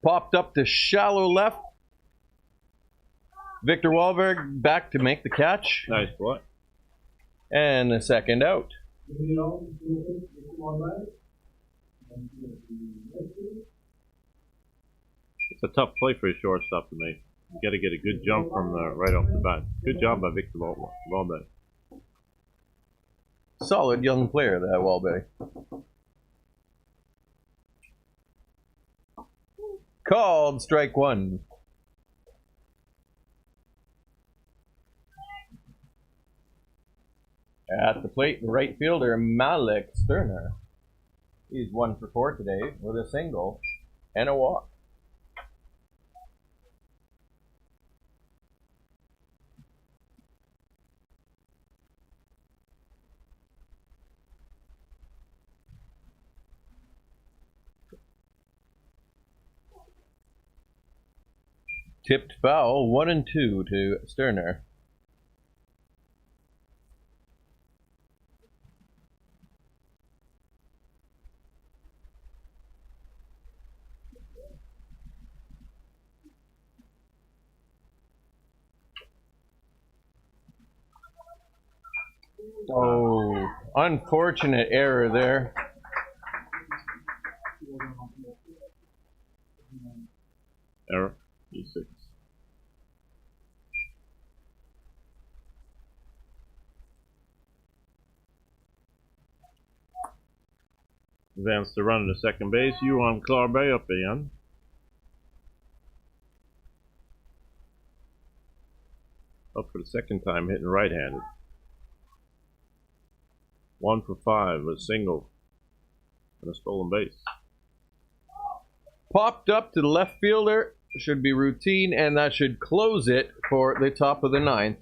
Popped up to shallow left. Victor Wahlberg back to make the catch. Nice play. And the second out. It's a tough play for a shortstop to make. You got to get a good jump from right off the bat. Good job by Victor Wahlberg. Solid young player, that Wahlberg. Called strike one. At the plate, right fielder Malik Sterner. He's 1 for 4 today with a single and a walk. Tipped foul, 1-2 to Sterner. Oh, unfortunate error there. Error. E6. Advance the runner to second base. Johan Klarberg up again. Up for the second time, hitting right-handed. 1 for 5 with a single and a stolen base. Popped up to the left fielder. Should be routine, and that should close it for the top of the ninth.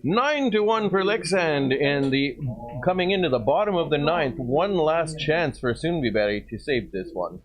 9-1 for Leksand, and coming into the bottom of the ninth. One last chance for Sundbyberg to save this one.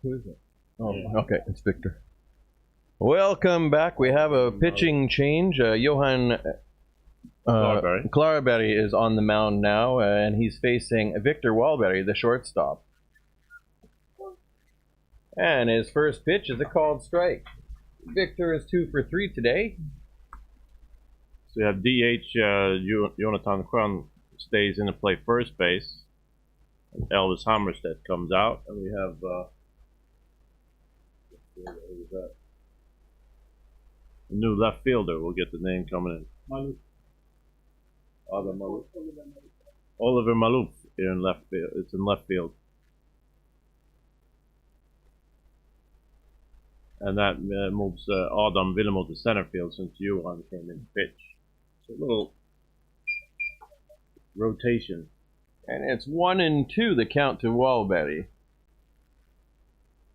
Who is it? Oh, okay, it's Victor. Welcome back. We have a pitching change. Johan Klarberg is on the mound now, and he's facing Victor Wahlberg, the shortstop. And his first pitch is a called strike. Victor is 2 for 3 today. So you have DH Jonathan Schön stays in to play first base. And Elvis Hammerstedt comes out, and we have who's that? A new left fielder. We'll get the name coming in. Malik. Oliver Maloof here in left field. It's in left field. And that moves Adam Willemo to center field since Johan came in to pitch. So a little rotation. And it's 1-2 the count to Wahlberg.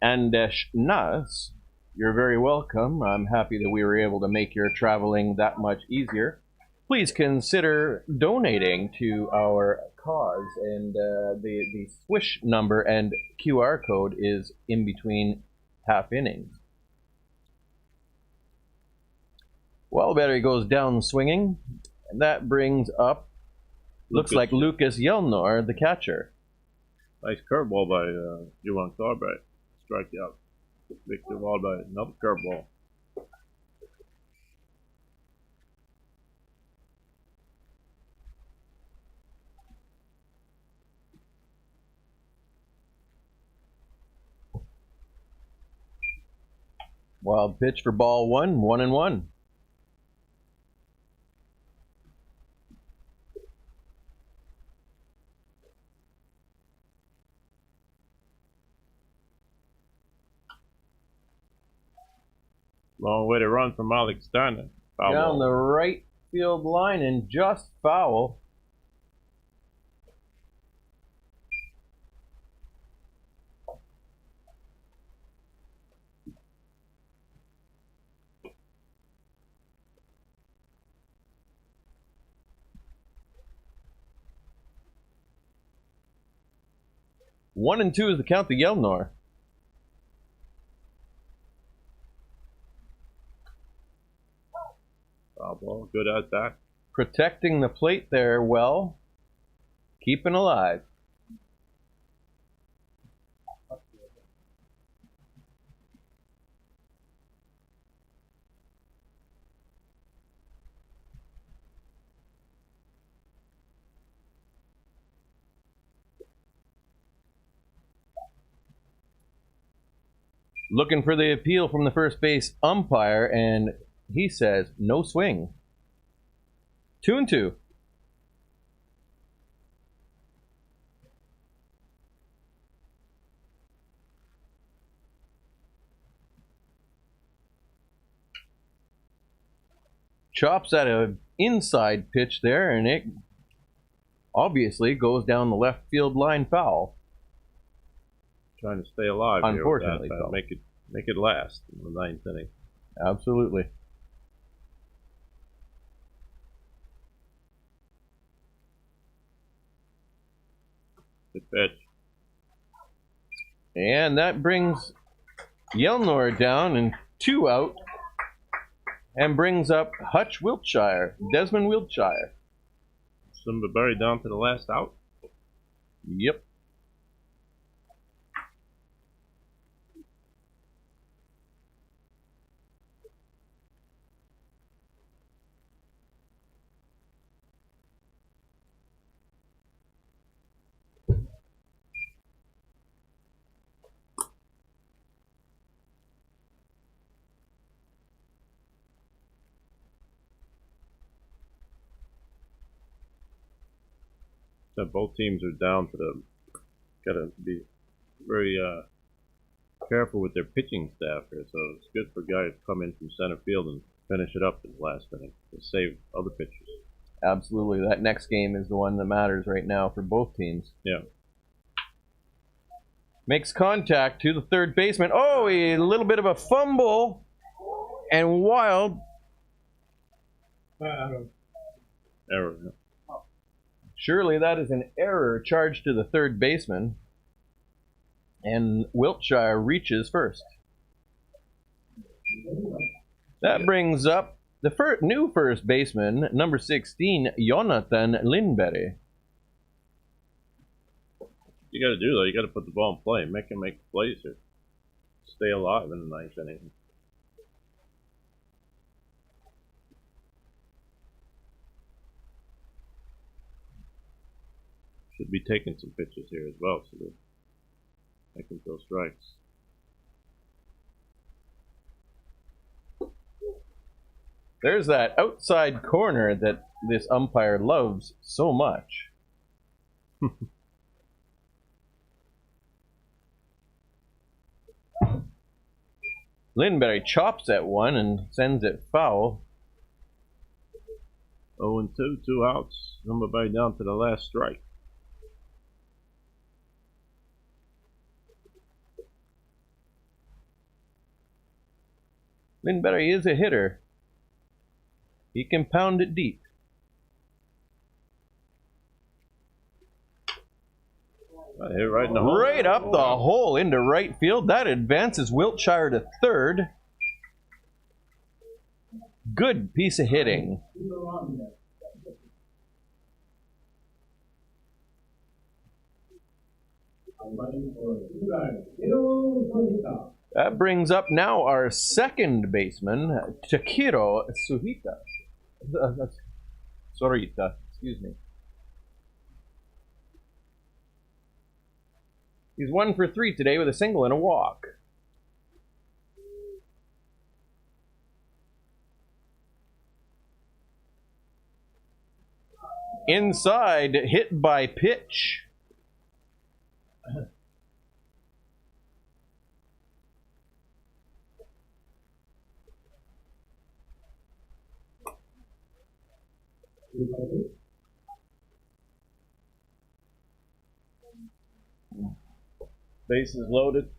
Anders Nas, you're very welcome. I'm happy that we were able to make your traveling that much easier. Please consider donating to our cause, and the Swish number and QR code is in between half innings. Wahlberg goes down swinging, and that brings up, looks like Lucas Yelner, the catcher. Nice curveball by Johan Klarberg. Strike out. Victor Wahlberg, another curveball. Wild pitch for ball 1, 1-1. Long way to run for Malik Sterner. Down the right field line and just foul. One and 2 is the count to Yelner. Ball, good at that. Protecting the plate there well. Keeping alive. Looking for the appeal from the first base umpire, and he says no swing. 2-2. Chops at an inside pitch there, and it obviously goes down the left field line foul. Trying to stay alive. Unfortunately, here with that, make it last in the 9th inning. Absolutely. Good pitch. And that brings Yelner down and 2 out, and brings up Hutch Wiltshire, Desmond Wiltshire. Sundbyberg down to the last out. Yep. That both teams are down to the. Gotta be very careful with their pitching staff here. So it's good for guys to come in from center field and finish it up in the last inning to save other pitchers. Absolutely. That next game is the one that matters right now for both teams. Yeah. Makes contact to the third baseman. Oh, a little bit of a fumble. And Wild. Error. Yeah. Surely that is an error charged to the third baseman. And Wiltshire reaches first. That brings up the new first baseman, number 16, Jonathan Lindberg. You got to do though. You got to put the ball in play. Make him make plays here. Stay alive in the ninth inning. Should be taking some pitches here as well, so that they can throw strikes. There's that outside corner that this umpire loves so much. Lindberg chops at one and sends it foul. 0-2, 2 outs. Lumberjacks down to the last strike. Lindberg is a hitter. He can pound it deep. Hit right in the hole. Right up the hole into right field. That advances Wiltshire to third. Good piece of hitting. That brings up now our second baseman, Takiro Suhita. Sorita, excuse me. He's 1 for 3 today with a single and a walk. Inside, hit by pitch. Bases loaded.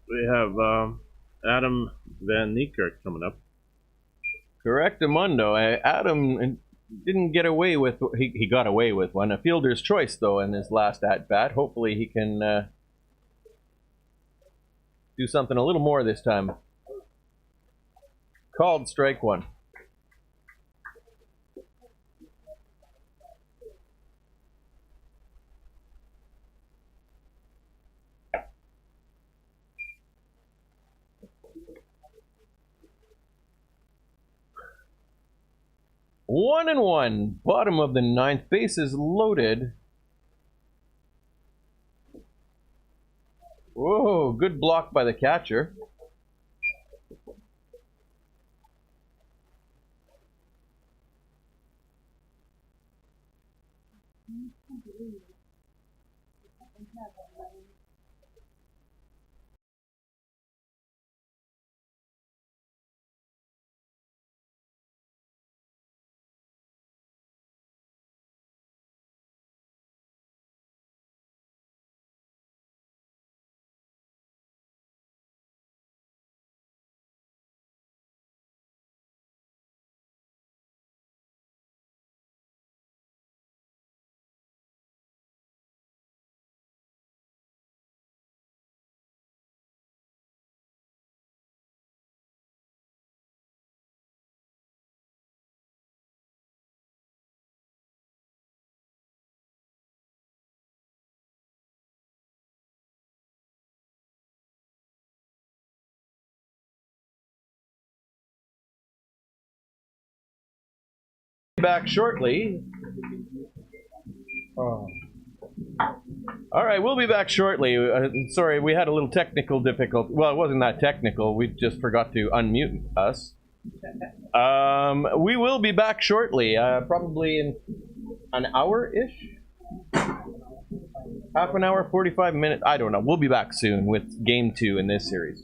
We have Adam Van Niekerk coming up. Correctamundo. Adam didn't get away with, he got away with one. A fielder's choice, though, in his last at-bat. Hopefully he can do something a little more this time. Called strike one. One and one. Bottom of the ninth. Bases loaded. Whoa, good block by the catcher. Back shortly. All right, we'll be back shortly. Sorry, we had a little technical difficulty. Well, it wasn't that technical. We just forgot to unmute us. We will be back shortly, probably in an hour-ish? Half an hour, 45 minutes. I don't know. We'll be back soon with Game 2 in this series.